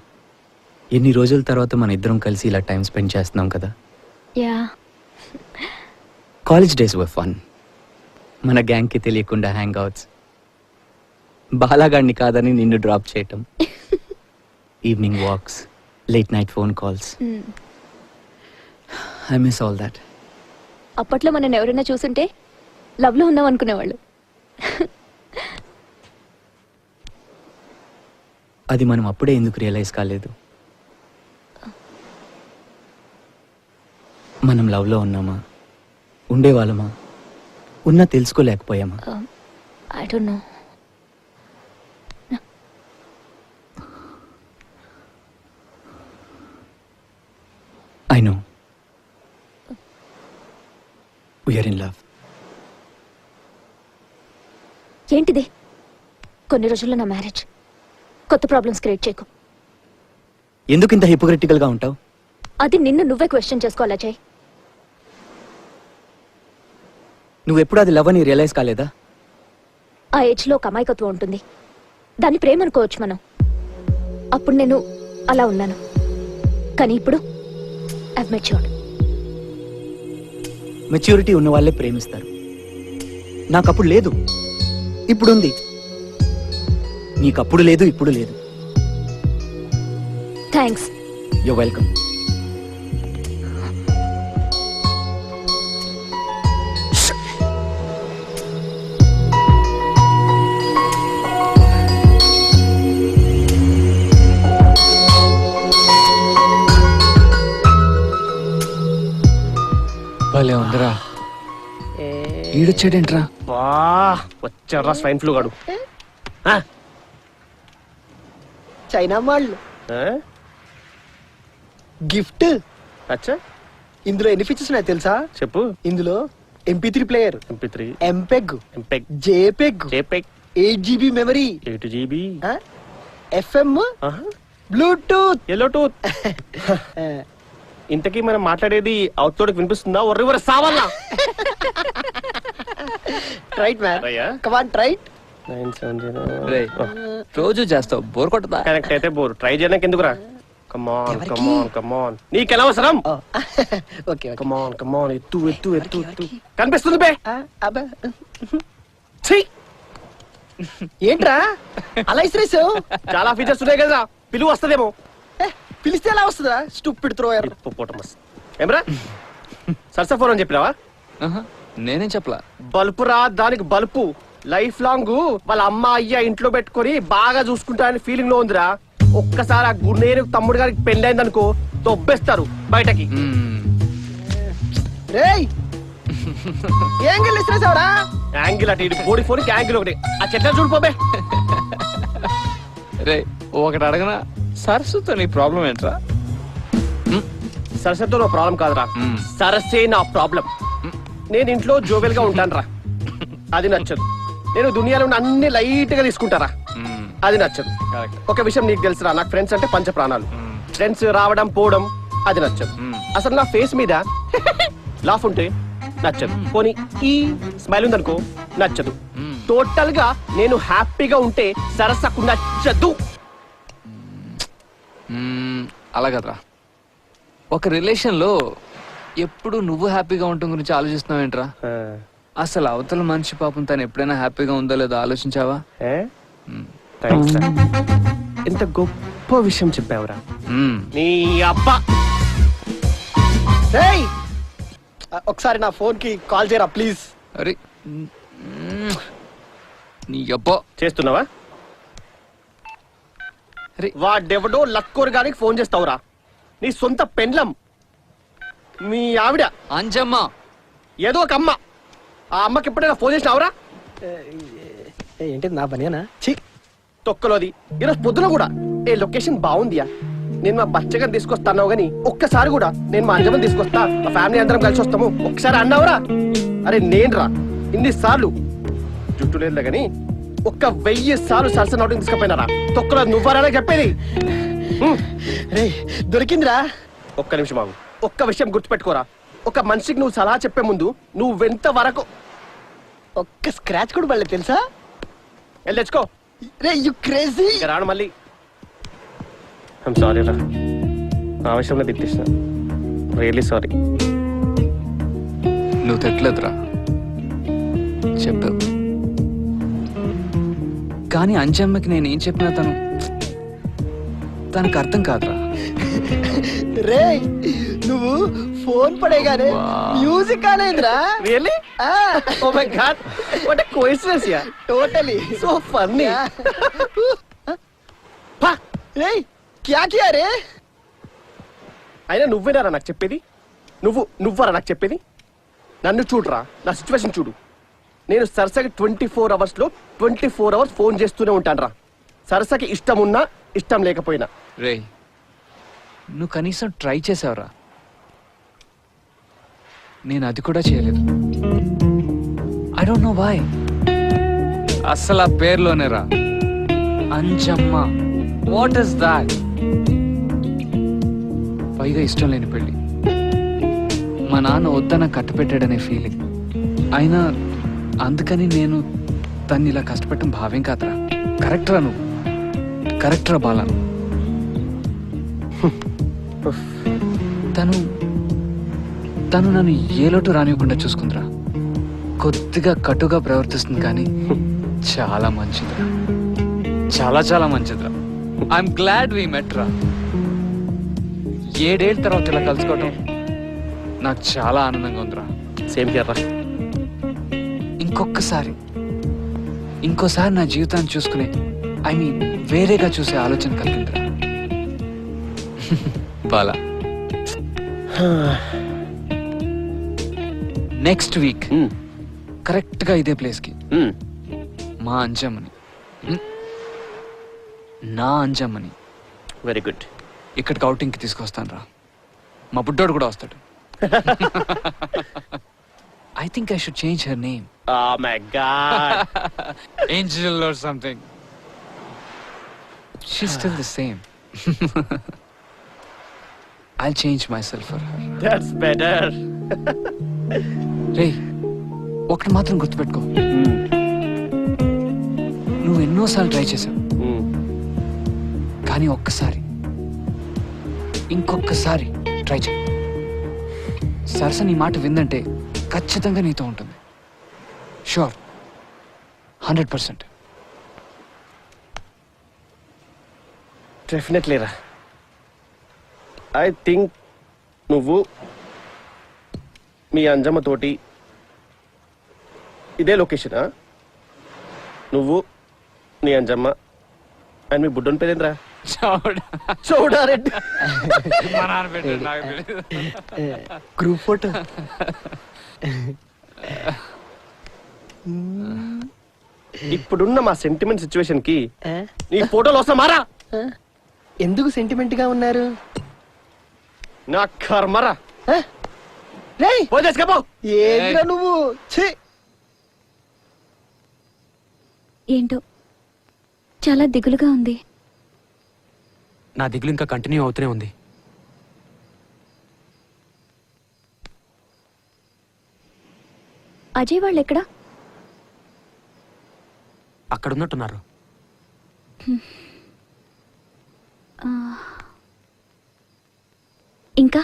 ఎన్ని రోజుల తర్వాత మన ఇద్దరం కలిసి ఇలా టైం స్పెండ్ చేస్తున్నాం కదా. Yeah. కాలేజ్ డేస్ వర్ ఫన్. మన గ్యాంగ్కి తెలియకుండా హ్యాంగ్ అవుట్స్, బాలాగాడిని కాదని నిన్ను డ్రాప్ చేయటం, evening walks, late night phone calls. I miss all that. అప్పట్లో మనం ఎవరైనా చూసుంటే లవ్ లో ఉన్నాం అనుకునేవాళ్ళు. అది మనం అప్పుడే ఎందుకు రియలైజ్ కాలేదు? మనం లవ్లో ఉన్నామా, ఉండేవాళ్ళమా, ఉన్నా తెలుసుకోలేకపోయామా? I don't know. I know. We are in love. ఏంటిది? కొన్ని రోజుల్లో నా మ్యారేజ్. కొత్త ప్రాబ్లమ్స్ క్రియేట్ చేయకు. ఎందుకు ఇంత హిపోక్రిటికల్ గా ఉంటావు? అది నిన్ను నువ్వే క్వశ్చన్ చేసుకోవాలా జై. నువ్వెప్పుడు అది లవ్ అని రియలైజ్ కాలేదా? ఆ ఏజ్ లో ఒక అమాయకత్వం ఉంటుంది, దాన్ని ప్రేమ అనుకోవచ్చు మనం. అప్పుడు నేను అలా ఉన్నాను, కానీ ఇప్పుడు ఐ హావ్ మెచ్యూర్డ్. మెచ్యూరిటీ ఉన్న వాళ్ళే ప్రేమిస్తారు. నాకప్పుడు లేదు, ఇప్పుడుంది. నీకప్పుడు లేదు, ఇప్పుడు లేదు. థ్యాంక్స్. You welcome. ఈడొచ్చాడేంట్రా? వా వచ్చారా స్వైన్ ఫ్లూ గాడు. ఆ? చైనా వాళ్ళు ఆ? గిఫ్ట్. అచ్చా ఇందులో ఎన్ని ఫీచర్స్ ఉన్నాయో తెలుసా? చెప్పు. ఇందులో MP3 player, MP3, MPEG, MPEG, JPEG, JPEG, 8GB memory, 8GB, FM, Bluetooth. Yellow tooth. ఇంతకీ మనం మాట్లాడేది అవుట్లోకి వినిపిస్తుందా? ఒర్రివర సావాలా? రైట్ మ్యాన్, అయ్యా కమ్ ఆన్ ట్రైట్. 970. రోజు చేస్తావు, బోర్ కొట్టదా? కనెక్ట్ అయితే బోర్, ట్రై చేయడానికి ఎందుకురా? కమాన్ కమాన్ కమాన్, నీకెలా అవసరం? ఓకే కమాన్ కమాన్, ఎత్తు ఎత్తు ఎత్తు ఎత్తు. కనిపిస్తుంది బే. అబ్బా ఛీ! ఏంట్రా అలా ఇసిరేసావు? చాలా ఫీచర్స్ ఉన్నాయి కదా, పిలువ వస్తదేమో. పిలిస్తే ఎలా వస్తుందా? Stupid thrower. హిప్పోపోటమస్. ఏమ్రా సరసా ఫోన్ అని చెప్పినావా? నేనేం చెప్పలా. బల్పు రా, దానికి బల్పు. లైఫ్ లాంగ్ వాళ్ళ అమ్మ అయ్య ఇంట్లో పెట్టుకొని బాగా చూసుకుంటారని ఫీలింగ్ లో ఉందిరా. ఒక్కసారి ఆ గుండెను తమ్ముడు గారికి పెళ్ళైంది అనుకో, దొబ్బేస్తారు బయటకి. రేయ్ యాంగిల్ ఇసిరేసావురా? యాంగిల్ అటు ఇటు, బోడి ఫోన్ యాంగిల్ ఒకటి. ఆ చెట్ల చూడిపోబే. రే ఒకటి అడగనా, సరస్సుతో నీ ప్రాబ్లం ఏంట్రా? సరస్సుతో నా ప్రాబ్లం కాదురా, సరస్సే నా ప్రాబ్లం. నేను ఇంట్లో జోవెల్ గా ఉంటాను రా, అది నచ్చదు. నేను దునియాలో ఉన్న అన్ని లైట్ గా తీసుకుంటారా, అది నచ్చదు. ఒక విషయం నీకు తెలుసురా, నాకు ఫ్రెండ్స్ అంటే పంచ ప్రాణాలు. ఫ్రెండ్స్ రావడం పోవడం అది నచ్చదు. అసలు నా ఫేస్ మీద లాఫ్ ఉంటే నచ్చదు. పోనీ ఈ స్మైల్ ఉందనుకో నచ్చదు. టోటల్ గా నేను హ్యాపీగా ఉంటే సరస్సకు నచ్చదు. అలా కదరా, ఒక రిలేషన్ లో ఎప్పుడు నువ్వు హ్యాపీగా ఉండటం గురించి ఆలోచిస్తున్నావు ఏంట్రా? అసలు అవతల మనిషి పాపం తను ఎప్పుడైనా హ్యాపీగా ఉందో లేదో ఆలోచించావా? ఎంత గొప్ప విషయం చెప్పావురా. నీ అబ్బా. రేయ్ ఒకసారి నా ఫోన్ కి కాల్ చేయరా ప్లీజ్. అరే నీ అబ్బా. చేస్తున్నావా? వాడెవడో లక్కోరు గారికి ఫోన్ చేస్తావురా. నీ సొంత పెండ్లం, మీ ఆవిడ అంజమ్మ, ఏదో ఒక అమ్మ. ఆ అమ్మకి ఎప్పుడైనా ఫోన్ చేసినావురా? ఏంటి నా పనేనా? ఛీ తొక్కలోది. ఈరోజు పొద్దున కూడా ఏ లొకేషన్ బాగుందియా, నేను మా బచ్చగాని తీసుకొస్తాను గానీ ఒక్కసారి కూడా నేను మా అంజమ్మని తీసుకొస్తా, మా ఫ్యామిలీ అందరం కలిసి వస్తాము ఒక్కసారి అన్నావురా? అరే నేను రా ఇన్నిసార్లు జుట్టు లేదు గానీ 1000 సార్లు సరసన అవుటింగ్ తీసుకుపోయినారా? తొక్కలో నువ్వరా చెప్పేది? రే దొరికిందిరా. ఒక్క నిమిషం ఆగు. ఒక్క విషయం గుర్తుపెట్టుకోరా, ఒక మనిషికి నువ్వు సలహా చెప్పే ముందు నువ్వెంత వరకు ఒక్క స్క్రాచ్ కూడా పడలేదు తెలుసా? వెళ్ళి తెచ్చుకో. రే యు క్రేజీ. రాను మళ్ళీ. ఐమ్ సారీ రా, ఆ విషయంలో తిట్టేసిన. Really sorry. నువ్వు తిట్టలేదురా, చెప్పావు. కానీ అంజమ్మకి నేనేం చెప్పినా తనకు అర్థం కాదురా. రే నువ్వు ఫోన్ పడేగానే మ్యూజిక్ ఆనేంద్రా. Really? Oh my god, what a coincidence yeah. Totally so funny. రే క్యా కియా రే? అయినా నువ్వేనారా నాకు చెప్పేది? నువ్వరా నాకు చెప్పేది? నన్ను చూడరా, నా సిచ్యువేషన్ చూడు. నేను సరసకి 24 hours లో 24 hours ఫోన్ చేస్తూనే ఉంటాను రా. సరసకి ఇష్టం ఉన్నా ఇష్టం లేకపోయినా. రే నువ్వు కనీసం ట్రై చేసావురా, నేను అది కూడా చేయలేదు. I don't know why. అసలు ఆ పేర్లోనే రా, అంజమ్మ. What is that? పైగా ఇష్టం లేని పెళ్లి, మా నాన్న వద్దన కట్టపెట్టాడనే ఫీలింగ్. అయినా అందుకని నేను తన్ని ఇలా కష్టపెట్టడం భావ్యం కాదురా. కరెక్ట్రా నువ్వు, కరెక్ట్రా బాలా. తను నన్ను ఏ లోటు రానివ్వకుండా చూసుకుందిరా. కొద్దిగా కటుగా ప్రవర్తిస్తుంది కానీ చాలా మంచిదిరా, చాలా చాలా మంచిదిరా. ఐఎమ్ గ్లాడ్ వి మెట్ రా. 7 ఏళ్ళ తర్వాత ఇలా కలుసుకోవటం నాకు చాలా ఆనందంగా ఉందిరా. సేమ్ హియర్ రా. ఇంకోసారి నా జీవితాన్ని చూసుకునే, ఐ మీన్ వేరేగా చూసే ఆలోచన కలిగిందిరా. బాలా, నెక్స్ట్ వీక్ కరెక్ట్ గా ఇదే ప్లేస్ కి మా అంజమ్మని నా అంజమ్మని వెరీ గుడ్. ఇక్కడికి అవుటింగ్ కి తీసుకొస్తాను రా. మా బుడ్డోడు కూడా వస్తాడు. I think I should change her name. Oh my God. Angel or something. She's still the same. I'll change myself for her. That's better. రే ఒకటి మాత్రం గుర్తుపెట్టుకో, నువ్వు ఎన్నోసార్లు ట్రై చేసావు, కానీ ఇంకొకసారి ట్రై చేయి. సరస నీ మాట విందంటే ఖచ్చితంగా నీతో ఉంటుంది. షూర్, 100%. డెఫినెట్లీ రా. ఐ థింక్ నువ్వు మీ అంజమ్మ తోటి ఇదే లొకేషనా? నువ్వు నీ అంజమ్మ అండ్ మీ బుడ్డోని పేరేంట్రా? చూడారెడ్డి. Group photo. ఇప్పుడున్న మా సెంటిమెంట్ సిచ్యువేషన్ కి నీ ఫోటోలు వస్తామారా? ఎందుకు సెంటిమెంట్ గా ఉన్నారు? నా కర్మరా. రేయ్ పోదేసుకో. ఏంట్రా నువ్వు? ఛీ! ఏంటో చాలా దిగులుగా ఉంది. నా దిగులు ఇంకా కంటిన్యూ అవుతూనే ఉంది. అజయ్ వాళ్ళు ఎక్కడా? అక్కడ ఉన్నట్టున్నారు. ఇంకా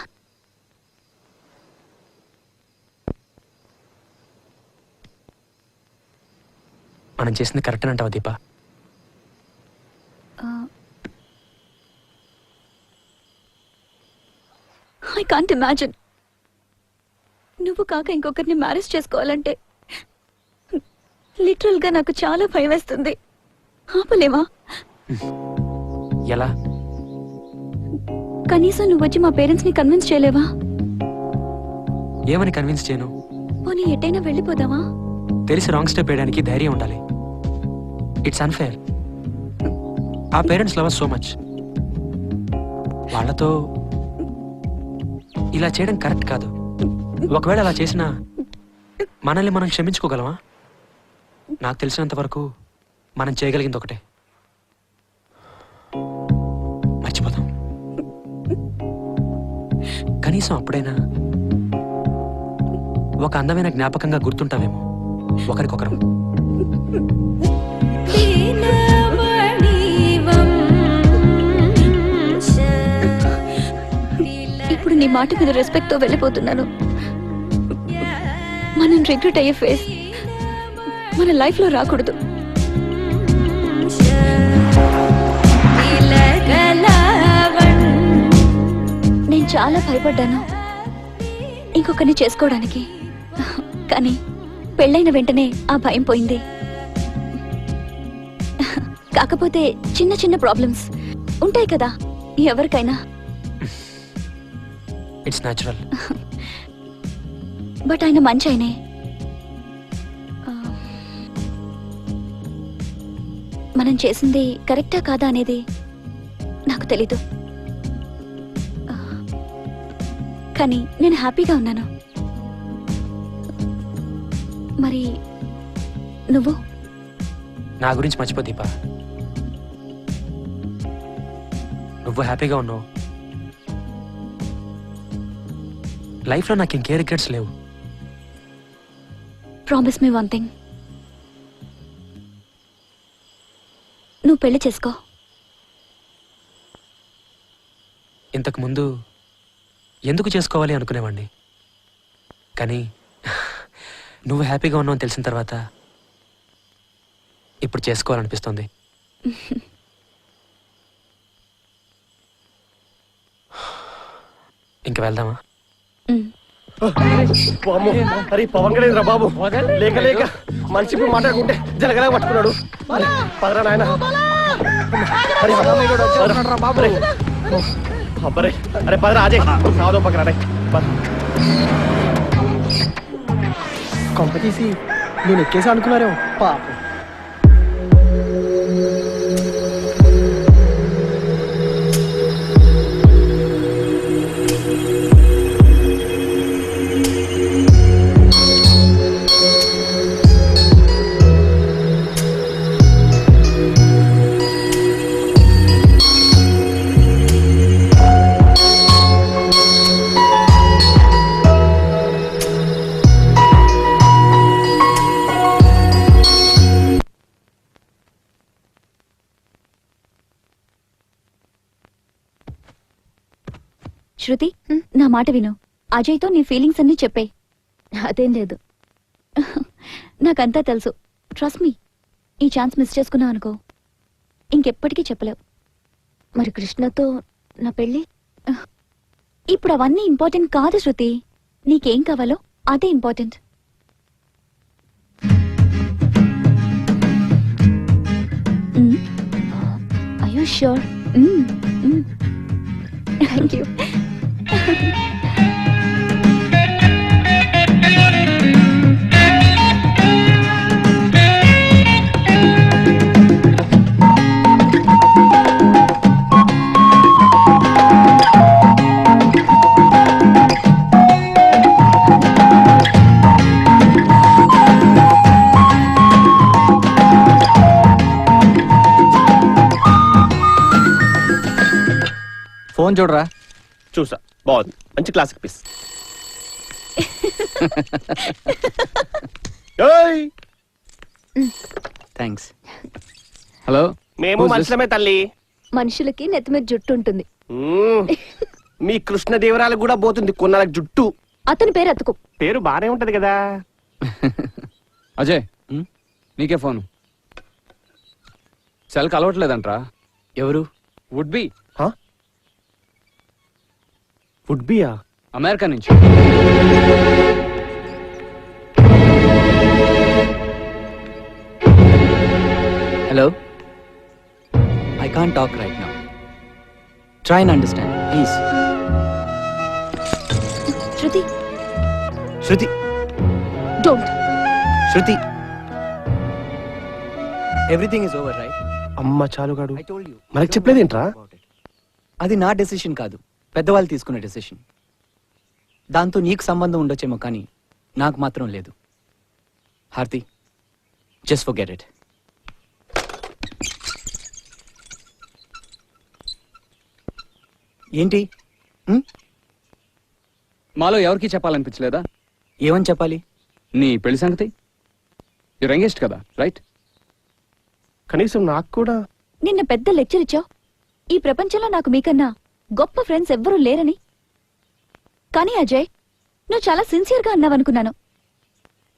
మనం చేసింది కరెక్ట్ అంటావా దీపా? ఐ కాంట్ ఇమాజిన్ నువ్వు కాక ఇంకొకరిని మ్యారేజ్ చేసుకోవాలంటే లిటరల్ గా నాకు చాలా భయం వేస్తుంది. ఆపలేవా? ఎలా? కనీసం నువ్వు వచ్చి మా పేరెంట్స్ ని కన్విన్స్ చేయలేవా? ఏమని కన్విన్స్ చేయను? పోనీ ఎట్టైనా వెళ్ళిపోదామా? తెలిసి రాంగ్ స్టెప్ వేయడానికి ధైర్యం ఉండాలి. It's unfair. ఆ పేరెంట్స్ లవ్ సో మచ్. వాళ్ళతో ఇలా చేయడం కరెక్ట్ కాదు. ఒకవేళ అలా చేసినా మనల్ని మనం క్షమించుకోగలమా? నాకు తెలిసినంత వరకు మనం చేయగలిగింది ఒకటే, మర్చిపోదాం. కనీసం అప్పుడైనా ఒక అందమైన జ్ఞాపకంగా గుర్తుంటామేమో ఒకరికొకరం. ఇప్పుడు నీ మాట మీద రెస్పెక్ట్ తో వెళ్ళిపోతున్నాను. మనం రిగ్రెట్ అయ్యే ఫేస్ మన లైఫ్ లో రాకూడదు. నేను చాలా భయపడ్డాను ఇంకొకరిని చేసుకోవడానికి, కానీ పెళ్ళైన వెంటనే ఆ భయం పోయింది. కాకపోతే చిన్న చిన్న ప్రాబ్లమ్స్ ఉంటాయి కదా ఎవరికైనా. It's natural. బట్ ఆయన మంచి ఆయనే. మనం చేసింది కరెక్టా కాదా అనేది నాకు తెలీదు, కానీ నేను హ్యాపీగా ఉన్నాను. మరి నువ్వు? నా గురించి మర్చిపో దీపా. నువ్వు హ్యాపీగా ఉన్నావు. లైఫ్లో నాకు ఇంకే రిగ్రెట్స్ లేవు. ప్రామిస్ మీ వన్ థింగ్, నువ్వు పెళ్లి చేసుకో. ఇంతకు ముందు ఎందుకు చేసుకోవాలి అనుకునేవాడిని, కానీ నువ్వు హ్యాపీగా ఉన్నావు అని తెలిసిన తర్వాత ఇప్పుడు చేసుకోవాలనిపిస్తుంది. ఇంక వెళ్దామా? అరే పవన్ కళ్యాణ్ రా బాబు, లేక లేక మనిషి ఇప్పుడు మాట్లాడుకుంటే జలగలా పట్టుకున్నాడు. పదరా నాయన. అబ్బరే, అరే పదరా అజయ్, సావదో పక్కన. కొంప తీసి నేను ఎక్కేసా అనుకున్నారేమో పాపం. శృతి, నా మాట విను. అజయ్తో నీ ఫీలింగ్స్ అన్ని చెప్పే. అదేం లేదు, నాకంతా తెలుసు. Trust me. ఈ ఛాన్స్ మిస్ చేసుకున్నావు అనుకో, ఇంకెప్పటికీ చెప్పలేవు. మరి కృష్ణతో నా పెళ్ళి? ఇప్పుడు అవన్నీ ఇంపార్టెంట్ కాదు శృతి. నీకేం కావాలో అదే important. Are you sure? Thank you. Phone చూడరా. చూసా, బాగుంది, మంచి క్లాసిక్ పీస్. థ్యాంక్స్. హలో, మేము మనుషులమే తల్లి. మనుషులకి నెత్తి మీద జుట్టు ఉంటుంది. మీ కృష్ణదేవరాలకు కూడా పోతుంది కొన్నాళ్ళకి జుట్టు. అతని పేరు అతుకు. పేరు బానే ఉంటది కదా. అజయ్, నీకే ఫోన్. సెల్ కలవట్లేదంట్రా. ఎవరు? Would be. వుడ్ బియా? అమెరికా నుంచి. Hello, I can't talk right now. Try and understand please. Shruti, Shruti, don't. Shruti, everything is over right? అమ్మ చాలుగాడు, ఐ టోల్డ్ యు. మనకి చెప్పలేదేంట్రా? అది నా డెసిషన్ కాదు, పెద్దవాళ్ళు తీసుకునే డెసిషన్. దాంతో నీకు సంబంధం ఉండొచ్చేమో కానీ నాకు మాత్రం లేదు. హార్తి, జస్ట్ ఫర్గెట్ ఇట్. ఏంటి? మాలో ఎవరికి చెప్పాలనిపించలేదా? ఏమని చెప్పాలి? నీ పెళ్లి సంగతి. యూర్ ఎంగేజ్డ్ కదా, రైట్? కనీసం నాకు కూడా. నిన్న పెద్ద లెక్చర్ ఇచ్చావు. ఈ ప్రపంచంలో నాకు మీకన్నా గొప్ప ఫ్రెండ్స్ ఎవ్వరూ లేరని. కానీ అజయ్, నువ్వు చాలా సిన్సియర్ గా అన్నావనుకున్నాను.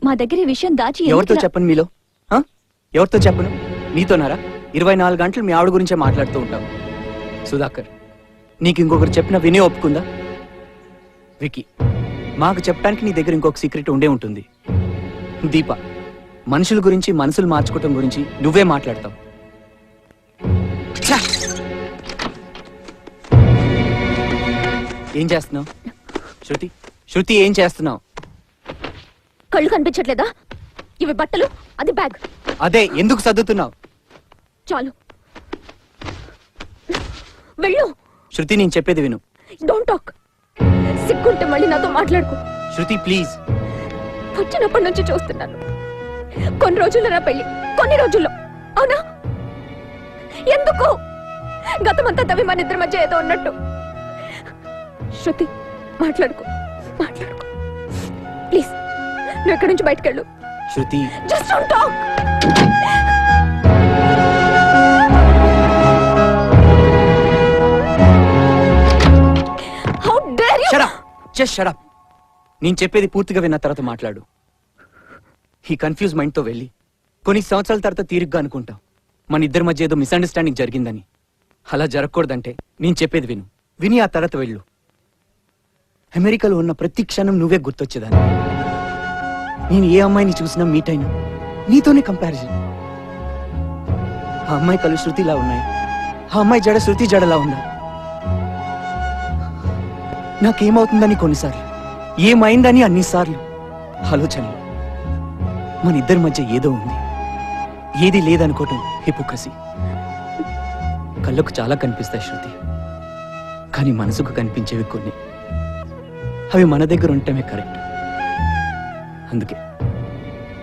మా దగ్గర ఈ విషయం దాచి ఎవరితో చెప్పను మీలో? ఎవరితో చెప్పను? నీతోనారా? 24 గంటలు మీ ఆవిడ గురించే మాట్లాడుతూ ఉంటావు. సుధాకర్, నీకు ఇంకొకరు చెప్పిన వినే ఒప్పుకుందా? వికీ, మాకు చెప్పడానికి నీ దగ్గర ఇంకొక సీక్రెట్ ఉండే ఉంటుంది. దీప, మనుషుల గురించి, మనసులు మార్చుకోవటం గురించి నువ్వే మాట్లాడతావు. ఏం చేస్తున్నావు? శృతి, శృతి, ఏం చేస్తున్నావు? కళ్ళు కనిపించట్లేదా? ఇవి బట్టలు, అది బ్యాగ్. అదే, ఎందుకు సర్దుతున్నావు? చాలు, వెళ్ళు. శృతి, నేను చెప్పేది విను. Don't talk. సిగ్గుంటే మళ్ళీ నాతో మాట్లాడుకో. శృతి, ప్లీజ్. వచ్చినప్పటి నుంచి చూస్తున్నాను. కొన్ని రోజుల్లో నా పెళ్లి, కొన్ని రోజుల్లో. అవునా? ఎందుకు? గతమంతా తవి మన ఇద్దరి మధ్య ఏదో ఉన్నట్టు. శృతి, మాట్లాడుకో, మాట్లాడుకో ప్లీజ్. నువ్వు ఎక్కడి నుంచి బయటకెళ్ళు. Shruti, just don't talk. How dare you! Shut up, just shut up. నేను చెప్పేది పూర్తిగా విన్న తర్వాత మాట్లాడు. ఈ కన్ఫ్యూజ్ మైండ్ తో వెళ్ళి కొన్ని సంవత్సరాల తర్వాత తీరిగ్గా అనుకుంటాం మన ఇద్దరి మధ్య ఏదో మిస్అండర్స్టాండింగ్ జరిగిందని. అలా జరగకూడదంటే నేను చెప్పేది విను. విని ఆ తర్వాత వెళ్ళు. అమెరికాలో ఉన్న ప్రతి క్షణం నువ్వే గుర్తొచ్చేదాన్ని. నేను ఏ అమ్మాయిని చూసినా మీట్ అయినా నీతోనే కంపారిజన్. ఆ అమ్మాయి కళ్ళు శృతిలా ఉన్నాయి, ఆ అమ్మాయి జడ శృతి జడలా ఉందా? నాకేమవుతుందని కొన్నిసార్లు, ఏమైందని అన్నిసార్లు ఆలోచనలు. మన ఇద్దరి మధ్య ఏదో ఉంది. ఏది లేదనుకోవటం హిపోక్రసీ. కళ్ళకు చాలా కనిపిస్తాయి శృతి, కానీ మనసుకు కనిపించేవి కొన్ని. అవి మన దగ్గర ఉండటమే కరెక్ట్. అందుకే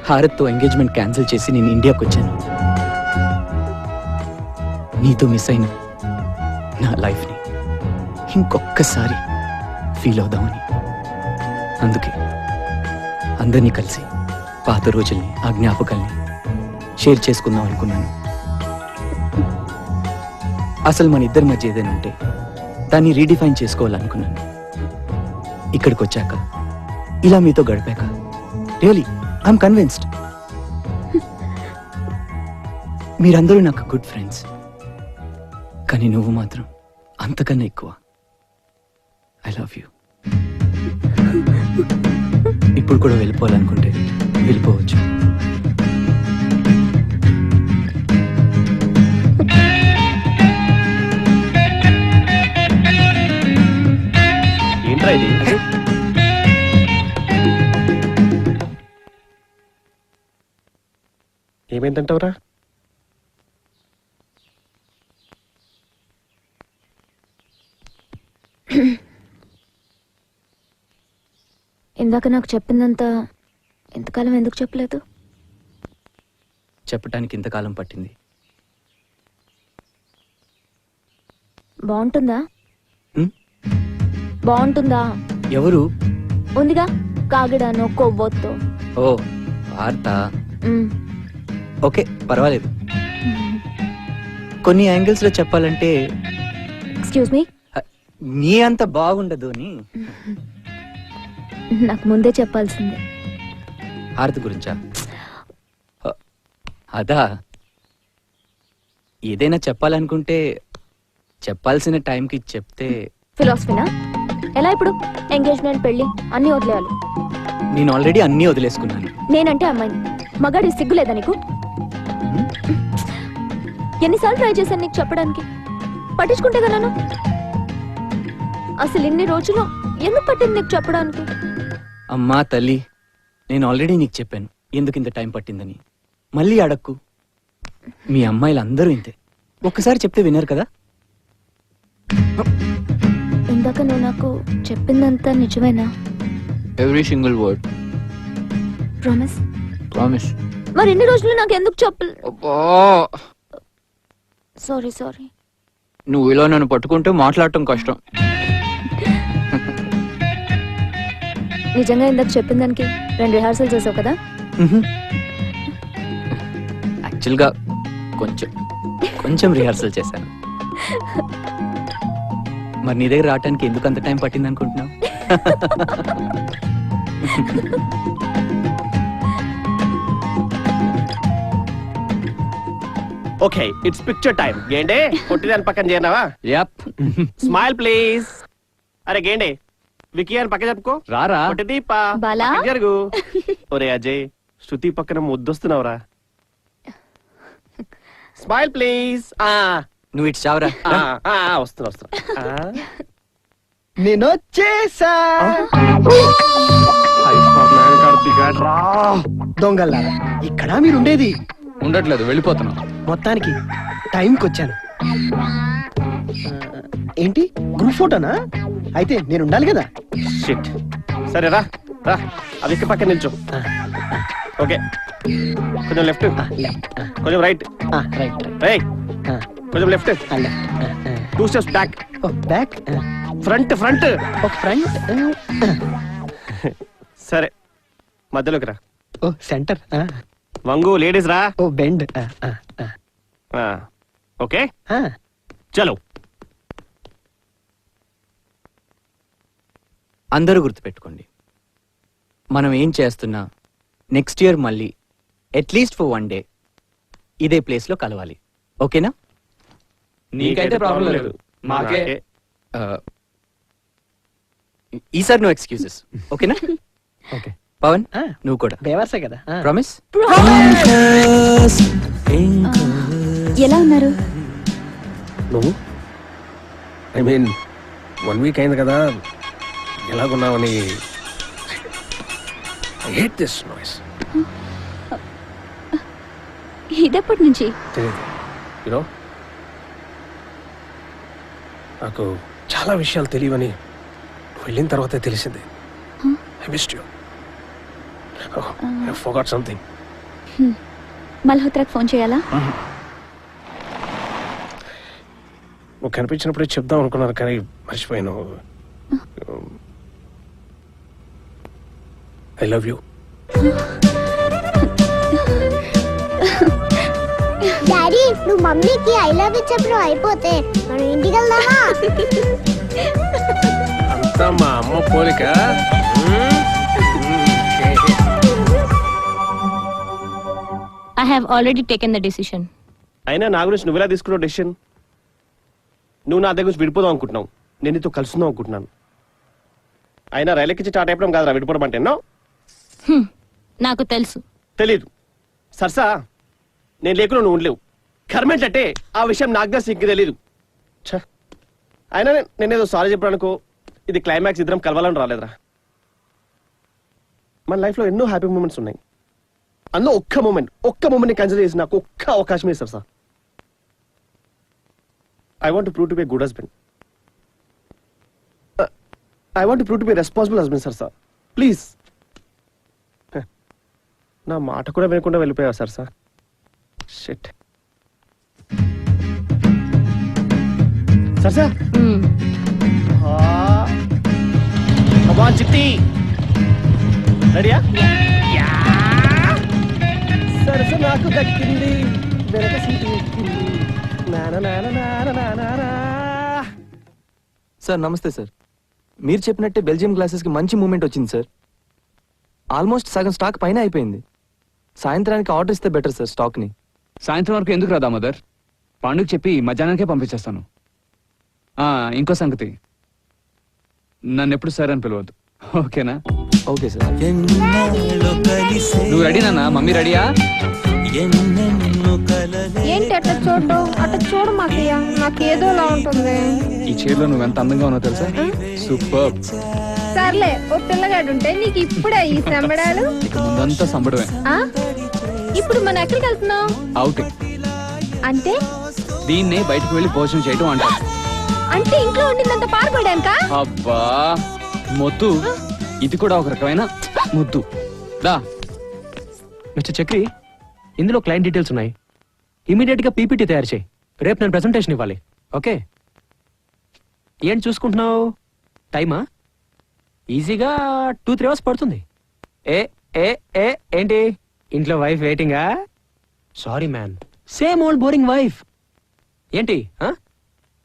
హారత్తో ఎంగేజ్మెంట్ క్యాన్సిల్ చేసి నేను ఇండియాకి వచ్చాను. నీతో మిస్ అయిన నా లైఫ్ని ఇంకొక్కసారి ఫీల్ అవుదామని. అందుకే అందరినీ కలిసి పాత రోజుల్ని, ఆ జ్ఞాపకాల్ని షేర్ చేసుకుందాం అనుకున్నాను. అసలు మన ఇద్దరి మధ్య ఏదైనా ఉంటే దాన్ని రీడిఫైన్ చేసుకోవాలనుకున్నాను. ఇక్కడికి వచ్చాక, ఇలా మీతో గడిపాక రియలీ ఐఎమ్ కన్విన్స్డ్. మీరందరూ నాకు గుడ్ ఫ్రెండ్స్, కానీ నువ్వు మాత్రం అంతకన్నా ఎక్కువ. I love you. ఇప్పుడు కూడా వెళ్ళిపోవాలనుకుంటే వెళ్ళిపోవచ్చు. ఏంట్రా ఇది? ఏమైందంటావురా? ఇందాక నాకు చెప్పిందంతా ఇంతకాలం ఎందుకు చెప్పలేదు? చెప్పటానికి ఇంతకాలం పట్టింది. బాగుంటుందా? ఉమ్? బాగుంటుందా? ఎవరు? ఉందిగా కాగిడానో కొవ్వొత్తో. ఓ వార్త. ఓకే, పర్వాలేదు. కొన్ని యాంగిల్స్ లో చెప్పాలంటే ఎక్స్క్యూజ్ మీ, నీ అంత బాగుండదు అని. నాకు ముందే చెప్పాల్సిందే. హారతి గురించా? అదా, ఏదైనా చెప్పాలనుకుంటే చెప్పాల్సిన టైంకి చెప్తే. ఫిలాసఫీనా? ఎలా ఇప్పుడు? ఎంగేజ్మెంట్, పెళ్లి అన్ని వదిలేయాలి. నేను ఆల్రెడీ అన్నీ వదిలేసుకున్నాను. నేనంటే అమ్మాయిని. మగాడి సిగ్గులేదా నీకు? ఎన్నిసార్లు ట్రై చేశాను నీకు చెప్పడానికి? పట్టించుకుంటే గలను. అసలు ఇన్ని రోజులు ఎందుకు పట్టింది నీకు చెప్పడానికి? అమ్మా తల్లి, నేను ఆల్రెడీ నీకు చెప్పాను ఎందుకు ఇంత టైం పట్టిందని. మళ్ళీ అడక్కు. మీ అమ్మాయిలు అందరూ ఇంతే, ఒక్కసారి చెప్తే వినరు కదా. ఇందాక నువ్వు నాకు చెప్పిందంతా నిజమేనా? Every single word. Promise? Promise. మరి ఇన్ని రోజులు నాకు ఎందుకు చెప్పలేదు? Sorry sorry. నువ్వు ఇలా నన్ను పట్టుకుంటే మాట్లాడటం కష్టం. నిజంగా ఇందాక చెప్పిన దానికి 2 రిహార్సల్ చేసావు కదా? యాక్చువల్గా కొంచెం కొంచెం రిహార్సల్ చేశాను. మరి నీ దగ్గర రావటానికి ఎందుకు అంత టైం పట్టింది అనుకుంటున్నావు? Okay, it's picture time. గేండే కొట్టిదాని పక్కన చేయనావా? యప్. Smile please. అరే గేండే, వికీ అని పక్క చెప్పుకో. రారా. దీపా బాలా. జరుగు. ఒరే అజయ్, శృతి పక్కన ముద్దొస్తున్నావురా. Smile please. నువ్వు ఇటు చావరా. వస్తున్నా. నేను వచ్చేసా. దొంగల్లారా, ఇక్కడ మీరుండేది? ఉండట్లేదు, వెళ్ళిపోతున్నాం. మొత్తానికి టైంకి వచ్చాను. ఏంటి గ్రూప్ ఫోటోనా? అయితే నేను ఉండాలి కదా. షిట్. సరే రా రా, అది ఇక్కడ పక్కన నిల్చో. ఓకే, కొంచెం లెఫ్ట్, కొంచెం రైట్, రైట్, కొంచెం left, 2 steps back. Back, front, front, front. సరే మధ్యలోకి రా. ఓ సెంటర్. వంగు, లేడీస్ రా. ఓ బెండ్. ఓకే చలో. అందరూ గుర్తుపెట్టుకోండి, మనం ఏం చేస్తున్నా నెక్స్ట్ ఇయర్ మళ్ళీ అట్లీస్ట్ ఫర్ 1 day ఇదే ప్లేస్ లో కలవాలి. ఓకేనా? నీకైతే ప్రాబ్లం లేదు, మాకే. ఈసారి నో ఎక్స్క్యూజెస్. ఓకేనా? ఓకే. పవన్, నువ్వు కూడా బేవర్సే కదా. ప్రామిస్? ఎలా ఉన్నారు? నువ్వు? ఐ మీన్ 1 week అయింది కదా, ఎలాగున్నావని. I hate this noise. ఇదెప్పటి నుంచి? తెలియదు యూనో నాకు చాలా విషయాలు తెలియవని వెళ్ళిన తర్వాతే తెలిసింది. I missed you. I forgot something. మల్హోత్రాకి ఫోన్ చేయాలా? నువ్వు కనిపించినప్పుడే చెప్దాం అనుకున్నాను కానీ మర్చిపోయాను. I love you. డాడీ నువ్వు మమ్మీకి ఐ లవ్ యూ చెప్పడం అయిపోతే మనం ఇంటికి వెళ్దామా? అంతా మా అమ్మ పోలిక. I have already taken the decision. అయినా నా గురించి నువ్వెలా తీసుకున్నావు డెసిషన్? నువ్వు నా దగ్గర నుంచి విడిపోదాం అనుకుంటున్నావు, నేను నీతో కలుసుకుందాం అనుకుంటున్నాను. అయినా రైలెక్కించి టాటా అయిపోవడం కాదురా విడిపోవడం అంటే. నాకు తెలుసు. తెలీదు సర్సా, నేను లేకుండా నువ్వు ఉండలేవు. కర్మేంటంటే ఆ విషయం నాకు తెలిసి ఇంక తెలీదు. అయినా నేనేదో సారీ చెప్పడానికో ఇది క్లైమాక్స్ ఇద్దరం కలవాలని రాలేదురా. మన లైఫ్లో ఎన్నో హ్యాపీ మూమెంట్స్ ఉన్నాయి. అందులో ఒక్క మూమెంట్ కన్సిడర్ చేసి నాకు ఒక్క అవకాశం ఇస్తారు sir. I want prove to be good husband. I want prove to be responsible husband sir. Please. నా మాట కూడా వినకుండా వెళ్ళిపోయావు సార్. షిట్. సార్ చిట్టి రెడీయా? సరస నాకు దక్కింది, వెనక సీటు ఎక్కింది. సార్ నమస్తే సార్. మీరు చెప్పినట్టే బెల్జియం గ్లాసెస్కి మంచి మూమెంట్ వచ్చింది సార్. ఆల్మోస్ట్ సగం స్టాక్ పైన అయిపోయింది. సాయంత్రానికి ఆర్డర్ ఇస్తే బెటర్ సార్ స్టాక్ని. సాయంత్రం వరకు ఎందుకు రాదా మదర్? పండుగ చెప్పి మధ్యాహ్నానికే పంపించేస్తాను. ఇంకో సంగతి, నన్ను ఎప్పుడు సార్ అని పిలవద్దు, ఓకేనా? Okay sir. నువ్వు రెడీ నాన్న? మమ్మీ రెడీయా? ఏంటి అట్లా చూడటం? అట్లా చూడు మాకయ్యా, నాకేదోలా ఉంటుంది. ఈ చీరలో నువ్వు ఎంత అందంగా ఉన్నావు తెలుసా? సూపర్. సర్లే, ఓ పిల్లగాడు ఉంటే నీకు ఇప్పుడే ఈ సంబడాలు. ఇక ముందంతా సంబడమే. ఇప్పుడు మనం ఎక్కడికి వెళ్తున్నాం? అవుటింగ్. అంటే దీన్నే బయటకు వెళ్ళి భోజనం చేయటం అంటారు. అంటే ఇంట్లో ఉండిందంత పారిపోయాక? అబ్బా మొద్దు, ఇది కూడా ఒక రకమైన ముద్దు. దా మిస్టర్ చక్రి, ఇందులో క్లయింట్ డీటెయిల్స్ ఉన్నాయి. ఇమీడియట్ గా పీపీటీ తయారు చేయి. రేపు నేను ప్రెజెంటేషన్ ఇవ్వాలి. ఓకే? ఏంటి చూసుకుంటున్నావు? టైమా? ఈజీగా 2-3 అవర్స్ పడుతుంది. ఏ ఏ ఏ ఏంటి ఇంట్లో వైఫ్ వెయిటింగా? Sorry man, same old boring wife. ఏంటి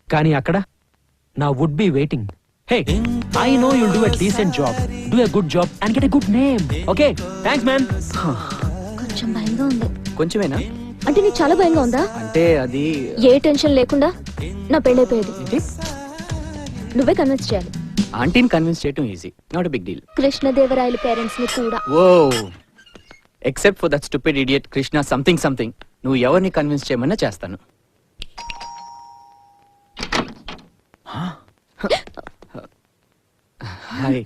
కానీ అక్కడ నా would be waiting. Hey, I know you'll do a decent job, do a good job and get a good name. Okay, thanks man. కొంచెం భయంగా ఉంది. కొంచెమేనా? అంటే నీకు చాలా భయంగా ఉందా? అంటే అది ఏ టెన్షన్ లేకుండా నా పెళ్ళైపోయేది. నువ్వే కన్విన్స్ చేయాలి. ఆంటీని కన్విన్స్ చేయటం easy, not a big deal. కృష్ణదేవరాయల పేరెంట్స్ ని కూడా. Oh, except for that stupid idiot Krishna something. నువ్వు ఎవరిని కన్విన్స్ చేయమన్నా చేస్తాను. హాయ్.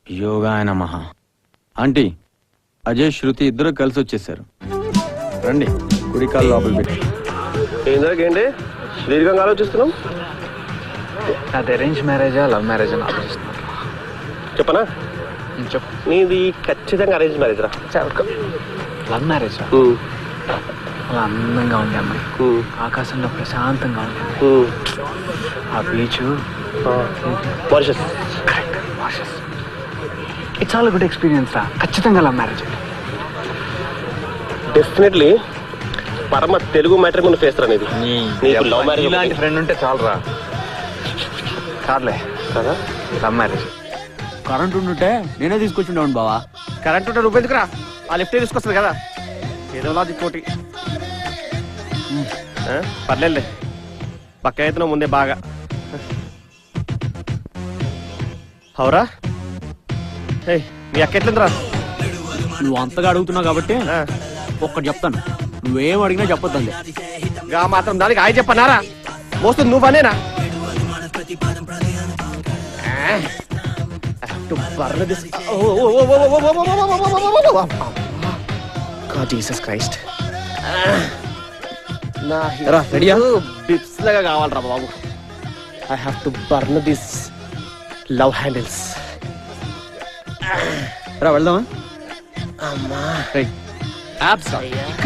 యోగాయ నమః. ఆంటీ, అజయ్ శృతి ఇద్దరు కలిసి వచ్చేసారు. రండి, కుడికాలు లోపల పెట్టి. ఏంటి దీర్ఘంగా ఆలోచిస్తున్నాం? అది అరేంజ్ మ్యారేజా లవ్ మ్యారేజ్ అని ఆలోచిస్తున్నాను. చెప్పనా? చెప్పు. నీది ఖచ్చితంగా అరేంజ్ మ్యారేజ్ రా. లవ్ మ్యారేజా? అలా అందంగా ఉంది అమ్మాయి, ఆకాశంలో ప్రశాంతంగా ఉంది, ఆ beach, it's all good experience రా. ఖచ్చితంగా లవ్ మ్యారేజ్. డెఫినెట్లీ పరమ తెలుగు మ్యాటర్ ముందు ఫేస్ అనేది. నీకు లవ్ మ్యారేజ్ ఇలాంటి ఫ్రెండ్ ఉంటే చాలరా. కాదులే కదా, లవ్ మ్యారేజ్. కరెంట్ ఉండుంటే నేనే తీసుకొచ్చిండేవాడిని బావా. కరెంట్ ఉంటే నువ్వు ఎందుకురా? ఆ లిఫ్ట్ తీసుకొస్తుంది కదా, ఏదో లాజిక్ కోటి. పర్లేదులే, పక్క అయితే ముందే బాగా. అవురా, మీ అక్క ఎట్లుందిరా? నువ్వు అంతగా అడుగుతున్నావు కాబట్టి ఒక్కటి చెప్తాను, నువ్వేం అడిగినా చెప్పొద్దండి. మాత్రం దానికి ఆయన చెప్పన్నారా? మోస్తుంది నువ్వనేనా? To burn this. God Jesus Christ. నా రా, రెడీయా? బిప్స్ లాగా కావాలరా బాబు. I have to burn this love handles. రా వెళ్దామా? అమ్మా యాప్స్